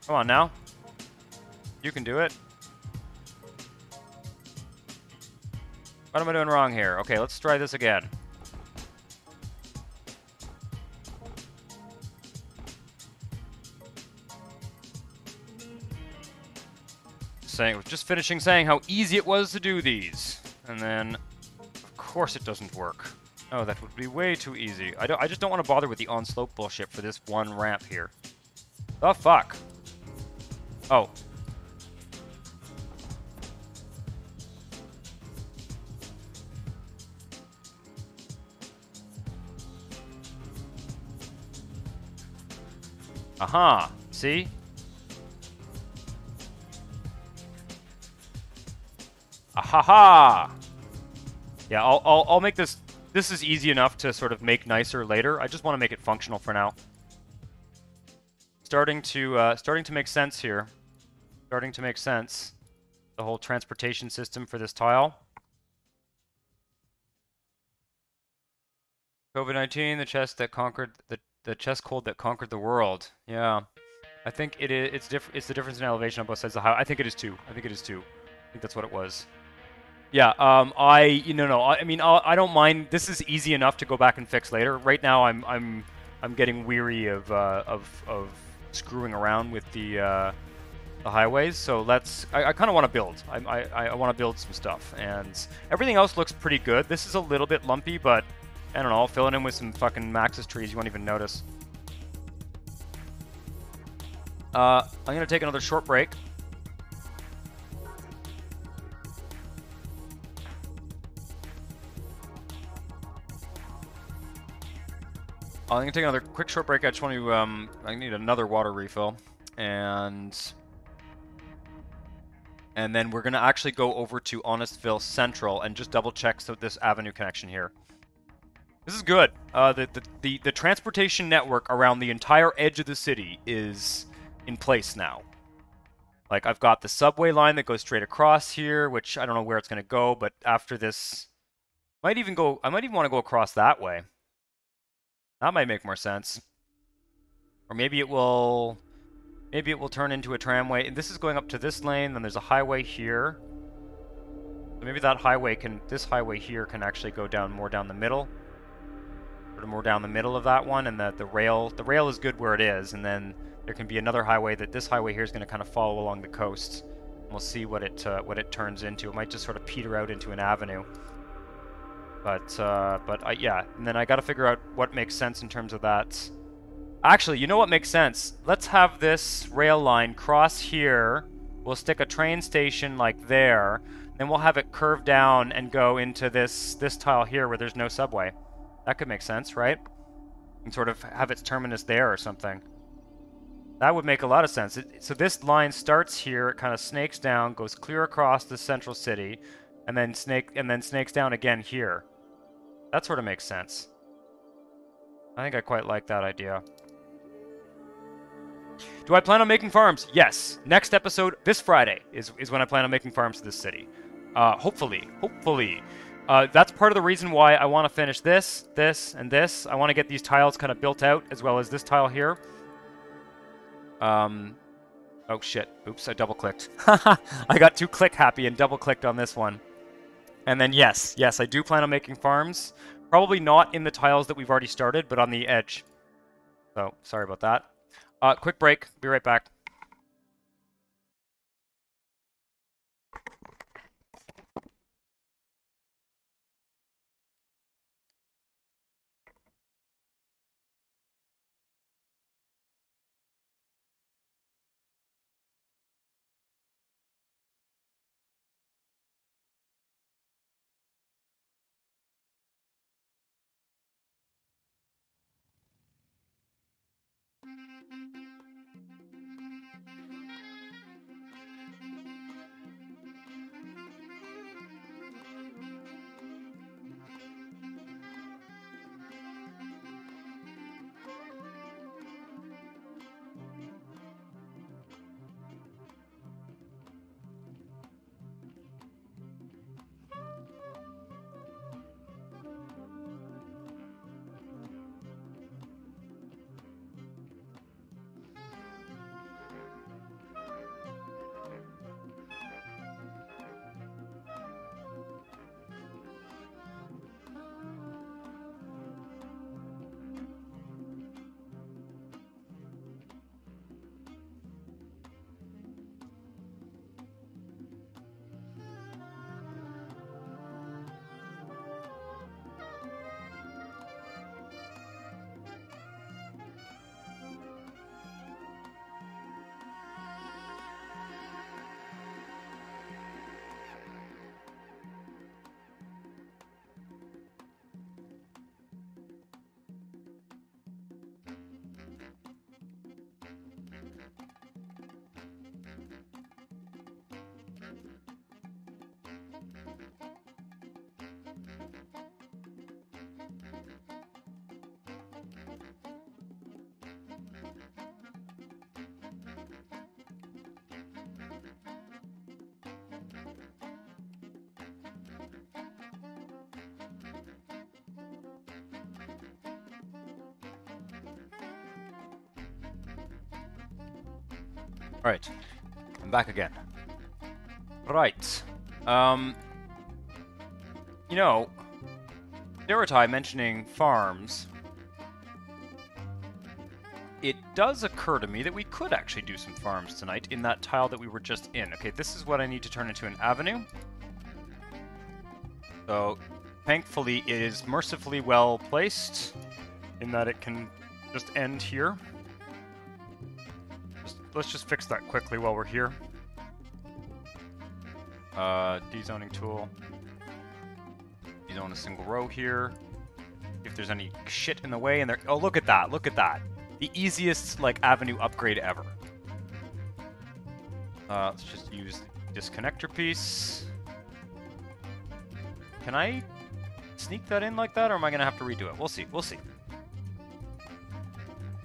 Come on now. You can do it. What am I doing wrong here? Okay, let's try this again. Just finishing saying how easy it was to do these. And then, of course it doesn't work. Oh, that would be way too easy. I just don't want to bother with the on-slope bullshit for this one ramp here. The fuck? Oh. Aha. See? Haha! Yeah, I'll make this... This is easy enough to sort of make nicer later. I just want to make it functional for now. Starting to make sense here. Starting to make sense. The whole transportation system for this tile. COVID-19, the chest that conquered the chest cold that conquered the world. Yeah, I think it is. It's the difference in elevation on both sides of the highway. I think it is too. I think it is too. I think that's what it was. Yeah. I mean, I don't mind. This is easy enough to go back and fix later. Right now, I'm getting weary of screwing around with the highways. So I kind of want to build. I want to build some stuff, and everything else looks pretty good. This is a little bit lumpy, but I don't know. I'll fill it in with some fucking Maxis trees. You won't even notice. I'm gonna take another short break. I'm gonna take another quick short break. I just want to I need another water refill, and then we're gonna actually go over to Honestville Central and just double check this avenue connection here. This is good. The transportation network around the entire edge of the city is in place now. Like, I've got the subway line that goes straight across here, which I don't know where it's going to go, but after this, I might even want to go across that way. That might make more sense. Or maybe it will turn into a tramway. And this is going up to this lane, then there's a highway here. So maybe this highway here can actually go more down the middle. More down the middle of that one, and the rail is good where it is, and then there can be another highway this highway here is going to kind of follow along the coast. And we'll see what it turns into. It might just sort of peter out into an avenue. But yeah, and then I got to figure out what makes sense in terms of that. Actually, you know what makes sense? Let's have this rail line cross here. We'll stick a train station like there. Then we'll have it curve down and go into this tile here where there's no subway. That could make sense, right? And sort of have its terminus there or something. That would make a lot of sense. So this line starts here, it kind of snakes down, goes clear across the central city, and then snakes down again here. That sort of makes sense. I think I quite like that idea. Do I plan on making farms? Yes. Next episode, this Friday, is when I plan on making farms to this city. Hopefully. That's part of the reason why I want to finish this, and this. I want to get these tiles kind of built out, as well as this tile here. Oh shit. Oops, I double-clicked. I got too click-happy and double-clicked on this one. And then yes, I do plan on making farms. Probably not in the tiles that we've already started, but on the edge. So, sorry about that. Quick break. Be right back. Alright, I'm back again. Right. You know, Deratai mentioning farms, it does occur to me that we could actually do some farms tonight in that tile that we were just in. Okay, this is what I need to turn into an avenue. So, thankfully, it is mercifully well placed in that it can just end here. Let's just fix that quickly while we're here. Dezoning tool. Dezone a single row here. If there's any shit in the way, and there. Oh, look at that! Look at that! The easiest like avenue upgrade ever. Let's just use the disconnector piece. Can I sneak that in like that, or am I gonna have to redo it? We'll see. We'll see.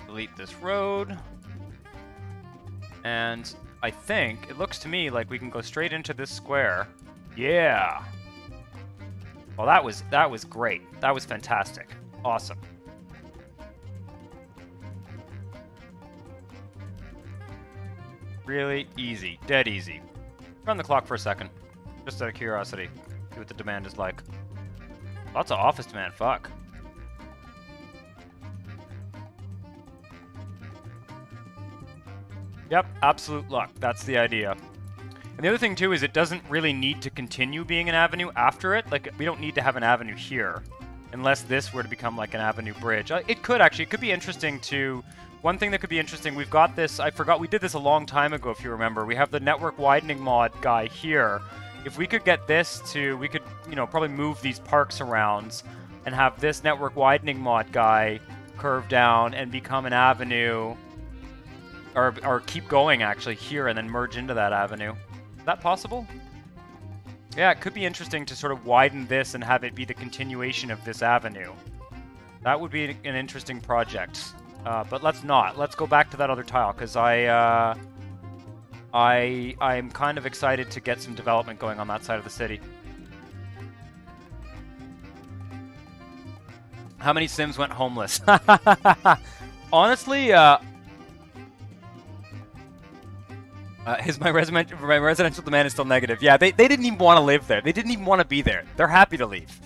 Delete this road. And I think, it looks to me like we can go straight into this square. Yeah! Well, that was great. That was fantastic. Awesome. Really easy. Dead easy. Run the clock for a second. Just out of curiosity. See what the demand is like. Lots of office demand, fuck. Yep, absolute luck. That's the idea. And the other thing, too, is it doesn't really need to continue being an avenue after it. Like, we don't need to have an avenue here. Unless this were to become, like, an avenue bridge. It could, actually. It could be interesting to... One thing that could be interesting, we've got this... I forgot, we did this a long time ago, if you remember. We have the network widening mod guy here. If we could get this to... We could, you know, probably move these parks around and have this network widening mod guy curve down and become an avenue... Or keep going, actually, here and then merge into that avenue. Is that possible? Yeah, it could be interesting to sort of widen this and have it be the continuation of this avenue. That would be an interesting project. But let's not. Let's go back to that other tile, because I'm kind of excited to get some development going on that side of the city. How many Sims went homeless? Honestly, my residential demand is still negative. Yeah, they didn't even want to live there. They didn't even want to be there. They're happy to leave.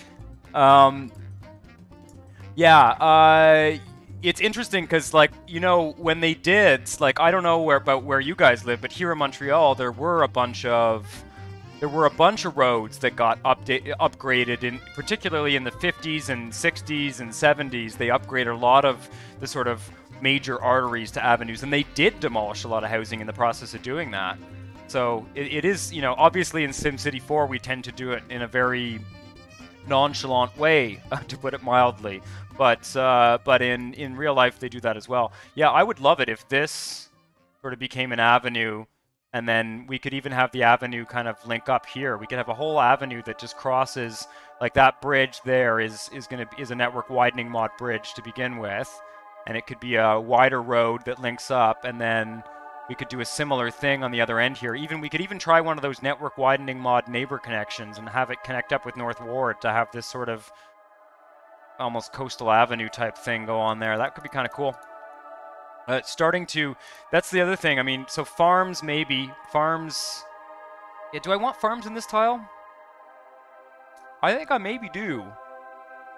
Yeah, it's interesting because, like, you know, when they did, like, I don't know about where you guys live, but here in Montreal, there were a bunch of roads that got upgraded, particularly in the 50s and 60s and 70s. They upgraded a lot of the sort of major arteries to avenues, and they did demolish a lot of housing in the process of doing that. So it is, you know, obviously in SimCity 4 we tend to do it in a very nonchalant way, to put it mildly. But in real life they do that as well. Yeah, I would love it if this sort of became an avenue, and then we could even have the avenue kind of link up here. We could have a whole avenue that just crosses, like that bridge there is a network widening mod bridge to begin with. And it could be a wider road that links up, and then we could do a similar thing on the other end here. We could even try one of those network widening mod neighbor connections and have it connect up with North Ward to have this sort of almost coastal avenue type thing go on there. That could be kind of cool. That's the other thing. I mean, so farms, maybe. Farms... Yeah, do I want farms in this tile? I think I maybe do.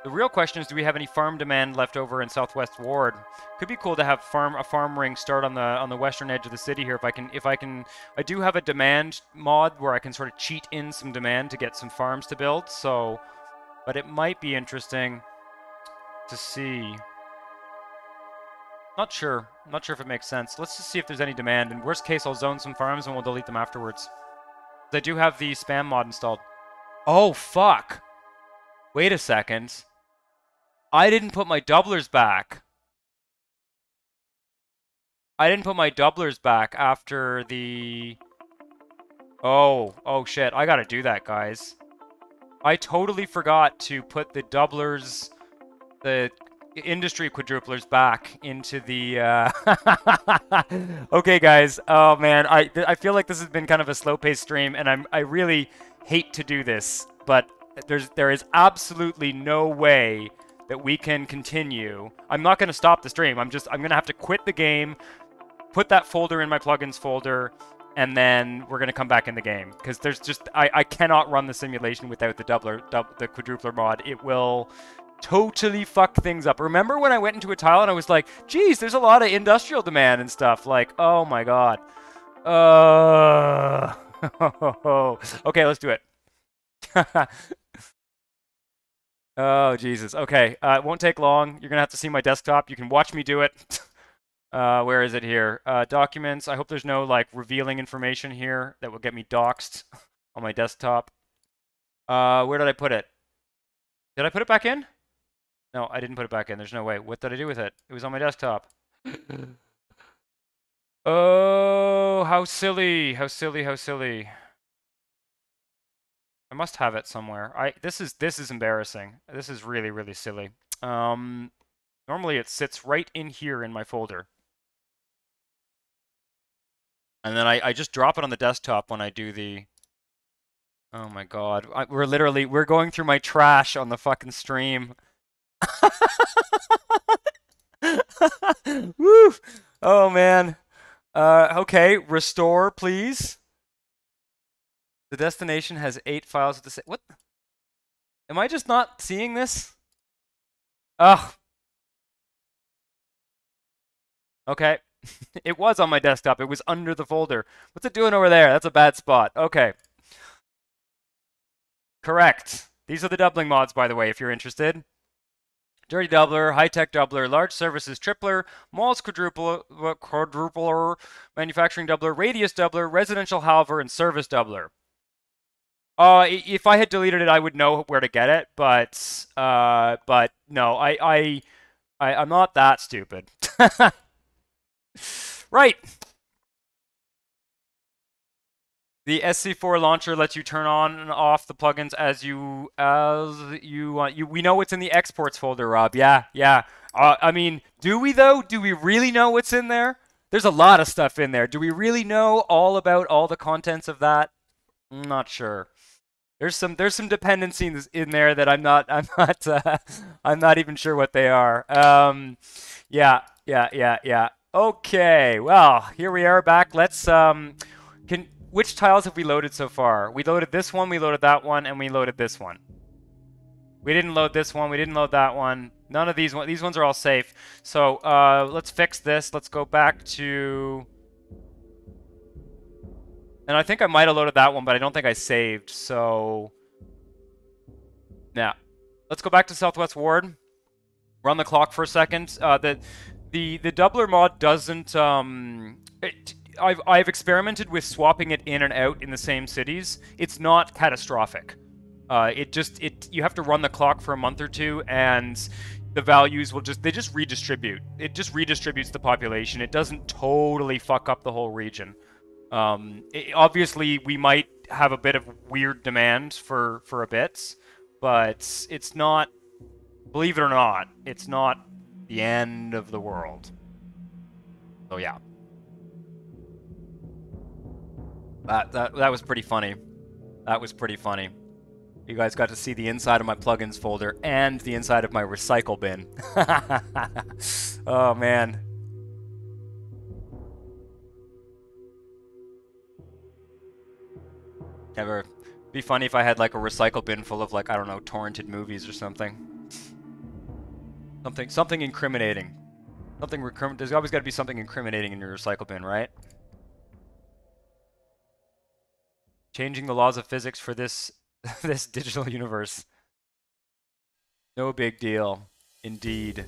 The real question is, do we have any farm demand left over in Southwest Ward? Could be cool to have a farm ring start on the western edge of the city here. I do have a demand mod where I can sort of cheat in some demand to get some farms to build. So, but it might be interesting to see. Not sure if it makes sense. Let's just see if there's any demand. In worst case, I'll zone some farms and we'll delete them afterwards. I do have the spam mod installed. Oh fuck! Wait a second. I didn't put my doublers back. I didn't put my doublers back after the... Oh shit. I gotta do that, guys. I totally forgot to put the doublers, the industry quadruplers back into the... Okay, guys. Oh, man. I feel like this has been kind of a slow-paced stream, and I really hate to do this, but there is absolutely no way that we can continue. I'm not going to stop the stream. I'm going to have to quit the game, put that folder in my plugins folder, and then we're gonna come back in the game because there's just I cannot run the simulation without the the quadrupler mod. It will totally fuck things up. Remember when I went into a tile and I was like, geez, there's a lot of industrial demand and stuff. Like, oh my god. Okay, let's do it. Oh, Jesus. Okay, it won't take long. You're gonna have to see my desktop. You can watch me do it. Where is it here? Documents. I hope there's no, like, revealing information here that will get me doxxed on my desktop. Where did I put it? Did I put it back in? No, I didn't put it back in. There's no way. What did I do with it? It was on my desktop. Oh, how silly. How silly, how silly. I must have it somewhere. This is embarrassing. This is really, really silly. Normally it sits right in here in my folder. And then I just drop it on the desktop when I do the... Oh my god. We're going through my trash on the fucking stream. Woo! Oh man. Okay, restore, please. The destination has 8 files at the same... What? Am I just not seeing this? Ugh. Okay. It was on my desktop. It was under the folder. What's it doing over there? That's a bad spot. Okay. Correct. These are the doubling mods, by the way, if you're interested. Dirty doubler, high-tech doubler, large services tripler, malls quadrupler, manufacturing doubler, radius doubler, residential halver, and service doubler. If I had deleted it, I would know where to get it, but no, I'm not that stupid. Right. The SC4 launcher lets you turn on and off the plugins as you want. We know what's in the exports folder, Rob. Yeah. I mean, do we though? Do we really know what's in there? There's a lot of stuff in there. Do we really know all about all the contents of that? I'm not sure. There's some dependencies in there that I'm not even sure what they are. Yeah. Okay. Well, here we are back. Let's which tiles have we loaded so far? We loaded this one, we loaded that one, and we loaded this one. We didn't load this one, we didn't load that one. None of these ones are all safe. So let's fix this. Let's go back to... And I think I might have loaded that one, but I don't think I saved, so... Yeah. Let's go back to Southwest Ward. Run the clock for a second. The doubler mod doesn't... I've experimented with swapping it in and out in the same cities. It's not catastrophic. You have to run the clock for a month or two, and the values will just redistribute. It just redistributes the population. It doesn't totally fuck up the whole region. Obviously, we might have a bit of weird demand for a bit, but it's not, believe it or not, it's not the end of the world. So yeah. That was pretty funny. That was pretty funny. You guys got to see the inside of my plugins folder and the inside of my recycle bin. Oh, man. Ever be funny if I had like a recycle bin full of, like, I don't know, torrented movies or something. Something incriminating. There's always got to be something incriminating in your recycle bin, right? Changing the laws of physics for this this digital universe. No big deal. Indeed.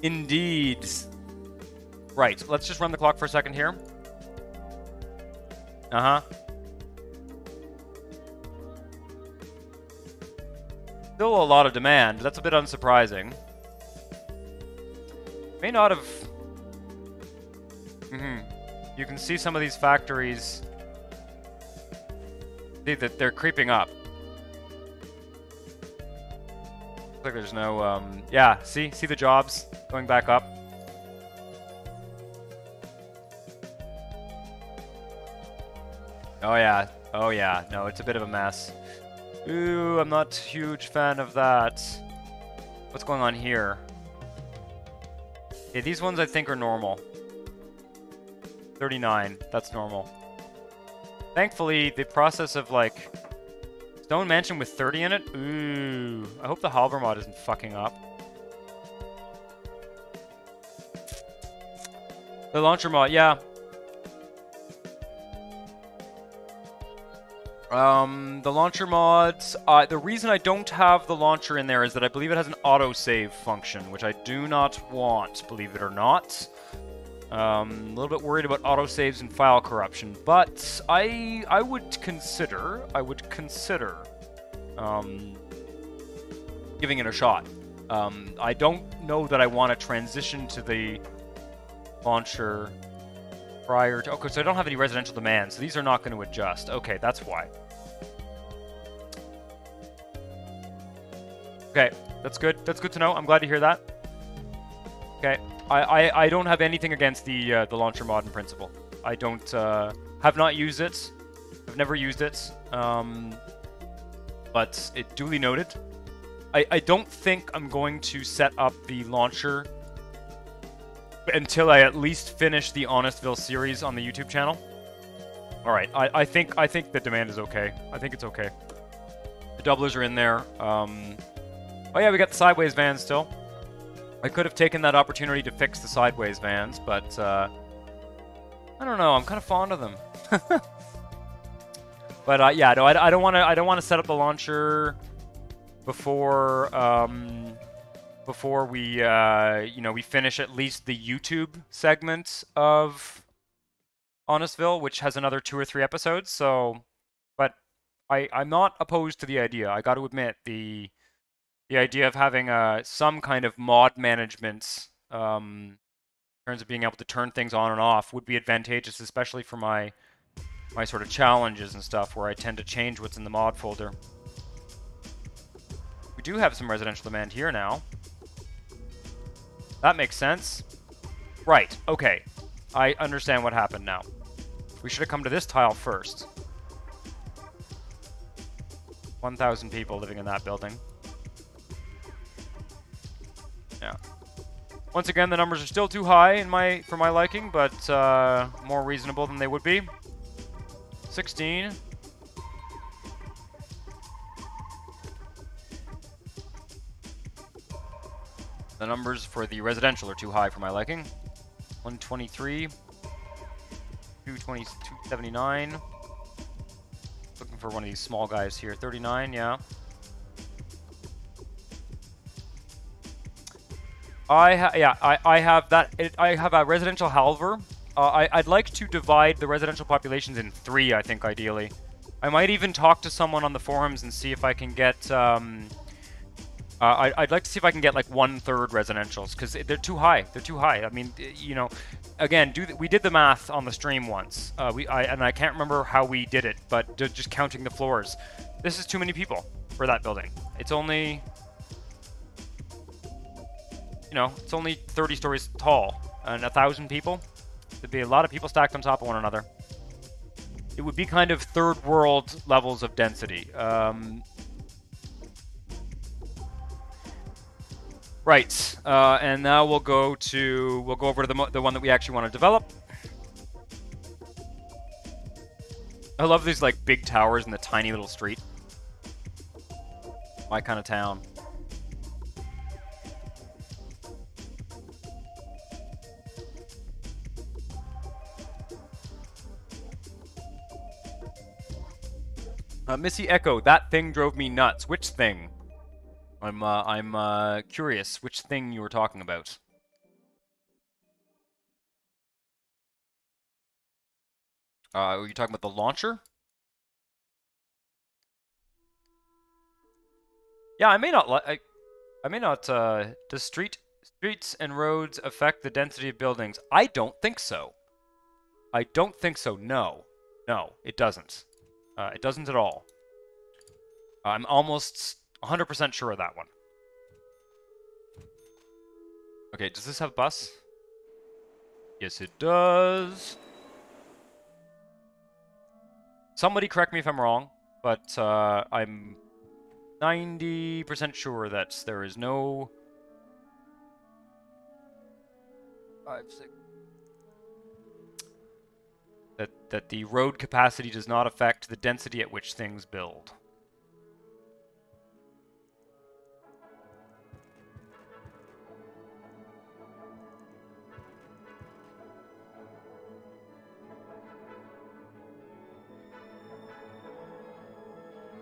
Indeed. Right, let's just run the clock for a second here. Uh-huh. Still a lot of demand. That's a bit unsurprising. May not have... You can see some of these factories... See that they're creeping up. Looks like there's no, yeah, see the jobs going back up? Oh yeah, no, it's a bit of a mess. Ooh, I'm not a huge fan of that. What's going on here? Okay, these ones I think are normal. 39. That's normal. Thankfully, the process of, like, Stone Mansion with 30 in it? Ooh. I hope the Halber mod isn't fucking up. The launcher mod, yeah. The launcher mods, the reason I don't have the launcher in there is that I believe it has an autosave function, which I do not want, believe it or not. A little bit worried about autosaves and file corruption, but I would consider giving it a shot. I don't know that I want to transition to the launcher prior to... Okay, so I don't have any residential demands, so these are not going to adjust. Okay, that's why. Okay, that's good. That's good to know. I'm glad to hear that. Okay, I don't have anything against the launcher mod in principle. I don't have not used it. I've never used it. But it duly noted. I don't think I'm going to set up the launcher until I at least finish the Honestville series on the YouTube channel. All right, I think the demand is okay. I think it's okay. The doublers are in there. Oh yeah, we got the sideways vans still. I could have taken that opportunity to fix the sideways vans, but I don't know. I'm kind of fond of them. But yeah, no, I don't want to set up the launcher before we we finish at least the YouTube segment of Honestville, which has another 2 or 3 episodes. So, but I'm not opposed to the idea. I got to admit the idea of having some kind of mod management in terms of being able to turn things on and off would be advantageous, especially for my sort of challenges and stuff where I tend to change what's in the mod folder. We do have some residential demand here now. That makes sense. Right, okay. I understand what happened now. We should have come to this tile first. 1,000 people living in that building. Yeah. Once again, the numbers are still too high for my liking, but more reasonable than they would be. 16. The numbers for the residential are too high for my liking. 123. 220, 279. Looking for one of these small guys here. 39, yeah. I have that. I have a residential halver. I'd like to divide the residential populations in 3. I think ideally. I might even talk to someone on the forums and see if I can get. I'd like to see if I can get like 1/3 residentials because they're too high. They're too high. I mean, you know, again, we did the math on the stream once. And I can't remember how we did it, but just counting the floors, this is too many people for that building. It's only. You know, it's only 30 stories tall, and 1,000 people. There'd be a lot of people stacked on top of one another. It would be kind of third world levels of density. Right, and now we'll go over to the one that we actually want to develop. I love these like big towers in the tiny little street. My kind of town. Missy Echo, that thing drove me nuts. Which thing? I'm curious which thing you were talking about. Were you talking about the launcher? Yeah, I may not like. I may not. Does streets and roads affect the density of buildings? I don't think so. I don't think so. No, it doesn't. It doesn't at all. I'm almost 100% sure of that one. Okay, does this have a bus? Yes, it does. Somebody correct me if I'm wrong, but I'm 90% sure that there is no... 5, 6... that the road capacity does not affect the density at which things build.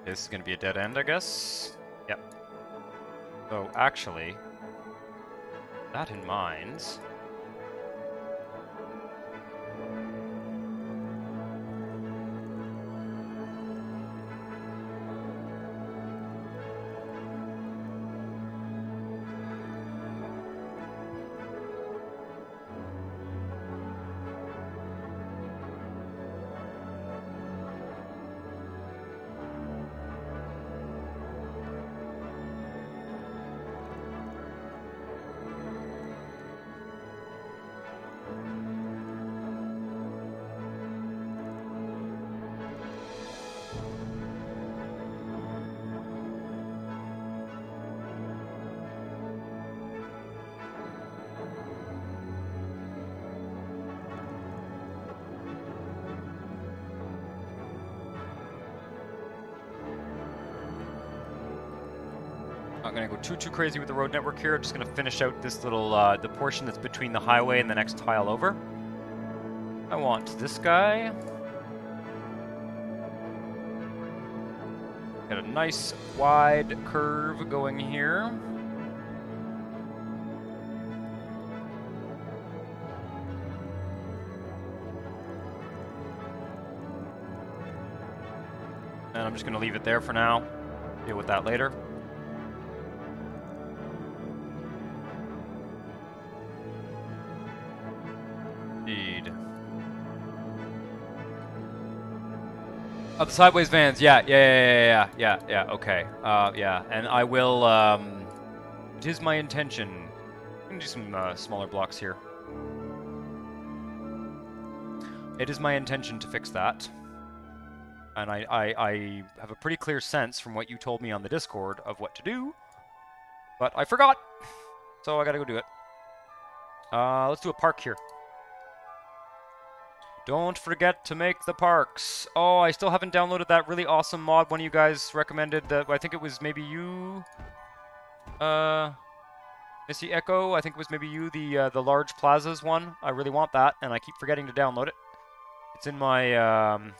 This is going to be a dead end, I guess. Yep. So actually, that in mind, not going to go too crazy with the road network here. I'm just going to finish out this little, the portion that's between the highway and the next tile over. I want this guy. Got a nice wide curve going here. And I'm just going to leave it there for now. Deal with that later. Oh, the sideways vans, yeah, okay. Yeah, and I will, it is my intention. I'm gonna do some smaller blocks here. It is my intention to fix that. And I have a pretty clear sense from what you told me on the Discord of what to do. But I forgot! So I gotta go do it. Let's do a park here. Don't forget to make the parks. Oh, I still haven't downloaded that really awesome mod one of you guys recommended. That I think it was maybe you, Missy Echo. I think it was maybe you, the large plazas one. I really want that, and I keep forgetting to download it. It's in my I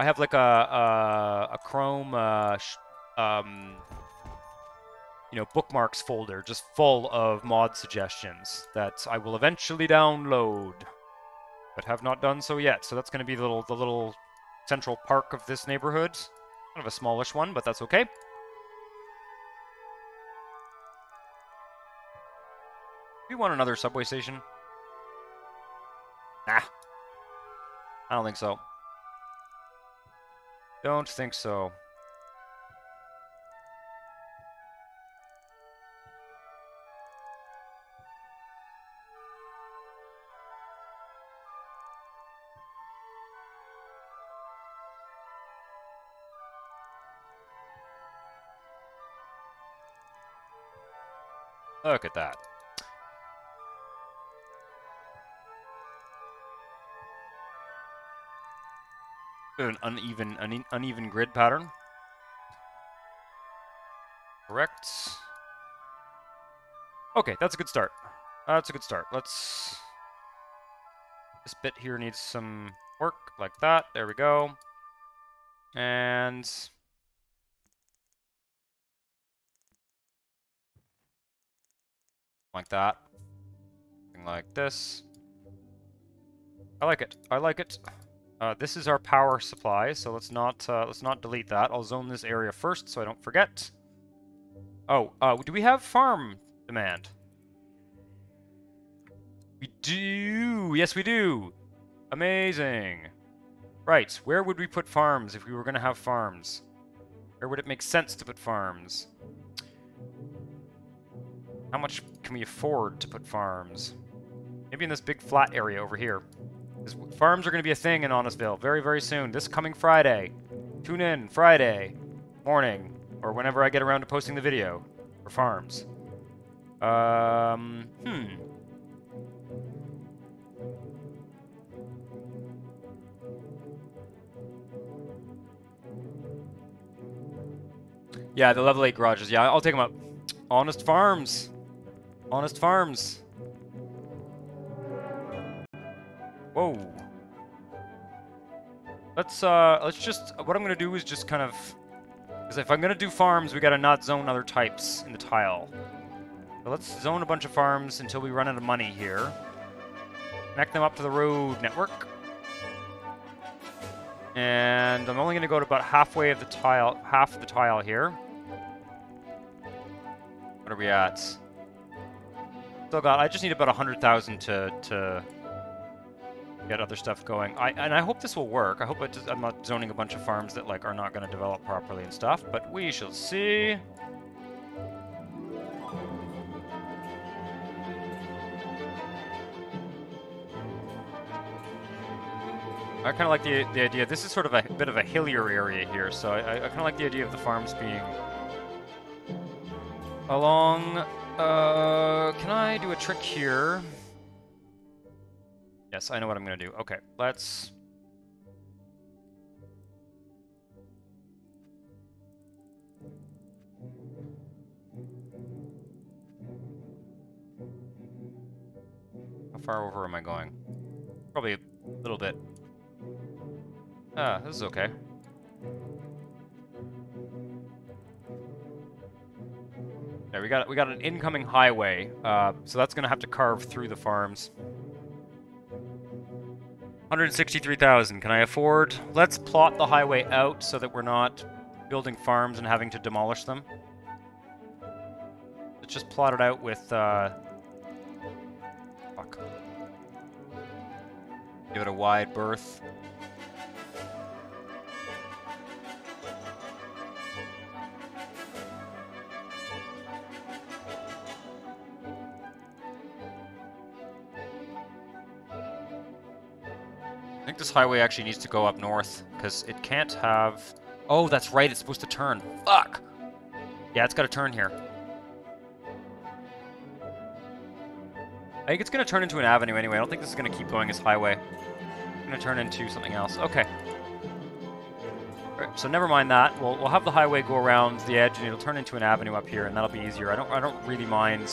have like a Chrome you know, bookmarks folder just full of mod suggestions that I will eventually download, but have not done so yet. So that's going to be the little central park of this neighborhood. Kind of a smallish one, but that's okay. We want another subway station? Nah. I don't think so. Don't think so. Look at that. An uneven grid pattern. Correct. Okay, that's a good start. That's a good start. Let's... This bit here needs some work, like that. There we go. And... like that. Something like this. I like it. I like it. This is our power supply, so let's not delete that. I'll zone this area first so I don't forget. Oh, do we have farm demand? We do! Yes, we do! Amazing! Right, where would we put farms if we were going to have farms? Where would it make sense to put farms? How much can we afford to put farms? Maybe in this big flat area over here. Farms are going to be a thing in Honestville very, very soon. This coming Friday. Tune in Friday morning, or whenever I get around to posting the video for farms. Yeah, the level 8 garages. Yeah, I'll take them up. Honest Farms. Honest Farms. Whoa. Let's just, what I'm gonna do is just kind of, because if I'm gonna do farms, we gotta not zone other types in the tile. So let's zone a bunch of farms until we run out of money here. Connect them up to the road network. And I'm only gonna go to about halfway of the tile, half of the tile here. What are we at? Still got, I just need about 100,000 to get other stuff going. And I hope this will work. I hope I'm not zoning a bunch of farms that like are not going to develop properly and stuff, but we shall see. I kind of like the idea. This is sort of a bit of a hillier area here, so I kind of like the idea of the farms being along. Can I do a trick here? Yes, I know what I'm going to do. Okay, let's... How far over am I going? Probably a little bit. This is okay. Yeah, we got an incoming highway, so that's going to have to carve through the farms. 163,000. Can I afford? Let's plot the highway out so that we're not building farms and having to demolish them. Let's just plot it out with, fuck. Give it a wide berth. I think this highway actually needs to go up north, because it can't have... Oh, that's right, it's supposed to turn. Fuck! Yeah, it's got to turn here. I think it's going to turn into an avenue anyway. I don't think this is going to keep going as highway. It's going to turn into something else. Okay. Alright, so never mind that. We'll have the highway go around the edge, and it'll turn into an avenue up here, and that'll be easier. I don't really mind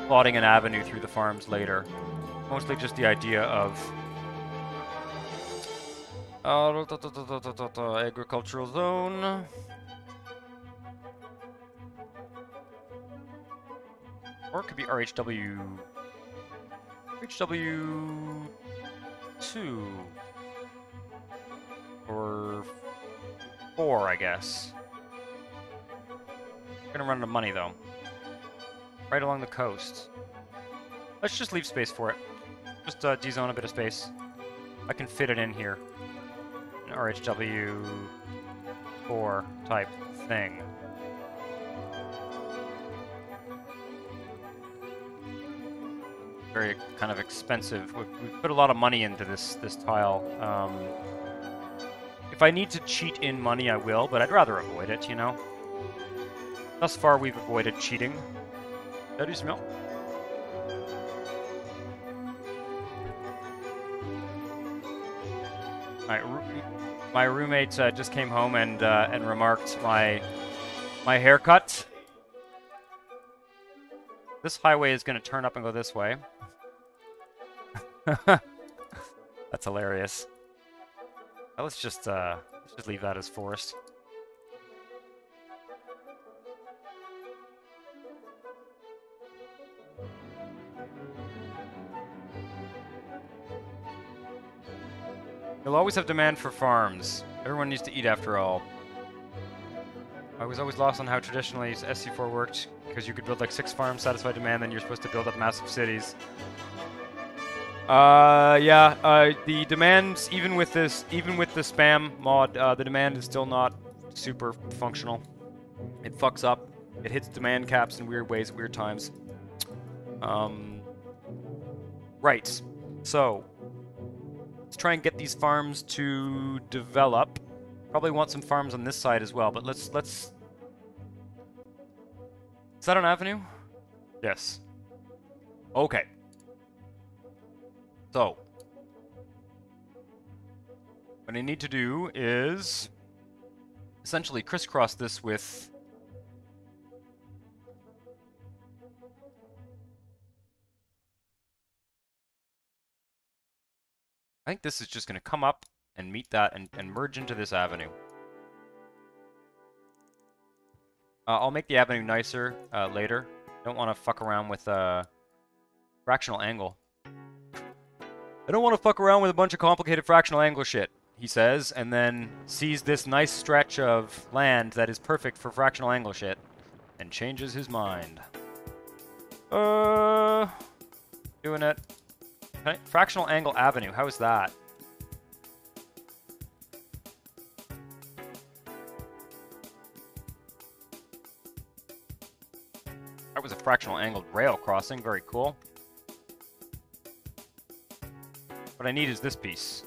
plotting an avenue through the farms later. Mostly just the idea of... agricultural zone. Or it could be RHW... RHW... 2. Or... 4, I guess. We're gonna run out of money, though. Right along the coast. Let's just leave space for it. Just de-zone a bit of space. I can fit it in here. An RHW4 type thing. Very kind of expensive. We've put a lot of money into this tile. If I need to cheat in money, I will, but I'd rather avoid it, you know? Thus far, we've avoided cheating. How do you smell? My roommate just came home and remarked my haircut. This highway is going to turn up and go this way. That's hilarious. Let's just leave that as forest. You'll always have demand for farms. Everyone needs to eat after all. I was always lost on how traditionally SC4 worked, because you could build like 6 farms, satisfy demand, then you're supposed to build up massive cities. The demand, even with the spam mod, the demand is still not super functional. It fucks up. It hits demand caps in weird ways at weird times. Right. So, let's try and get these farms to develop. Probably want some farms on this side as well, but let's... Is that an avenue? Yes. Okay. So, what I need to do is essentially crisscross this with I think this is just going to come up and meet that and merge into this avenue. I'll make the avenue nicer later. Don't want to fuck around with fractional angle. I don't want to fuck around with a bunch of complicated fractional angle shit, he says, and then sees this nice stretch of land that is perfect for fractional angle shit, and changes his mind. Doing it. Fractional angle avenue, how is that? That was a fractional angled rail crossing, very cool. What I need is this piece.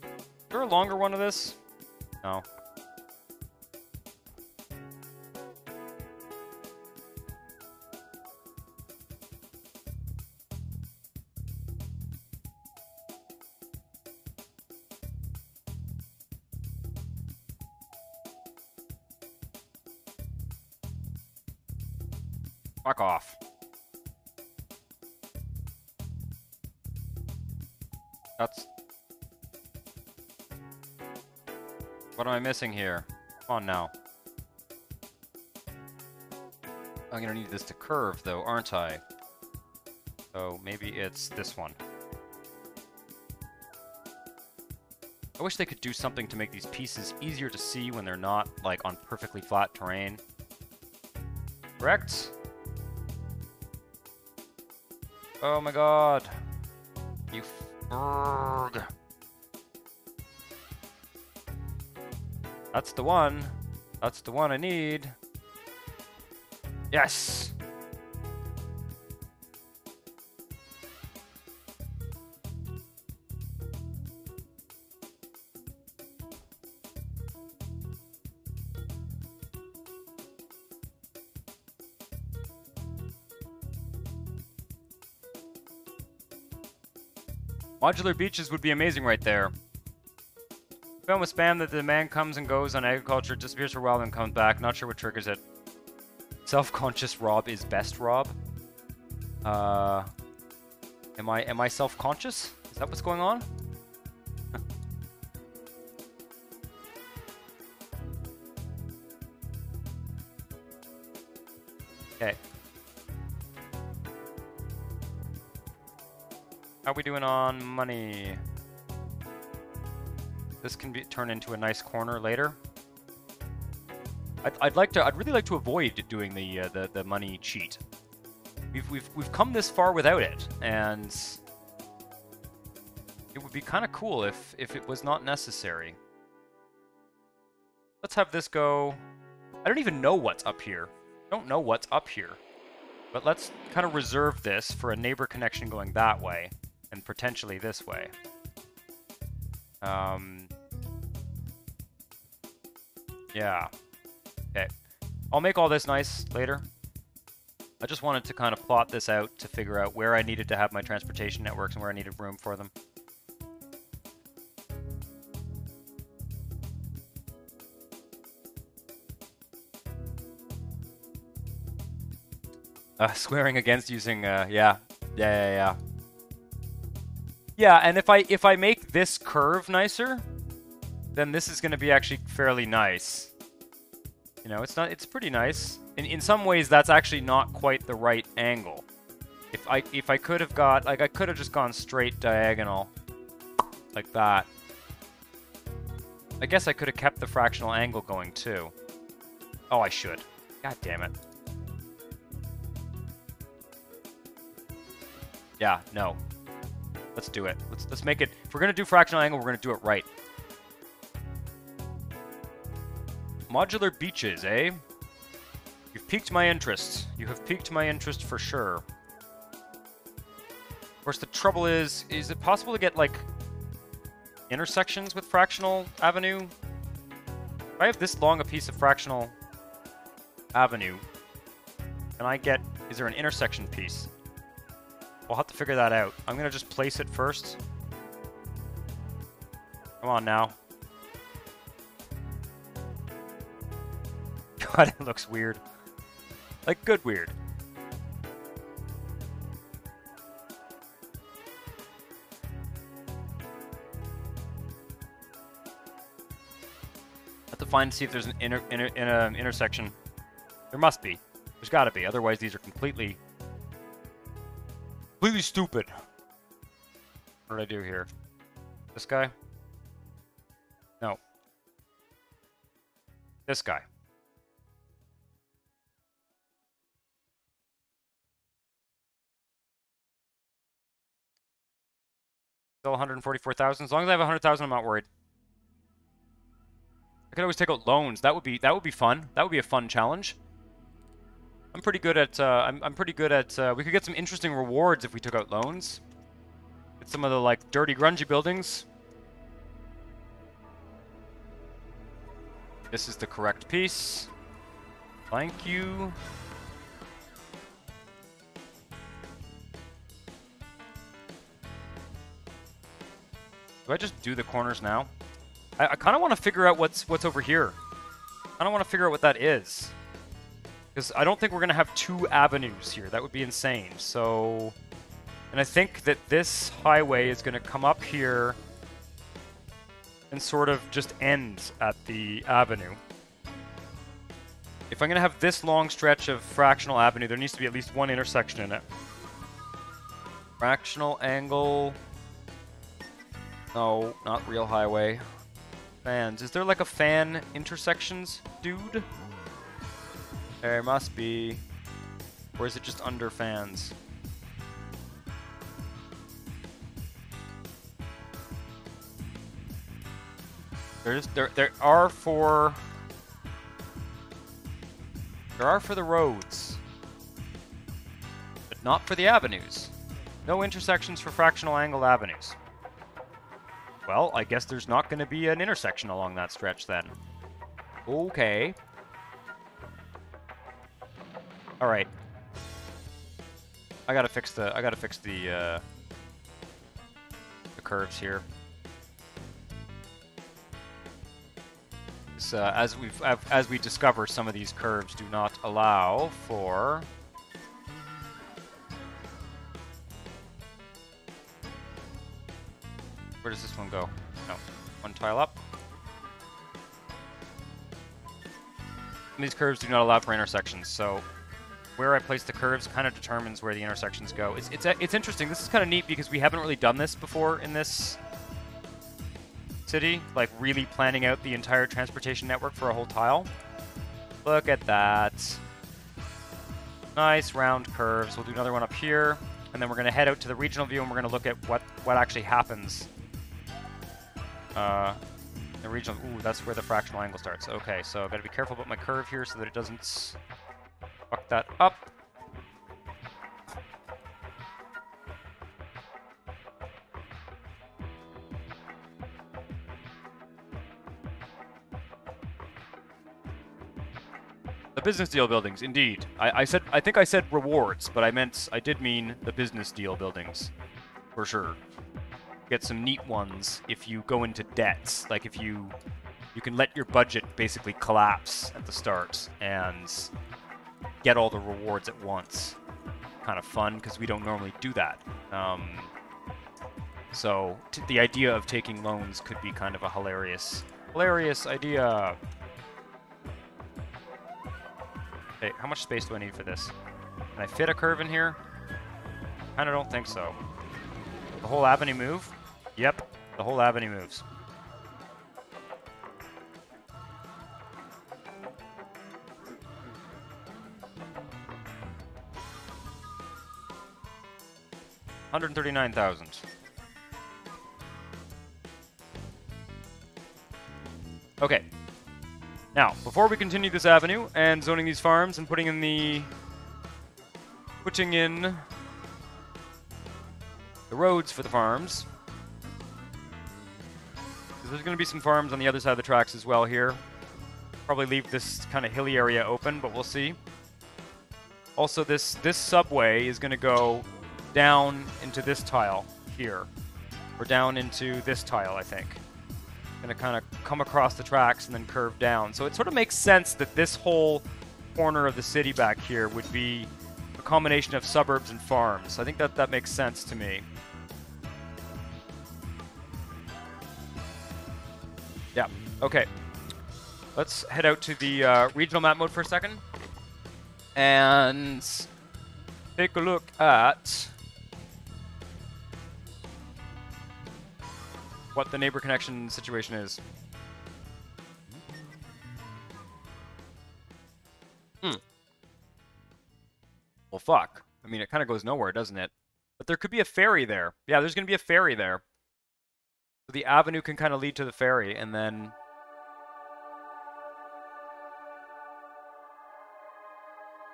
Is there a longer one of this? No. Fuck off. That's... What am I missing here? Come on now. I'm gonna need this to curve, though, aren't I? So maybe it's this one. I wish they could do something to make these pieces easier to see when they're not, like, on perfectly flat terrain. Correct? Oh my god. You ferg. That's the one. That's the one I need. Yes! Modular beaches would be amazing right there. Found with spam that the demand comes and goes on agriculture, disappears for a while, then comes back. Not sure what triggers it. Self-conscious Rob is best Rob. Am I self-conscious? Is that what's going on? Okay. How are we doing on money? This can be turned into a nice corner later. I'd really like to avoid doing the money cheat. We've come this far without it, and it would be kind of cool if it was not necessary. Let's have this go. I don't even know what's up here. I don't know what's up here, but let's kind of reserve this for a neighbor connection going that way. And potentially this way. Yeah. Okay. I'll make all this nice later. I just wanted to kind of plot this out to figure out where I needed to have my transportation networks and where I needed room for them. Swearing against using, yeah. Yeah, and if I make this curve nicer, then this is going to be actually fairly nice. You know, it's pretty nice. In some ways, that's actually not quite the right angle. If I could have got, like, I could have just gone straight diagonal, like that. I guess I could have kept the fractional angle going too. Oh, I should. God damn it. Yeah, no. Let's do it. Let's make it. If we're gonna do fractional angle, we're gonna do it right. Modular beaches, eh? You've piqued my interest. You have piqued my interest for sure. Of course, the trouble is it possible to get, like, intersections with fractional avenue? If I have this long a piece of fractional avenue, can I get... Is there an intersection piece? We'll have to figure that out. I'm gonna just place it first. Come on now. god, it looks weird. Like, good weird. Have to find, see if there's an intersection. There must be. There's gotta be. Otherwise, these are completely stupid. What did I do here? This guy? No. This guy. Still 144,000. As long as I have 100,000, I'm not worried. I could always take out loans. That would be fun. That would be a fun challenge. I'm pretty good at I'm pretty good at we could get some interesting rewards if we took out loans. Get some of the like dirty grungy buildings. This is the correct piece. Thank you. Do I just do the corners now? I kind of want to figure out what's over here. I don't want to figure out what that is. Because I don't think we're going to have two avenues here. That would be insane. So, and I think that this highway is going to come up here and sort of just end at the avenue. If I'm going to have this long stretch of fractional avenue, there needs to be at least one intersection in it. Fractional angle. No, not real highway. Fans. Is there like a fan intersections, dude? There must be. Or is it just under fans? There are for the roads, but not for the avenues. No intersections for fractional angle avenues. Well, I guess there's not going to be an intersection along that stretch then. Okay. All right. I gotta fix the curves here. So, as we discover, some of these curves do not allow for where does this one go? No, one tile up. These curves do not allow for intersections, so where I place the curves kind of determines where the intersections go. It's interesting. This is kind of neat because we haven't really done this before in this city, like really planning out the entire transportation network for a whole tile. Look at that. Nice round curves. We'll do another one up here, and then we're going to head out to the regional view and we're going to look at what actually happens. The regional, ooh, that's where the fractional angle starts. Okay, so I've got to be careful about my curve here so that it doesn't fuck that up. The business deal buildings, indeed. I think I said rewards, but I did mean the business deal buildings, for sure. Get some neat ones if you go into debts. Like if you can let your budget basically collapse at the start and get all the rewards at once. Kind of fun because we don't normally do that. So the idea of taking loans could be kind of a hilarious idea. Hey, how much space do I need for this? Can I fit a curve in here? Kinda don't think so. The whole avenue move? Yep, the whole avenue moves. $139,000. Okay. Now, before we continue this avenue and zoning these farms and putting in the roads for the farms. There's going to be some farms on the other side of the tracks as well here. Probably leave this kind of hilly area open, but we'll see. Also, this subway is going to go down into this tile here. Or down into this tile, I think. Gonna kind of come across the tracks and then curve down. So it sort of makes sense that this whole corner of the city back here would be a combination of suburbs and farms. I think that makes sense to me. Yeah, okay. Let's head out to the regional map mode for a second. And take a look at what the neighbor connection situation is. Well, fuck. I mean, it kind of goes nowhere, doesn't it? But there could be a ferry there. Yeah, there's going to be a ferry there. So the avenue can kind of lead to the ferry, and then...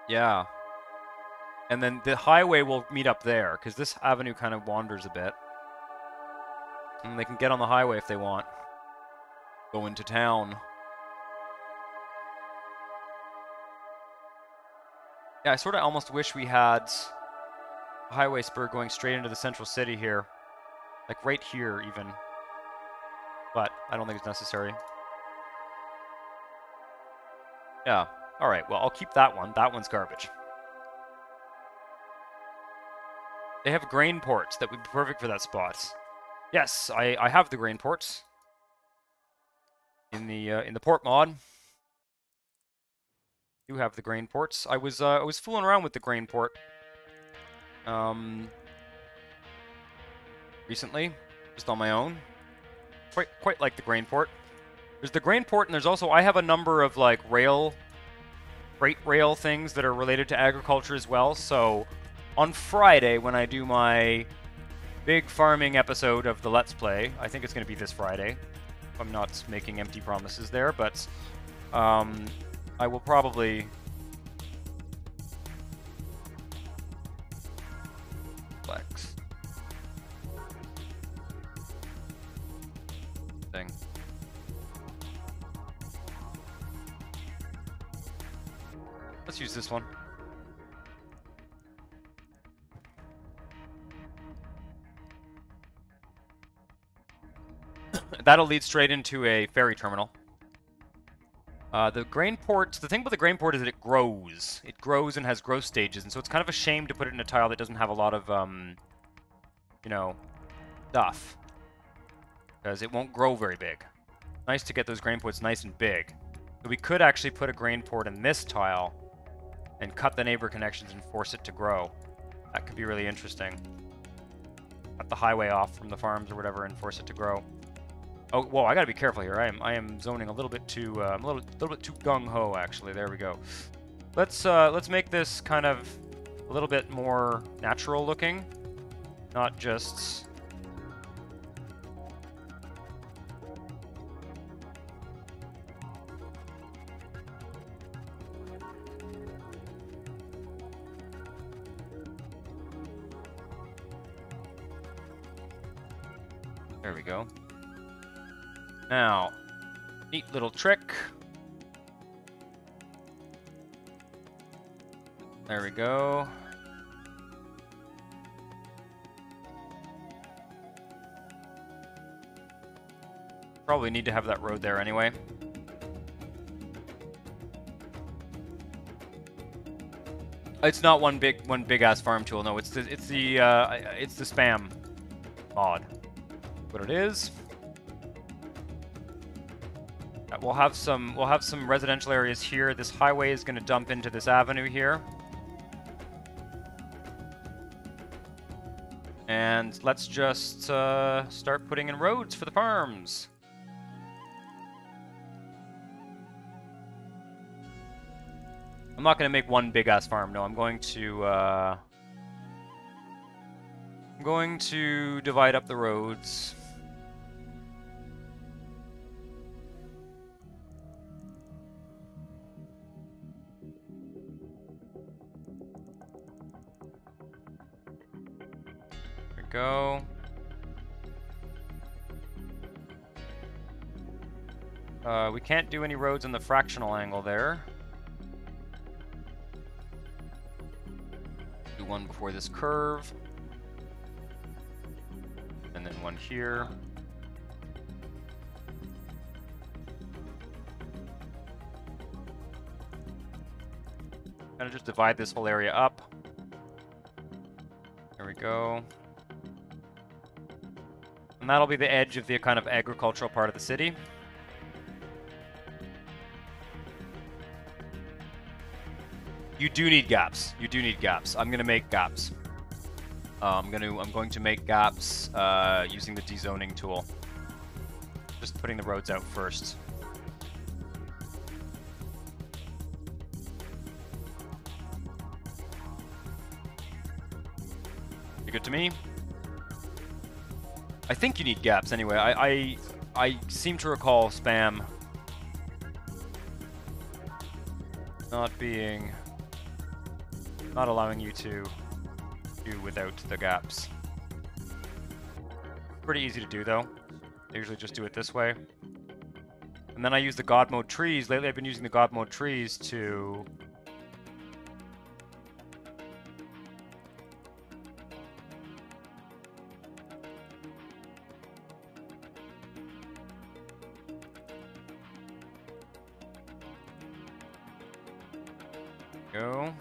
Yeah. And then the highway will meet up there, because this avenue kind of wanders a bit. And they can get on the highway if they want. Go into town. Yeah, I sort of almost wish we had a highway spur going straight into the central city here. Like right here, even. But I don't think it's necessary. Yeah. Alright, well, I'll keep that one. That one's garbage. They have grain ports that would be perfect for that spot. Yes, I have the grain ports in the port mod. Do have the grain ports. I was fooling around with the grain port recently, just on my own. Quite like the grain port. There's the grain port, and there's also, I have a number of like freight rail things that are related to agriculture as well. So on Friday, when I do my big farming episode of the Let's Play, I think it's going to be this Friday. I'm not making empty promises there, but I will probably flex thing. Let's use this one. That'll lead straight into a ferry terminal. The grain port, the thing about the grain port is that it grows. It grows and has growth stages, and so it's kind of a shame to put it in a tile that doesn't have a lot of, you know, stuff. Because it won't grow very big. Nice to get those grain ports nice and big. So we could actually put a grain port in this tile and cut the neighbor connections and force it to grow. That could be really interesting. Cut the highway off from the farms or whatever and force it to grow. Oh, whoa! I gotta be careful here. I am zoning a little bit too a little bit too gung ho. Actually, there we go. Let's make this kind of a little bit more natural looking, not just. There we go. Now, neat little trick. There we go. Probably need to have that road there anyway. It's not one big ass farm tool. No, it's the spam mod. What it is. We'll have some residential areas here. This highway is going to dump into this avenue here. And let's just start putting in roads for the farms. I'm not going to make one big ass farm. No, I'm going to divide up the roads. Go. We can't do any roads in the fractional angle there. Do one before this curve. And then one here. Kind of just divide this whole area up. There we go. And that'll be the edge of the kind of agricultural part of the city. You do need gaps. You do need gaps. I'm gonna make gaps. I'm going to make gaps using the dezoning tool. Just putting the roads out first. You good to me? I think you need gaps anyway. I seem to recall spam not allowing you to do without the gaps. Pretty easy to do though. I usually just do it this way. And then I use the God mode trees. Lately I've been using the God mode trees to go.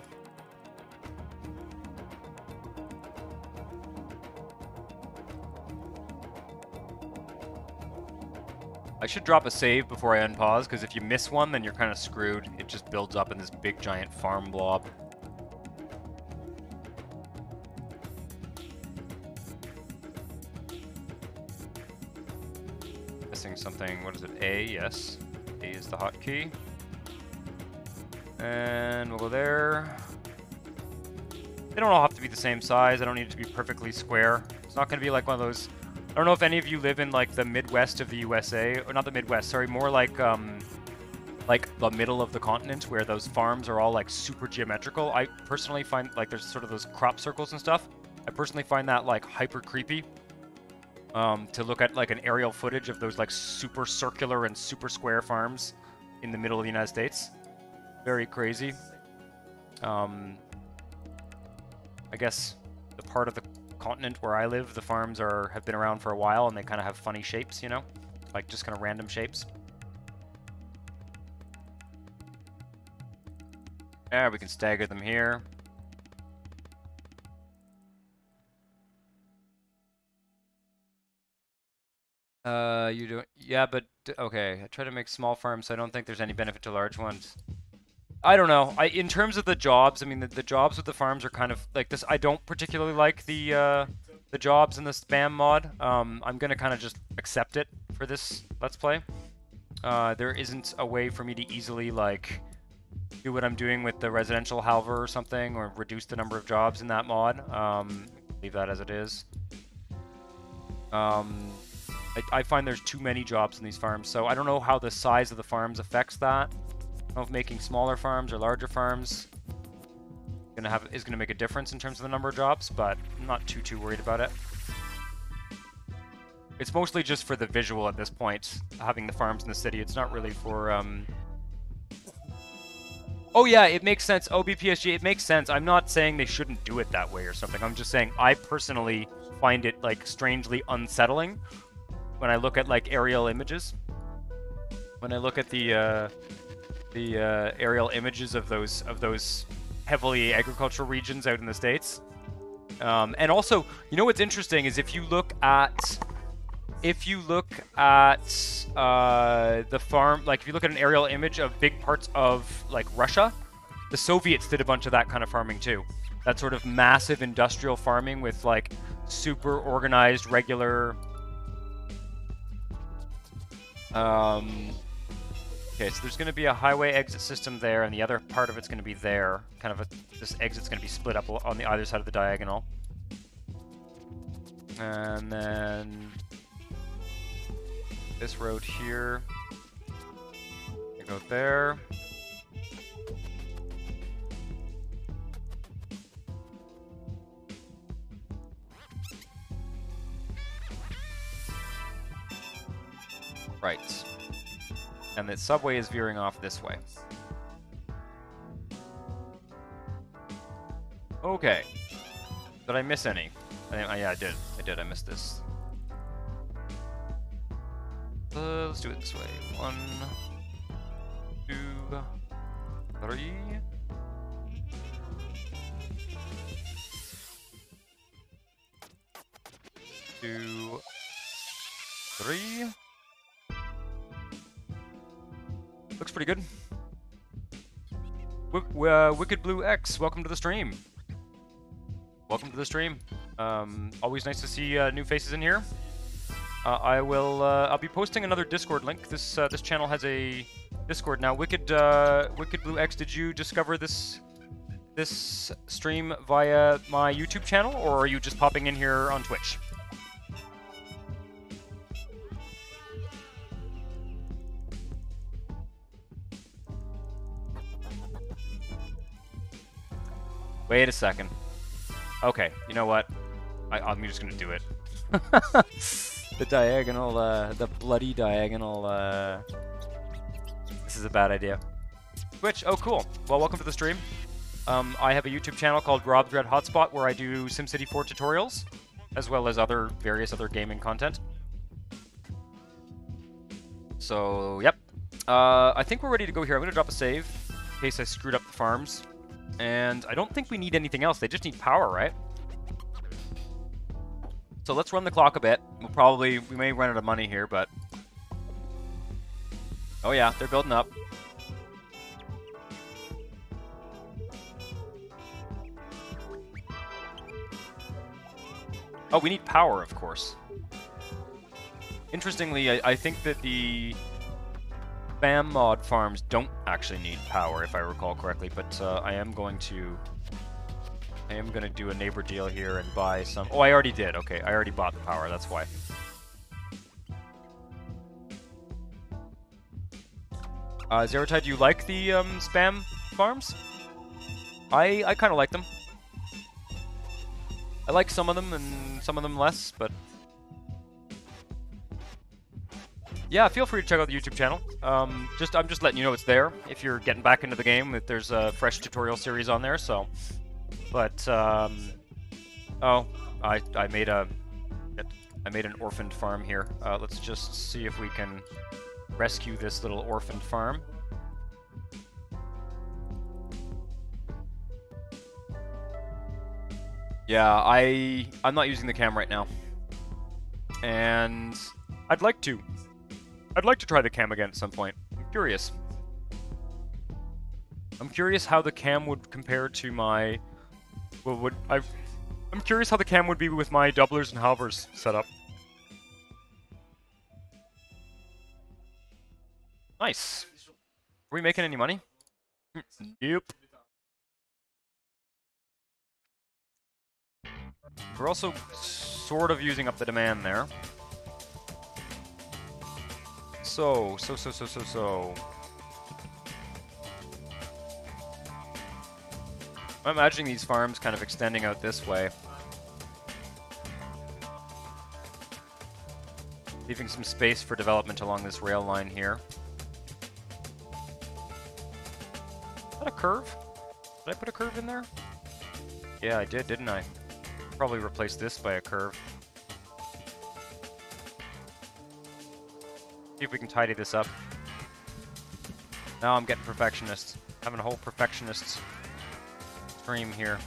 I should drop a save before I unpause, because if you miss one, then you're kind of screwed. It just builds up in this big giant farm blob. Missing something. What is it? A, yes. A is the hotkey. And we'll go there. They don't all have to be the same size. I don't need it to be perfectly square. It's not going to be like one of those... I don't know if any of you live in like the Midwest of the USA, or not the Midwest, sorry, more like the middle of the continent where those farms are all like super geometrical. I personally find like there's sort of those crop circles and stuff. I personally find that like hyper creepy to look at like an aerial footage of those like super circular and super square farms in the middle of the United States. Very crazy. I guess the part of the continent where I live, the farms have been around for a while, and they kind of have funny shapes, you know, like just kind of random shapes. Yeah, we can stagger them here. You do, yeah, but okay. I try to make small farms, so I don't think there's any benefit to large ones. I don't know. In terms of the jobs, I mean, the jobs with the farms are kind of like this. I don't particularly like the jobs in the spam mod. I'm gonna kind of just accept it for this Let's Play. There isn't a way for me to easily like do what I'm doing with the residential halver or something, or reduce the number of jobs in that mod. Leave that as it is. I find there's too many jobs in these farms, so I don't know how the size of the farms affects that. I don't know if making smaller farms or larger farms is gonna make a difference in terms of the number of jobs, but I'm not too worried about it. It's mostly just for the visual at this point, having the farms in the city. It's not really for Oh yeah, it makes sense. OBPSG, it makes sense. I'm not saying they shouldn't do it that way or something. I'm just saying I personally find it like strangely unsettling when I look at like aerial images. When I look at the aerial images of those heavily agricultural regions out in the States. And also, you know what's interesting is if you look at the farm, like if you look at an aerial image of big parts of like Russia, the Soviets did a bunch of that kind of farming too. That sort of massive industrial farming with like super organized, regular. Okay, so there's going to be a highway exit system there, and the other part of it's going to be there. Kind of this exit's going to be split up on the either side of the diagonal. And then this road here. You go there. Right. And the subway is veering off this way. Okay. Did I miss any? Yeah, I did. I missed this. Let's do it this way. 1, 2, 3. 2, 3. Looks pretty good. Wicked Blue X, welcome to the stream. Welcome to the stream. Always nice to see new faces in here. I'll be posting another Discord link. This channel has a Discord now. Wicked Blue X, did you discover this stream via my YouTube channel, or are you just popping in here on Twitch? Wait a second. Okay, you know what? I'm just gonna do it. The diagonal, the bloody diagonal, This is a bad idea. Twitch, oh cool. Well, welcome to the stream. I have a YouTube channel called Rob's Red Hotspot where I do SimCity 4 tutorials, as well as various other gaming content. So, yep. I think we're ready to go here. I'm gonna drop a save, in case I screwed up the farms. And I don't think we need anything else. They just need power, right? So let's run the clock a bit. We may run out of money here, but... Oh yeah, they're building up. Oh, we need power, of course. Interestingly, I think that the spam mod farms don't actually need power, if I recall correctly, but I am going to do a neighbor deal here and buy some... Oh, I already did. Okay, I already bought the power, that's why. Zerotai, do you like the spam farms? I kind of like them. I like some of them and some of them less, but... Yeah, feel free to check out the YouTube channel. I'm just letting you know it's there if you're getting back into the game. That there's a fresh tutorial series on there, so... But, oh, I made an orphaned farm here. Let's just see if we can rescue this little orphaned farm. Yeah, I'm not using the cam right now. And I'd like to try the cam again at some point. I'm curious. I'm curious how the cam would compare to my... I'm curious how the cam would be with my doublers and halvers set up. Nice. Are we making any money? Yep. We're also sort of using up the demand there. So. I'm imagining these farms kind of extending out this way. Leaving some space for development along this rail line here. Is that a curve? Did I put a curve in there? Yeah, I did, didn't I? Probably replace this by a curve. See if we can tidy this up. Now I'm getting perfectionist. Having a whole perfectionist stream here.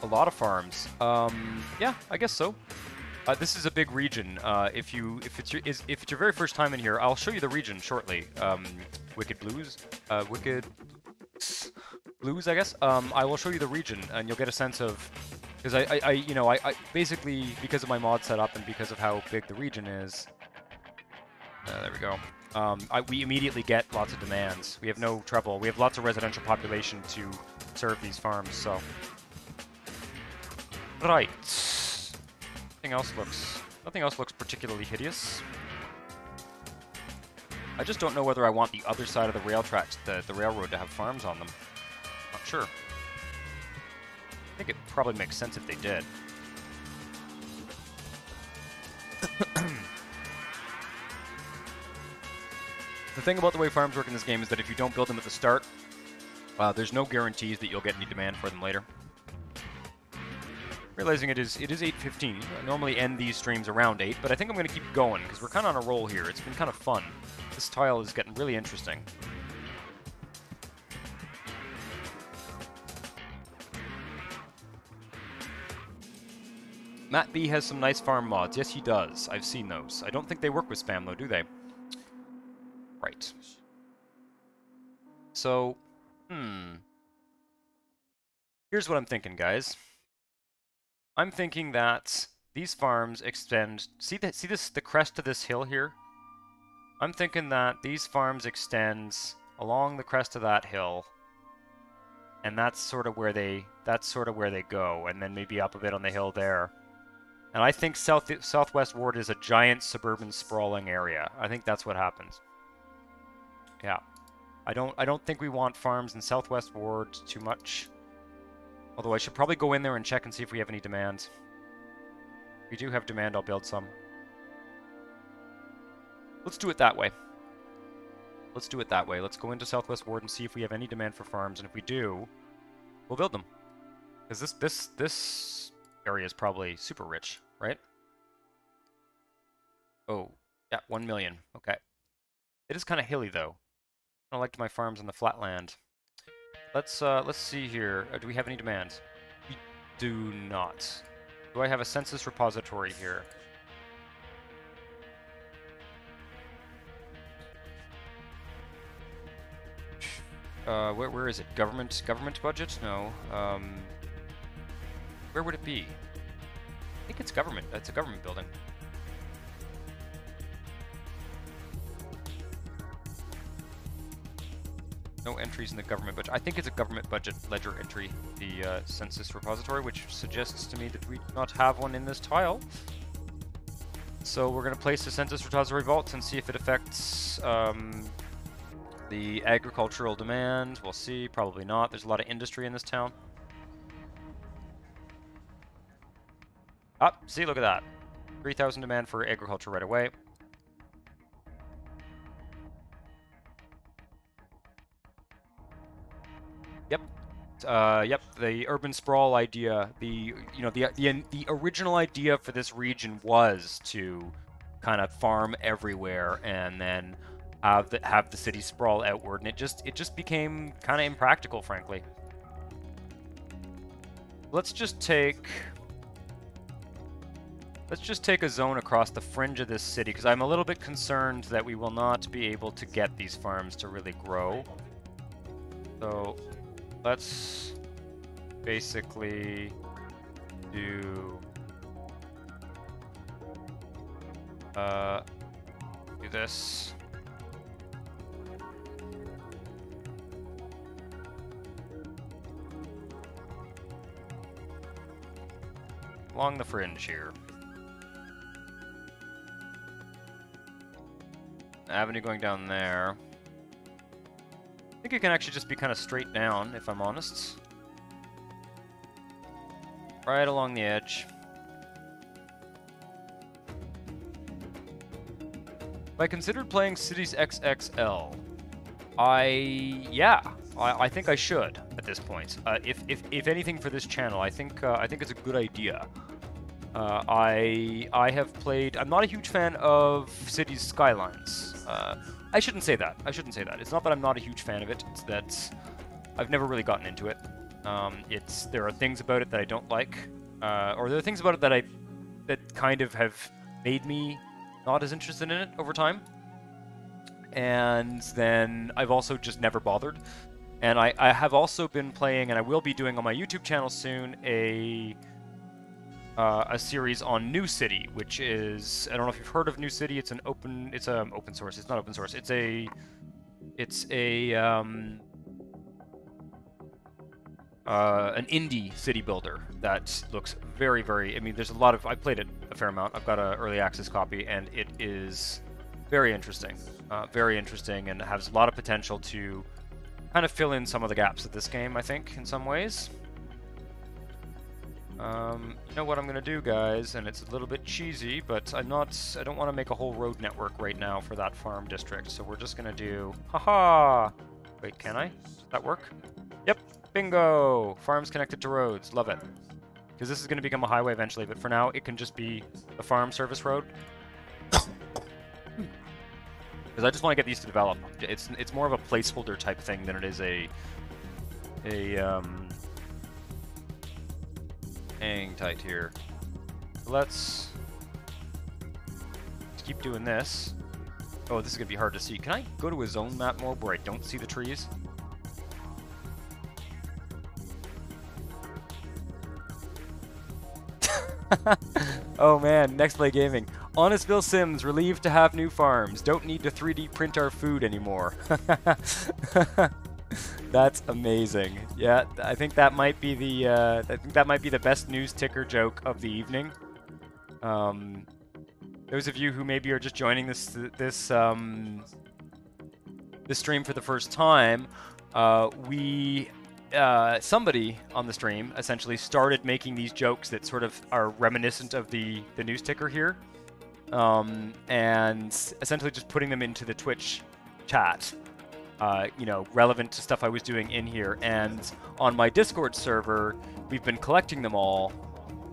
A lot of farms. Yeah, I guess so. This is a big region. If it's your very first time in here, I'll show you the region shortly. Wicked Blues, I guess. I will show you the region, and you'll get a sense of, because I basically, because of my mod setup and because of how big the region is. There we go. We immediately get lots of demands. We have no trouble. We have lots of residential population to serve these farms. So, right. Nothing else looks particularly hideous. I just don't know whether I want the other side of the rail tracks, the railroad, to have farms on them. Not sure. I think it probably makes sense if they did. The thing about the way farms work in this game is that if you don't build them at the start, there's no guarantees that you'll get any demand for them later. Realizing it is 8:15. I normally end these streams around 8, but I think I'm going to keep going because we're kind of on a roll here. It's been kind of fun. This tile is getting really interesting. Matt B has some nice farm mods. Yes, he does. I've seen those. I don't think they work with spam, though, do they? Right. So, here's what I'm thinking, guys. I'm thinking that these farms extend... See the crest of this hill here? I'm thinking that these farms extend along the crest of that hill, and that's sort of where they go, and then maybe up a bit on the hill there. And I think Southwest Ward is a giant suburban sprawling area. I think that's what happens. Yeah. I don't think we want farms in Southwest Ward too much. Although I should probably go in there and check and see if we have any demand. If we do have demand, I'll build some. Let's do it that way. Let's do it that way. Let's go into Southwest Ward and see if we have any demand for farms, and if we do, we'll build them. Because this area is probably super rich, right? Oh, yeah, 1 million. Okay. It is kind of hilly, though. I liked my farms on the flat land. Let's see here. Do we have any demands? We do not. Do I have a census repository here? Where is it? Government budget? No. Where would it be? I think it's government. That's a government building. No entries in the government budget. I think it's a government budget ledger entry, the census repository, which suggests to me that we do not have one in this tile. So we're going to place the census repository vault and see if it affects the agricultural demand. We'll see. Probably not. There's a lot of industry in this town. Ah, see, look at that. 3,000 demand for agriculture right away. Yep. Yep, the urban sprawl idea, the original idea for this region was to kind of farm everywhere and then have the city sprawl outward, and it just became kind of impractical, frankly. Let's just take a zone across the fringe of this city, because I'm a little bit concerned that we will not be able to get these farms to really grow. So let's basically do this. Along the fringe here. Avenue going down there. I think it can actually just be kind of straight down, if I'm honest. Right along the edge. I considered playing Cities XXL. I think I should at this point. If anything for this channel, I think it's a good idea. I have played. I'm not a huge fan of Cities Skylines. I shouldn't say that. It's not that I'm not a huge fan of it. It's that I've never really gotten into it. There are things about it that I don't like, or there are things about it that kind of have made me not as interested in it over time. And then I've also just never bothered. And I have also been playing, and I will be doing on my YouTube channel soon, a series on New City, which is, I don't know if you've heard of New City. It's open source. It's not open source. It's an indie city builder that looks very, very, I mean, there's a lot of, I played it a fair amount. I've got an early access copy, and it is very interesting and has a lot of potential to kind of fill in some of the gaps of this game, I think, in some ways. You know what I'm gonna do, guys, and it's a little bit cheesy, but I don't want to make a whole road network right now for that farm district, so we're just gonna do, haha! Wait, can I? Does that work? Yep, bingo! Farms connected to roads, love it. Because this is gonna become a highway eventually, but for now, it can just be the farm service road. Because I just want to get these to develop. It's more of a placeholder type thing than it is hang tight here. let's keep doing this. Oh, this is gonna be hard to see. Can I go to a zone map mode where I don't see the trees? Oh man, Next Play Gaming. Honestville Sims, relieved to have new farms. Don't need to 3D print our food anymore. That's amazing. Yeah, I think that might be the best news ticker joke of the evening. Those of you who maybe are just joining this stream for the first time, somebody on the stream essentially started making these jokes that sort of are reminiscent of the news ticker here, and essentially just putting them into the Twitch chat, you know, relevant to stuff I was doing in here. And on my Discord server, we've been collecting them all,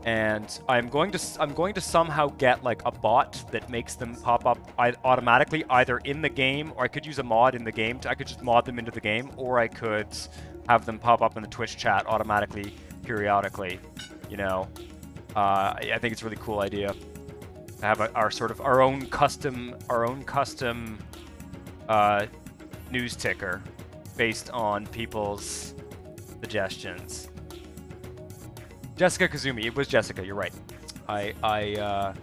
and I'm going to somehow get like a bot that makes them pop up automatically either in the game, or I could use a mod in the game. I could just mod them into the game, or I could have them pop up in the Twitch chat automatically, periodically. You know, I think it's a really cool idea to have our own custom news ticker based on people's suggestions. Jessica Kazumi, it was Jessica. You're right. I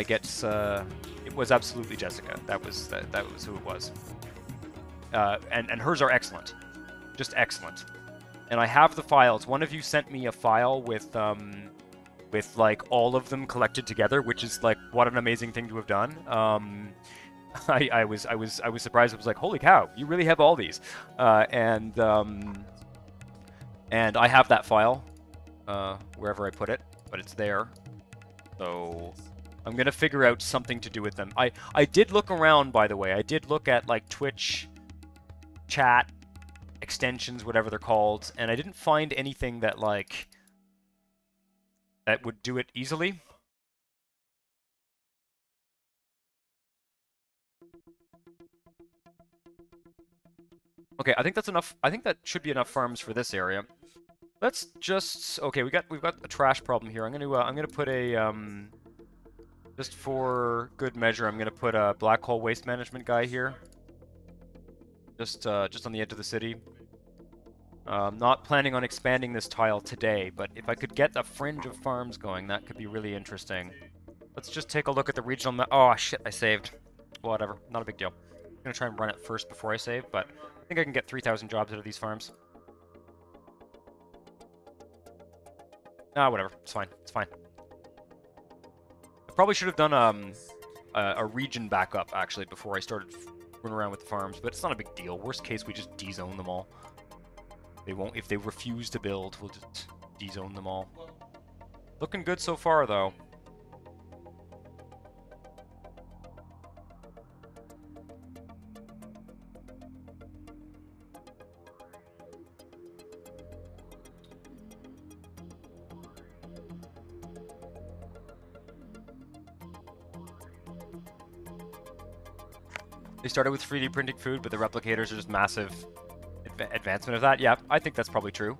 get it was absolutely Jessica. That was who it was. And hers are excellent. Just excellent. And I have the files. One of you sent me a file with like all of them collected together, which is like what an amazing thing to have done. I was surprised. I was like, holy cow, you really have all these. And I have that file wherever I put it, but it's there. So I'm gonna figure out something to do with them. I did look around, by the way. I did look at like Twitch chat extensions, whatever they're called, and I didn't find anything that like that would do it easily. Okay, I think that's enough. I think that should be enough farms for this area. Let's just we've got a trash problem here. I'm gonna put a just for good measure, I'm gonna put a black hole waste management guy here. Just on the edge of the city. Not planning on expanding this tile today, but if I could get a fringe of farms going, that could be really interesting. Let's just take a look at the regional map. Oh shit, I saved. Whatever, not a big deal. I'm gonna try and run it first before I save, but I think I can get 3,000 jobs out of these farms. Ah, whatever. It's fine. It's fine. I probably should have done a region backup actually before I started running around with the farms, but it's not a big deal. Worst case, we just de-zone them all. They won't. If they refuse to build, we'll just de-zone them all. Looking good so far, though. They started with 3D printing food, but the replicators are just massive advancement of that. Yeah, I think that's probably true.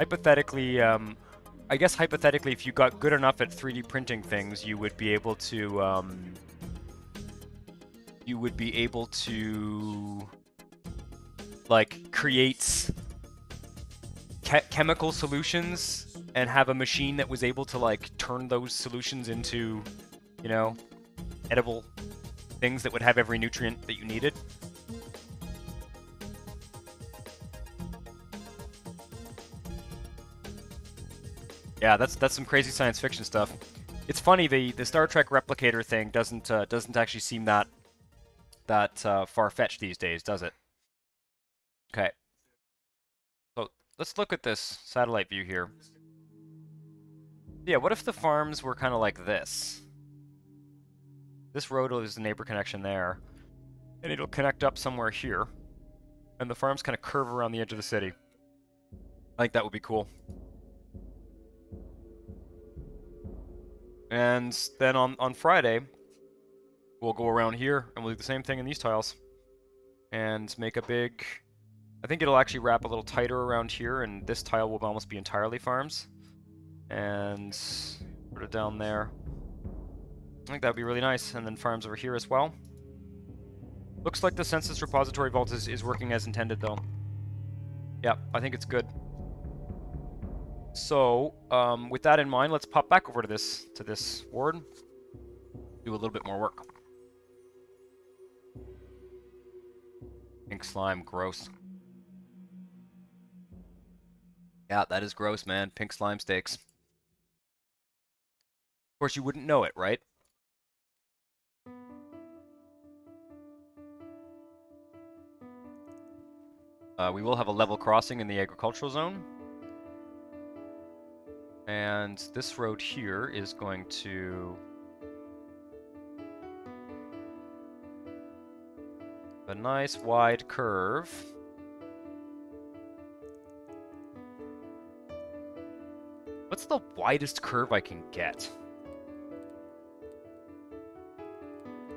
Hypothetically, I guess hypothetically, if you got good enough at 3D printing things, you would be able to, like, create chemical solutions and have a machine that was able to, like, turn those solutions into, you know, edible things that would have every nutrient that you needed. Yeah, that's some crazy science fiction stuff. It's funny, the Star Trek replicator thing doesn't actually seem that far-fetched these days, does it? Okay. So let's look at this satellite view here. Yeah, what if the farms were kind of like this? This road is the neighbor connection there, and it'll connect up somewhere here, and the farms kind of curve around the edge of the city. I think that would be cool. And then on Friday, we'll go around here, and we'll do the same thing in these tiles. And make a big... I think it'll actually wrap a little tighter around here, and this tile will almost be entirely farms. And Put it down there. I think that would be really nice. And then farms over here as well. Looks like the census repository vault is working as intended, though. Yeah, I think it's good. So, with that in mind, let's pop back over to this ward. Do a little bit more work. Pink slime, gross. Yeah, that is gross, man. Pink slime steaks. Of course, you wouldn't know it, right? We will have a level crossing in the agricultural zone. And this road here is going to... a nice wide curve. What's the widest curve I can get?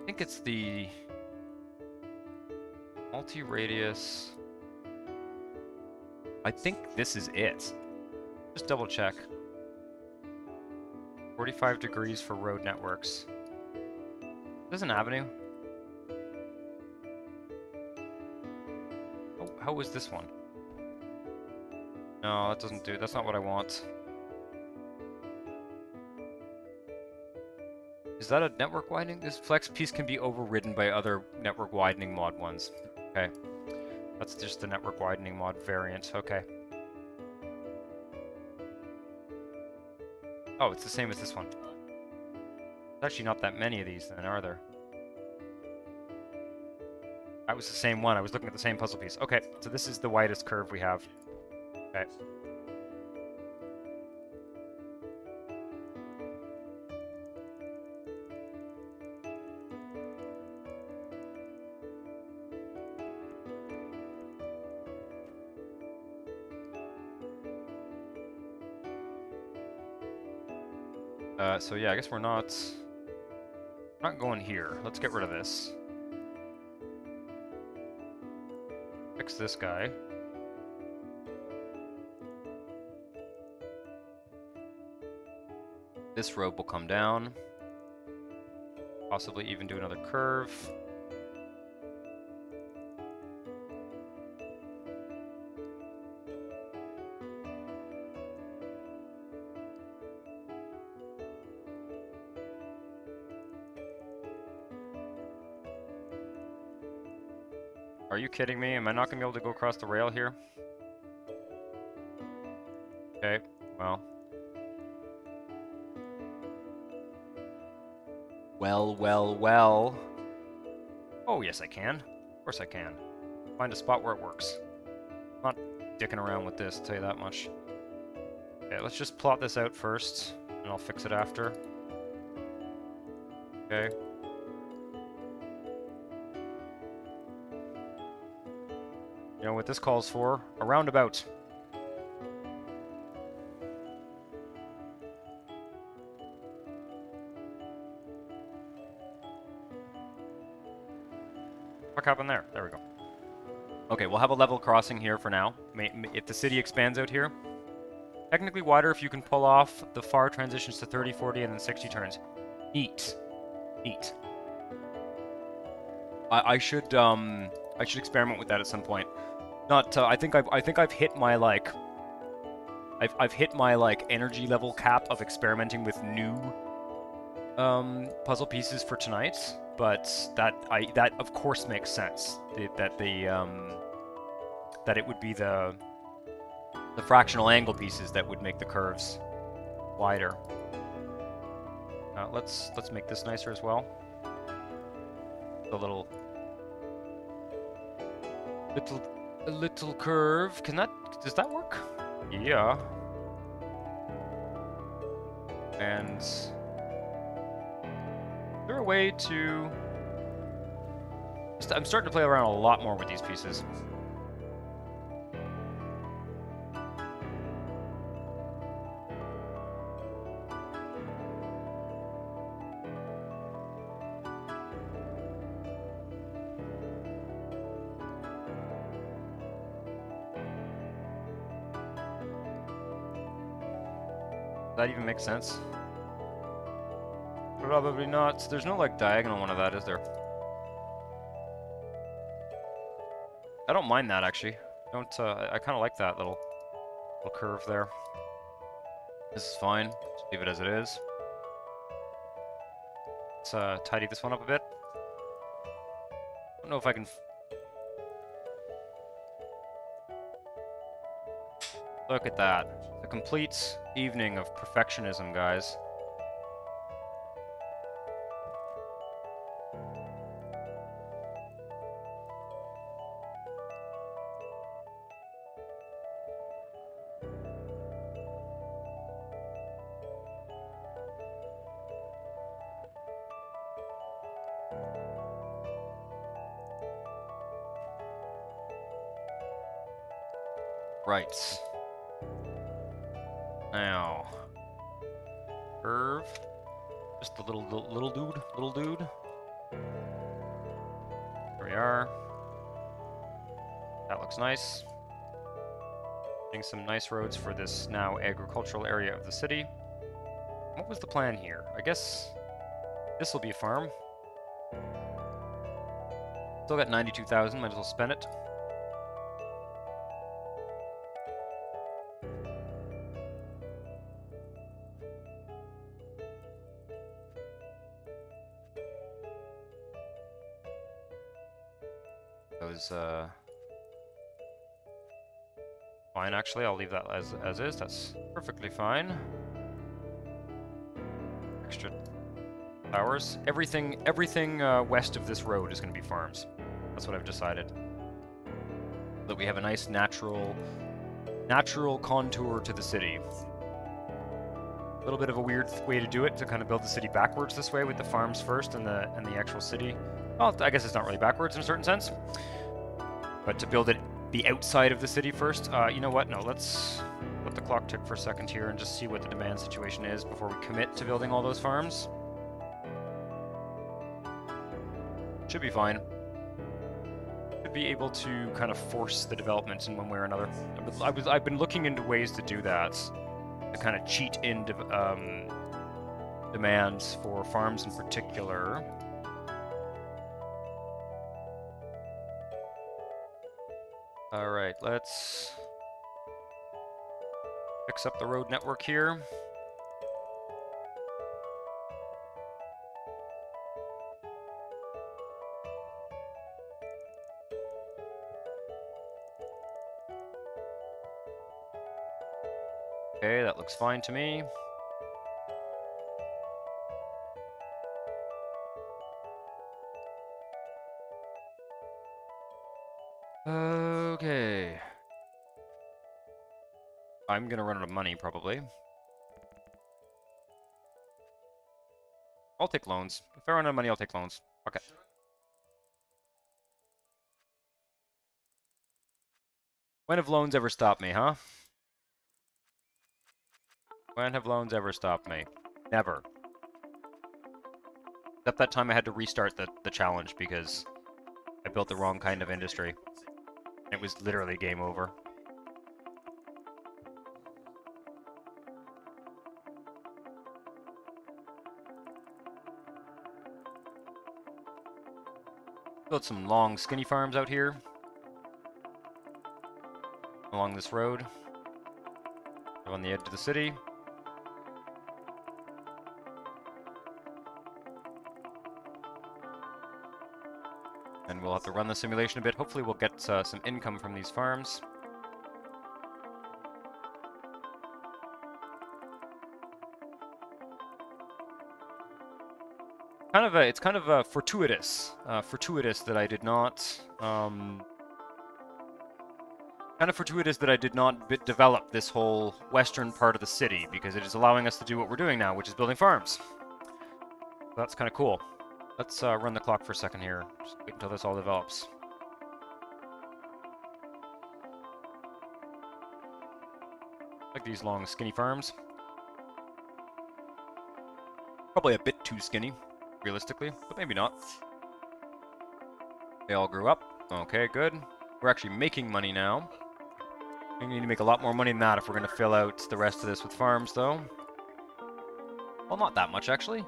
I think it's the multi-radius. I think this is it. Just double check. 45 degrees for road networks. There's an avenue. Oh, how is this one? No, that doesn't do. That's not what I want. Is that a network widening? This flex piece can be overridden by other network widening mod ones. Okay. That's just the network widening mod variant. Okay. Oh, it's the same as this one. There's actually not that many of these then, are there? That was the same one. I was looking at the same puzzle piece. Okay, so this is the widest curve we have. Okay. So yeah, I guess we're not going here. Let's get rid of this. Fix this guy. This road will come down. Possibly even do another curve. Are you kidding me? Am I not going to be able to go across the rail here? Okay, well. Well. Oh, yes I can. Of course I can. Find a spot where it works. I'm not dicking around with this, I'll tell you that much. Okay, let's just plot this out first, and I'll fix it after. Okay. You know what this calls for? A roundabout. What happened there? There we go. Okay, we'll have a level crossing here for now. If the city expands out here. Technically wider if you can pull off the far transitions to 30, 40, and then 60 turns. Neat. Neat. I should experiment with that at some point. Not. I think I've hit my like. I've hit my like energy level cap of experimenting with new puzzle pieces for tonight. But that of course makes sense. That it would be the fractional angle pieces that would make the curves wider. Let's make this nicer as well. A little curve. Does that work? Yeah. And is there a way to... I'm starting to play around a lot more with these pieces. Does that even make sense? Probably not. There's no, like, diagonal one of that, is there? I don't mind that, actually. I kind of like that little curve there. This is fine. Just leave it as it is. Let's tidy this one up a bit. I don't know if I can... Look at that. The complete evening of perfectionism, guys. Right. Now, curve. Just a little dude. There we are. That looks nice. Getting some nice roads for this now agricultural area of the city. What was the plan here? I guess this will be a farm. Still got 92,000, might as well spend it. Fine, actually. I'll leave that as is. That's perfectly fine. Extra towers. Everything west of this road is going to be farms. That's what I've decided. That we have a nice natural contour to the city. A little bit of a weird way to do it, to kind of build the city backwards this way, with the farms first and the actual city. Well, I guess it's not really backwards in a certain sense, but to build it the outside of the city first. You know what? No, let's let the clock tick for a second here and just see what the demand situation is before we commit to building all those farms. Should be fine. Should be able to kind of force the development in one way or another. I've been looking into ways to do that, to kind of cheat in demands for farms in particular. Alright, let's fix up the road network here. Okay, that looks fine to me. Okay. I'm gonna run out of money, probably. I'll take loans. If I run out of money, I'll take loans. Okay. When have loans ever stopped me, huh? When have loans ever stopped me? Never. Except that time I had to restart the challenge because I built the wrong kind of industry. It was literally game over. Built some long, skinny farms out here. Along this road. On the edge of the city. And we'll have to run the simulation a bit. Hopefully we'll get some income from these farms. It's kind of fortuitous that I did not, develop this whole western part of the city, because it is allowing us to do what we're doing now, which is building farms. So that's kind of cool. Let's run the clock for a second here. Just wait until this all develops. Like these long, skinny farms. Probably a bit too skinny, realistically, but maybe not. They all grew up. Okay, good. We're actually making money now. We need to make a lot more money than that if we're going to fill out the rest of this with farms, though. Well, not that much, actually.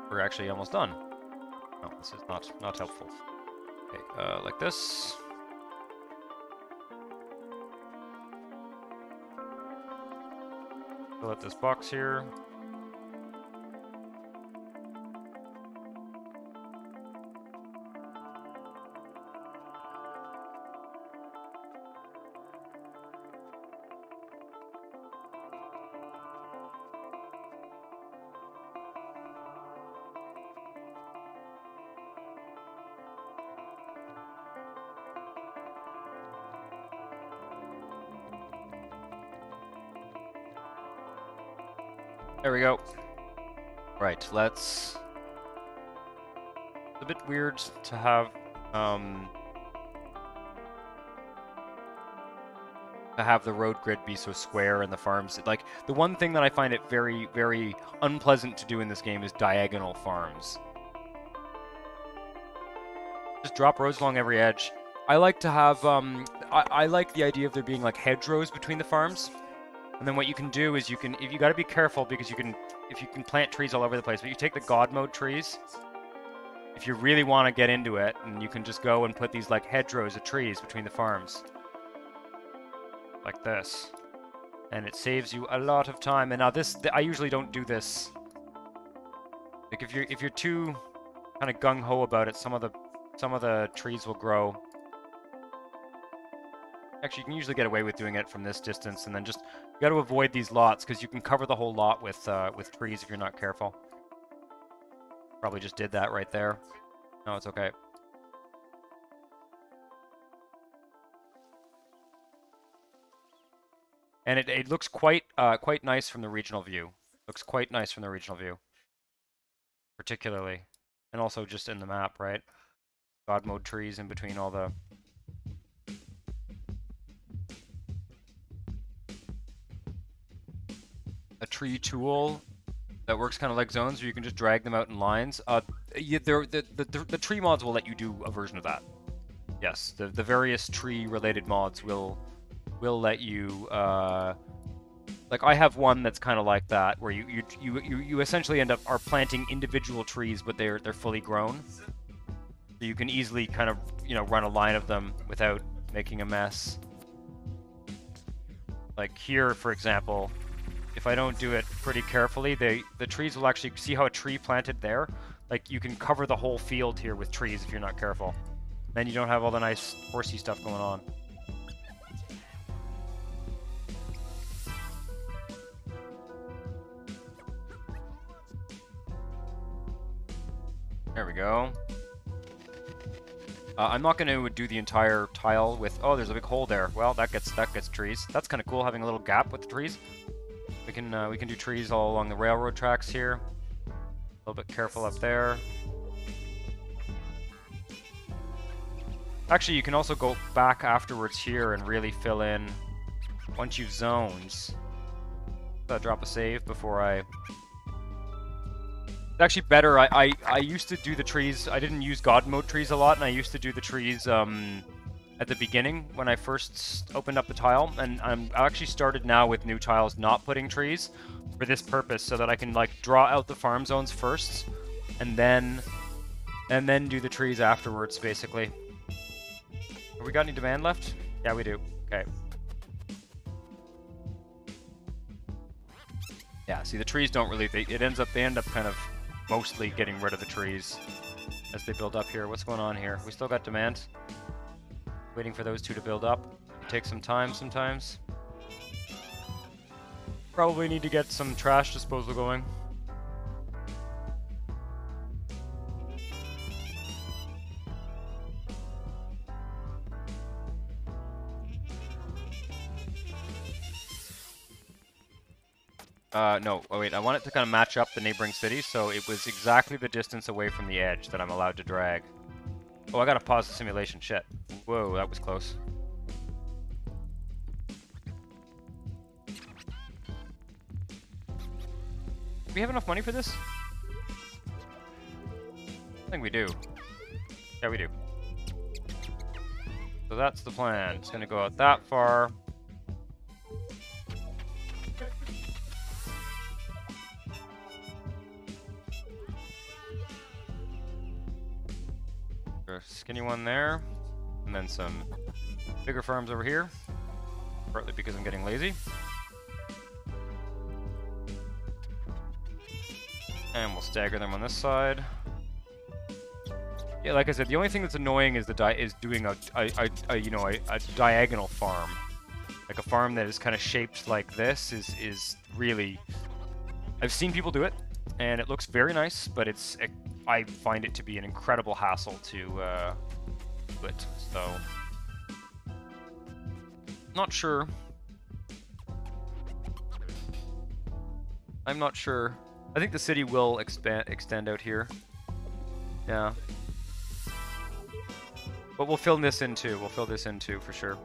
We're actually almost done. No, this is not helpful. Okay, like this. Fill out this box here. There we go. Right, let's... It's a bit weird to have the road grid be so square and the farms. Like, the one thing that I find it very, very unpleasant to do in this game is diagonal farms. Just drop roads along every edge. I like to have, I like the idea of there being like hedgerows between the farms. And then what you can do is you gotta be careful because if you can plant trees all over the place, but you take the God mode trees, if you really want to get into it, and you can just go and put these like hedgerows of trees between the farms. Like this. And it saves you a lot of time. And now I usually don't do this. Like if you're too kind of gung-ho about it, some of the trees will grow. Actually, you can usually get away with doing it from this distance, and then just you got to avoid these lots because you can cover the whole lot with trees if you're not careful. Probably just did that right there. No, it's okay. And it looks quite nice from the regional view. Looks quite nice from the regional view, particularly, and also just in the map, right? God mode trees in between all the. A tree tool that works kind of like zones, where you can just drag them out in lines. The tree mods will let you do a version of that. Yes, the various tree-related mods will let you. Like I have one that's kind of like that, where you essentially end up planting individual trees, but they're fully grown. So you can easily kind of run a line of them without making a mess. Like here, for example. If I don't do it pretty carefully, the trees will actually, see how a tree planted there? Like, you can cover the whole field here with trees if you're not careful. Then you don't have all the nice horsey stuff going on. There we go. I'm not going to do the entire tile with... Oh, there's a big hole there. Well, that gets trees. That's kind of cool, having a little gap with the trees. We can do trees all along the railroad tracks here. A little bit careful up there. Actually, you can also go back afterwards here and really fill in once you've zones. Drop a save before I... It's actually better. I used to do the trees. I didn't use God mode trees a lot, and I used to do the trees at the beginning when I first opened up the tile, and I actually started now with new tiles not putting trees for this purpose, so that I can like draw out the farm zones first, and then do the trees afterwards, basically. Have we got any demand left? Yeah, we do. Okay. Yeah. See, the trees don't really. They end up kind of mostly getting rid of the trees as they build up here. What's going on here? We still got demand. Waiting for those two to build up. It takes some time sometimes. Probably need to get some trash disposal going. No. Oh wait, I want it to kind of match up the neighboring cities, so it was exactly the distance away from the edge that I'm allowed to drag. Oh, I gotta pause the simulation. Shit. Whoa, that was close. Do we have enough money for this? I think we do. Yeah, we do. So that's the plan. It's gonna go out that far. another skinny one there, and then some bigger farms over here, partly because I'm getting lazy. And we'll stagger them on this side. Yeah, like I said, the only thing that's annoying is doing a diagonal farm. Like a farm that is kind of shaped like this is really... I've seen people do it, and it looks very nice, but I find it to be an incredible hassle to do it. So, not sure. I'm not sure. I think the city will extend out here. Yeah. But we'll fill this in too. We'll fill this in too for sure.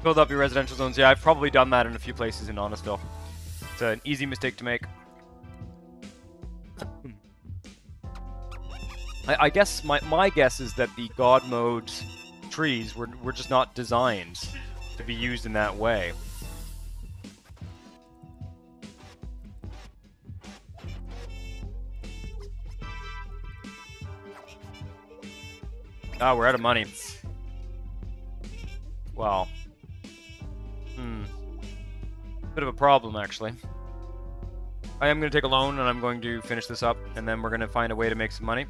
Build up your residential zones. Yeah, I've probably done that in a few places in Honestville. It's an easy mistake to make. I guess my guess is that the God mode trees were just not designed to be used in that way. Ah, we're out of money. Wow. Bit of a problem, actually. I am going to take a loan, and I'm going to finish this up, and then we're going to find a way to make some money.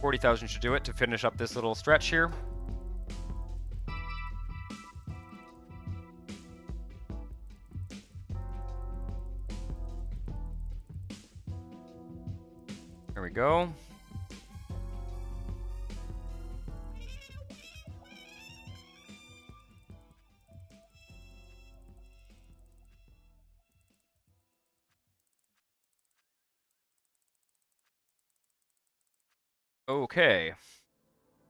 $40,000 should do it to finish up this little stretch here. There we go. Okay.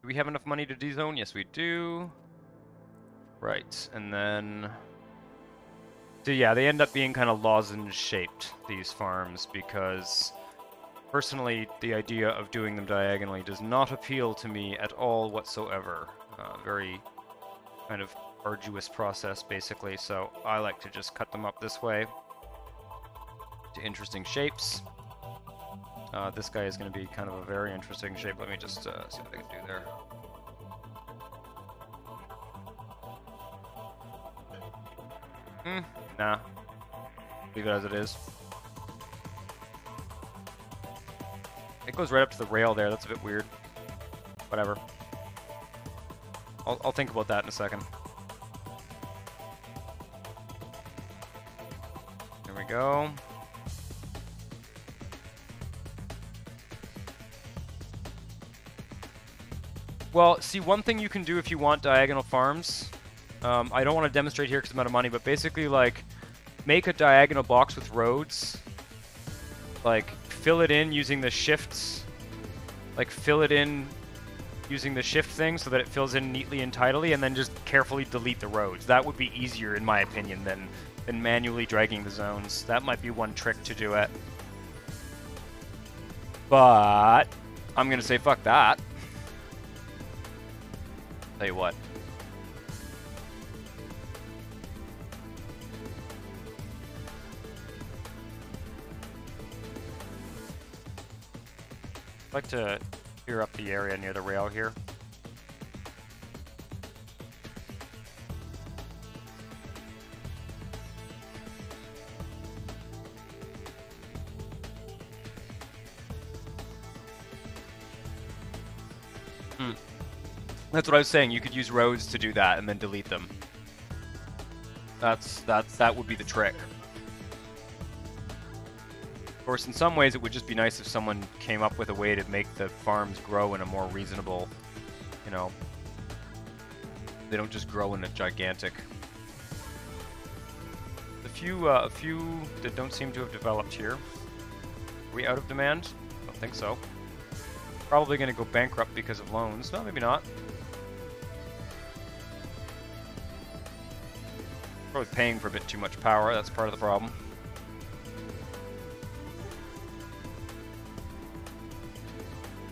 Do we have enough money to dezone? Yes, we do. Right, and then... So yeah, they end up being kind of lozenge-shaped, these farms, because personally, the idea of doing them diagonally does not appeal to me at all whatsoever. Very kind of arduous process, basically, so I like to just cut them up this way to interesting shapes. This guy is going to be kind of a very interesting shape. Let me just see what I can do there. Nah. Leave it as it is. It goes right up to the rail there. That's a bit weird. Whatever. I'll think about that in a second. There we go. Well, see, one thing you can do if you want diagonal farms, I don't want to demonstrate here because I'm out of money, but basically, like, make a diagonal box with roads, like, fill it in using the shifts, like, fill it in using the shift thing so that it fills in neatly and tidily, and then just carefully delete the roads. That would be easier, in my opinion, than manually dragging the zones. That might be one trick to do it. But I'm going to say fuck that. Tell you what. I'd like to clear up the area near the rail here. That's what I was saying. You could use roads to do that and then delete them. That would be the trick. Of course, in some ways, it would just be nice if someone came up with a way to make the farms grow in a more reasonable, you know, they don't just grow in a gigantic. A few that don't seem to have developed here. Are we out of demand? I don't think so. Probably going to go bankrupt because of loans. No, maybe not. Probably paying for a bit too much power. That's part of the problem.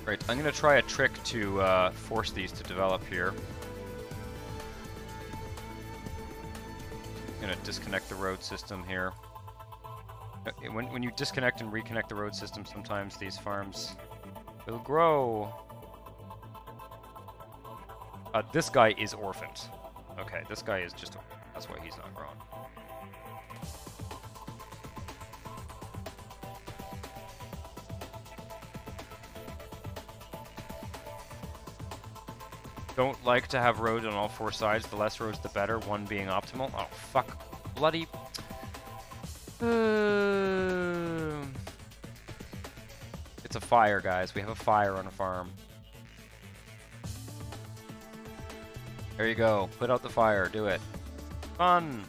Right, I'm gonna try a trick to force these to develop here. I'm gonna disconnect the road system here. When you disconnect and reconnect the road system, sometimes these farms will grow. This guy is orphaned. Okay, this guy is just orphaned. That's why he's not growing. Don't like to have roads on all four sides. The less roads, the better. One being optimal. Oh, fuck. Bloody... It's a fire, guys. We have a fire on a farm. There you go. Put out the fire. Do it. Fun!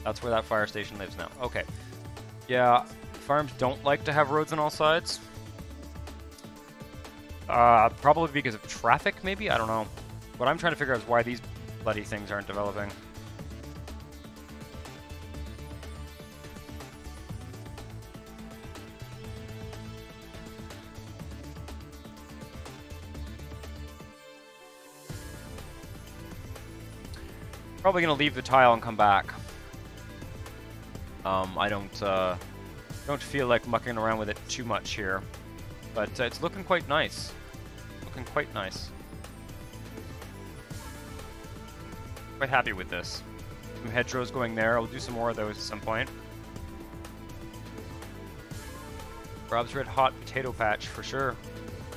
That's where that fire station lives now. Okay. Yeah, farms don't like to have roads on all sides. Probably because of traffic, maybe? I don't know. What I'm trying to figure out is why these bloody things aren't developing. Probably gonna leave the tile and come back. I don't feel like mucking around with it too much here, but it's looking quite nice. Looking quite nice. Quite happy with this. Some hedgerows going there. I'll do some more of those at some point. Rob's Red Hot Potato Patch for sure.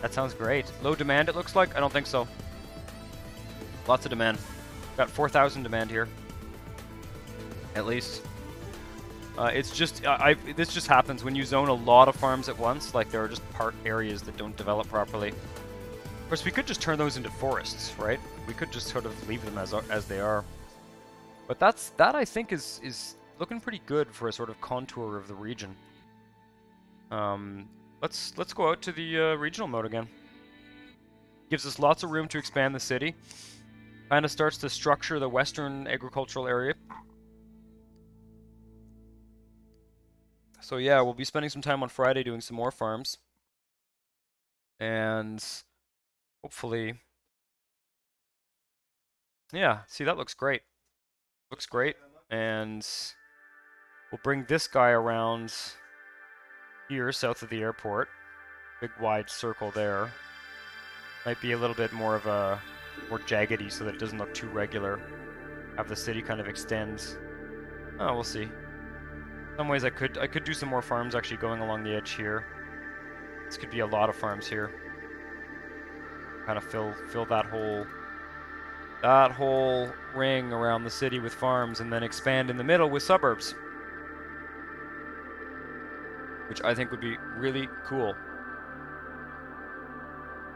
That sounds great. Low demand, it looks like. I don't think so. Lots of demand. Got 4,000 demand here, at least. It's just, this just happens when you zone a lot of farms at once. Like, there are just part areas that don't develop properly. Of course, we could just turn those into forests, right? We could just sort of leave them as they are. But that I think is looking pretty good for a sort of contour of the region. Let's go out to the regional mode again. Gives us lots of room to expand the city. Kind of starts to structure the western agricultural area. So yeah, we'll be spending some time on Friday doing some more farms. And hopefully... Yeah, see, that looks great. Looks great. And we'll bring this guy around here, south of the airport. Big wide circle there. Might be a little bit more of a... more jaggedy so that it doesn't look too regular. Have the city kind of extends. Oh, we'll see. In some ways I could do some more farms actually going along the edge here. This could be a lot of farms here. Kind of fill that whole ring around the city with farms and then expand in the middle with suburbs. Which I think would be really cool.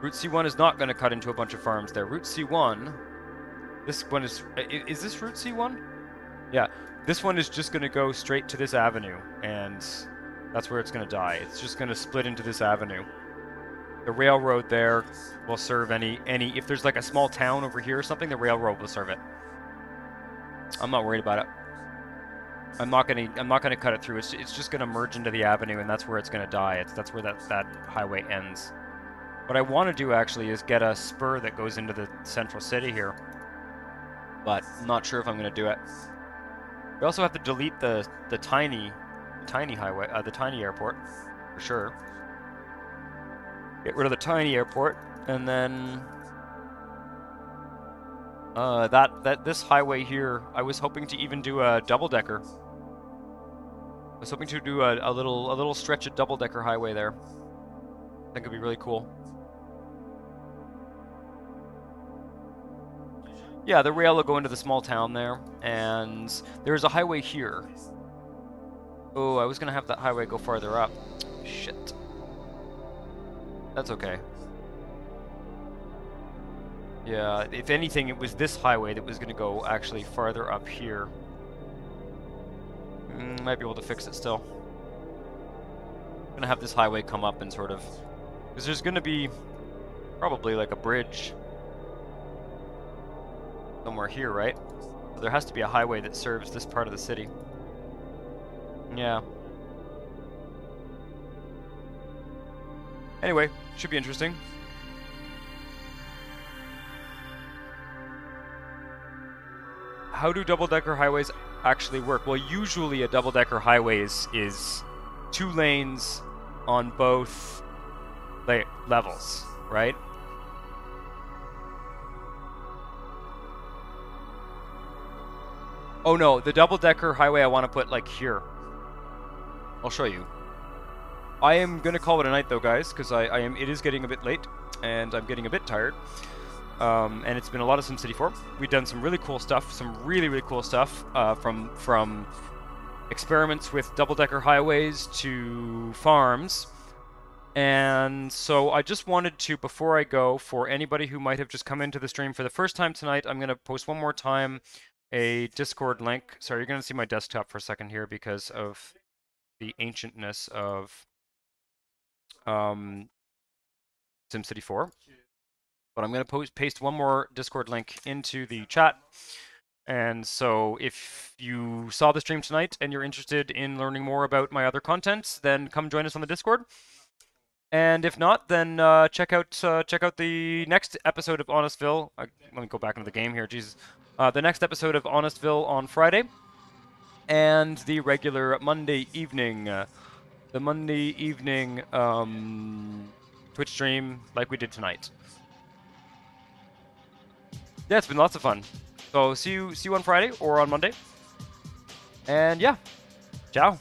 Route C1 is not going to cut into a bunch of farms there. Route C1, this one is this Route C1? Yeah, this one is just going to go straight to this avenue, and that's where it's going to die. It's just going to split into this avenue. The railroad there will serve any, if there's like a small town over here or something, the railroad will serve it. I'm not worried about it. I'm not gonna cut it through. It's just going to merge into the avenue, and that's where it's going to die. That's where that highway ends. What I want to do, actually, is get a spur that goes into the central city here. But I'm not sure if I'm going to do it. We also have to delete the tiny highway, the tiny airport, for sure. Get rid of the tiny airport, and then... this highway here, I was hoping to even do a double-decker. I was hoping to do a little stretch of double-decker highway there. I think it'd be really cool. Yeah, the rail will go into the small town there, and there's a highway here. Oh, I was gonna have that highway go farther up. Shit. That's okay. Yeah, if anything, it was this highway that was gonna go actually farther up here. Might be able to fix it still. I'm gonna have this highway come up and sort of... because there's gonna be probably like a bridge somewhere here, right? So there has to be a highway that serves this part of the city. Yeah. Anyway, should be interesting. How do double-decker highways actually work? Well, usually a double-decker highway is 2 lanes on both levels, right? Oh no, the double-decker highway I want to put like here. I'll show you. I am gonna call it a night though, guys, because it is getting a bit late, and I'm getting a bit tired. And it's been a lot of SimCity 4. We've done some really cool stuff, some really, really cool stuff, from experiments with double-decker highways to farms. And so I just wanted to, before I go, for anybody who might have just come into the stream for the first time tonight, I'm going to post one more time a Discord link. Sorry, you're going to see my desktop for a second here because of the ancientness of SimCity 4. But I'm going to paste one more Discord link into the chat. And so if you saw the stream tonight and you're interested in learning more about my other contents, then come join us on the Discord. And if not, then check out the next episode of Honestville. Let me go back into the game here, Jesus. The next episode of Honestville on Friday, and the regular Monday evening, Twitch stream like we did tonight. Yeah, it's been lots of fun. So see you on Friday or on Monday. And yeah, ciao.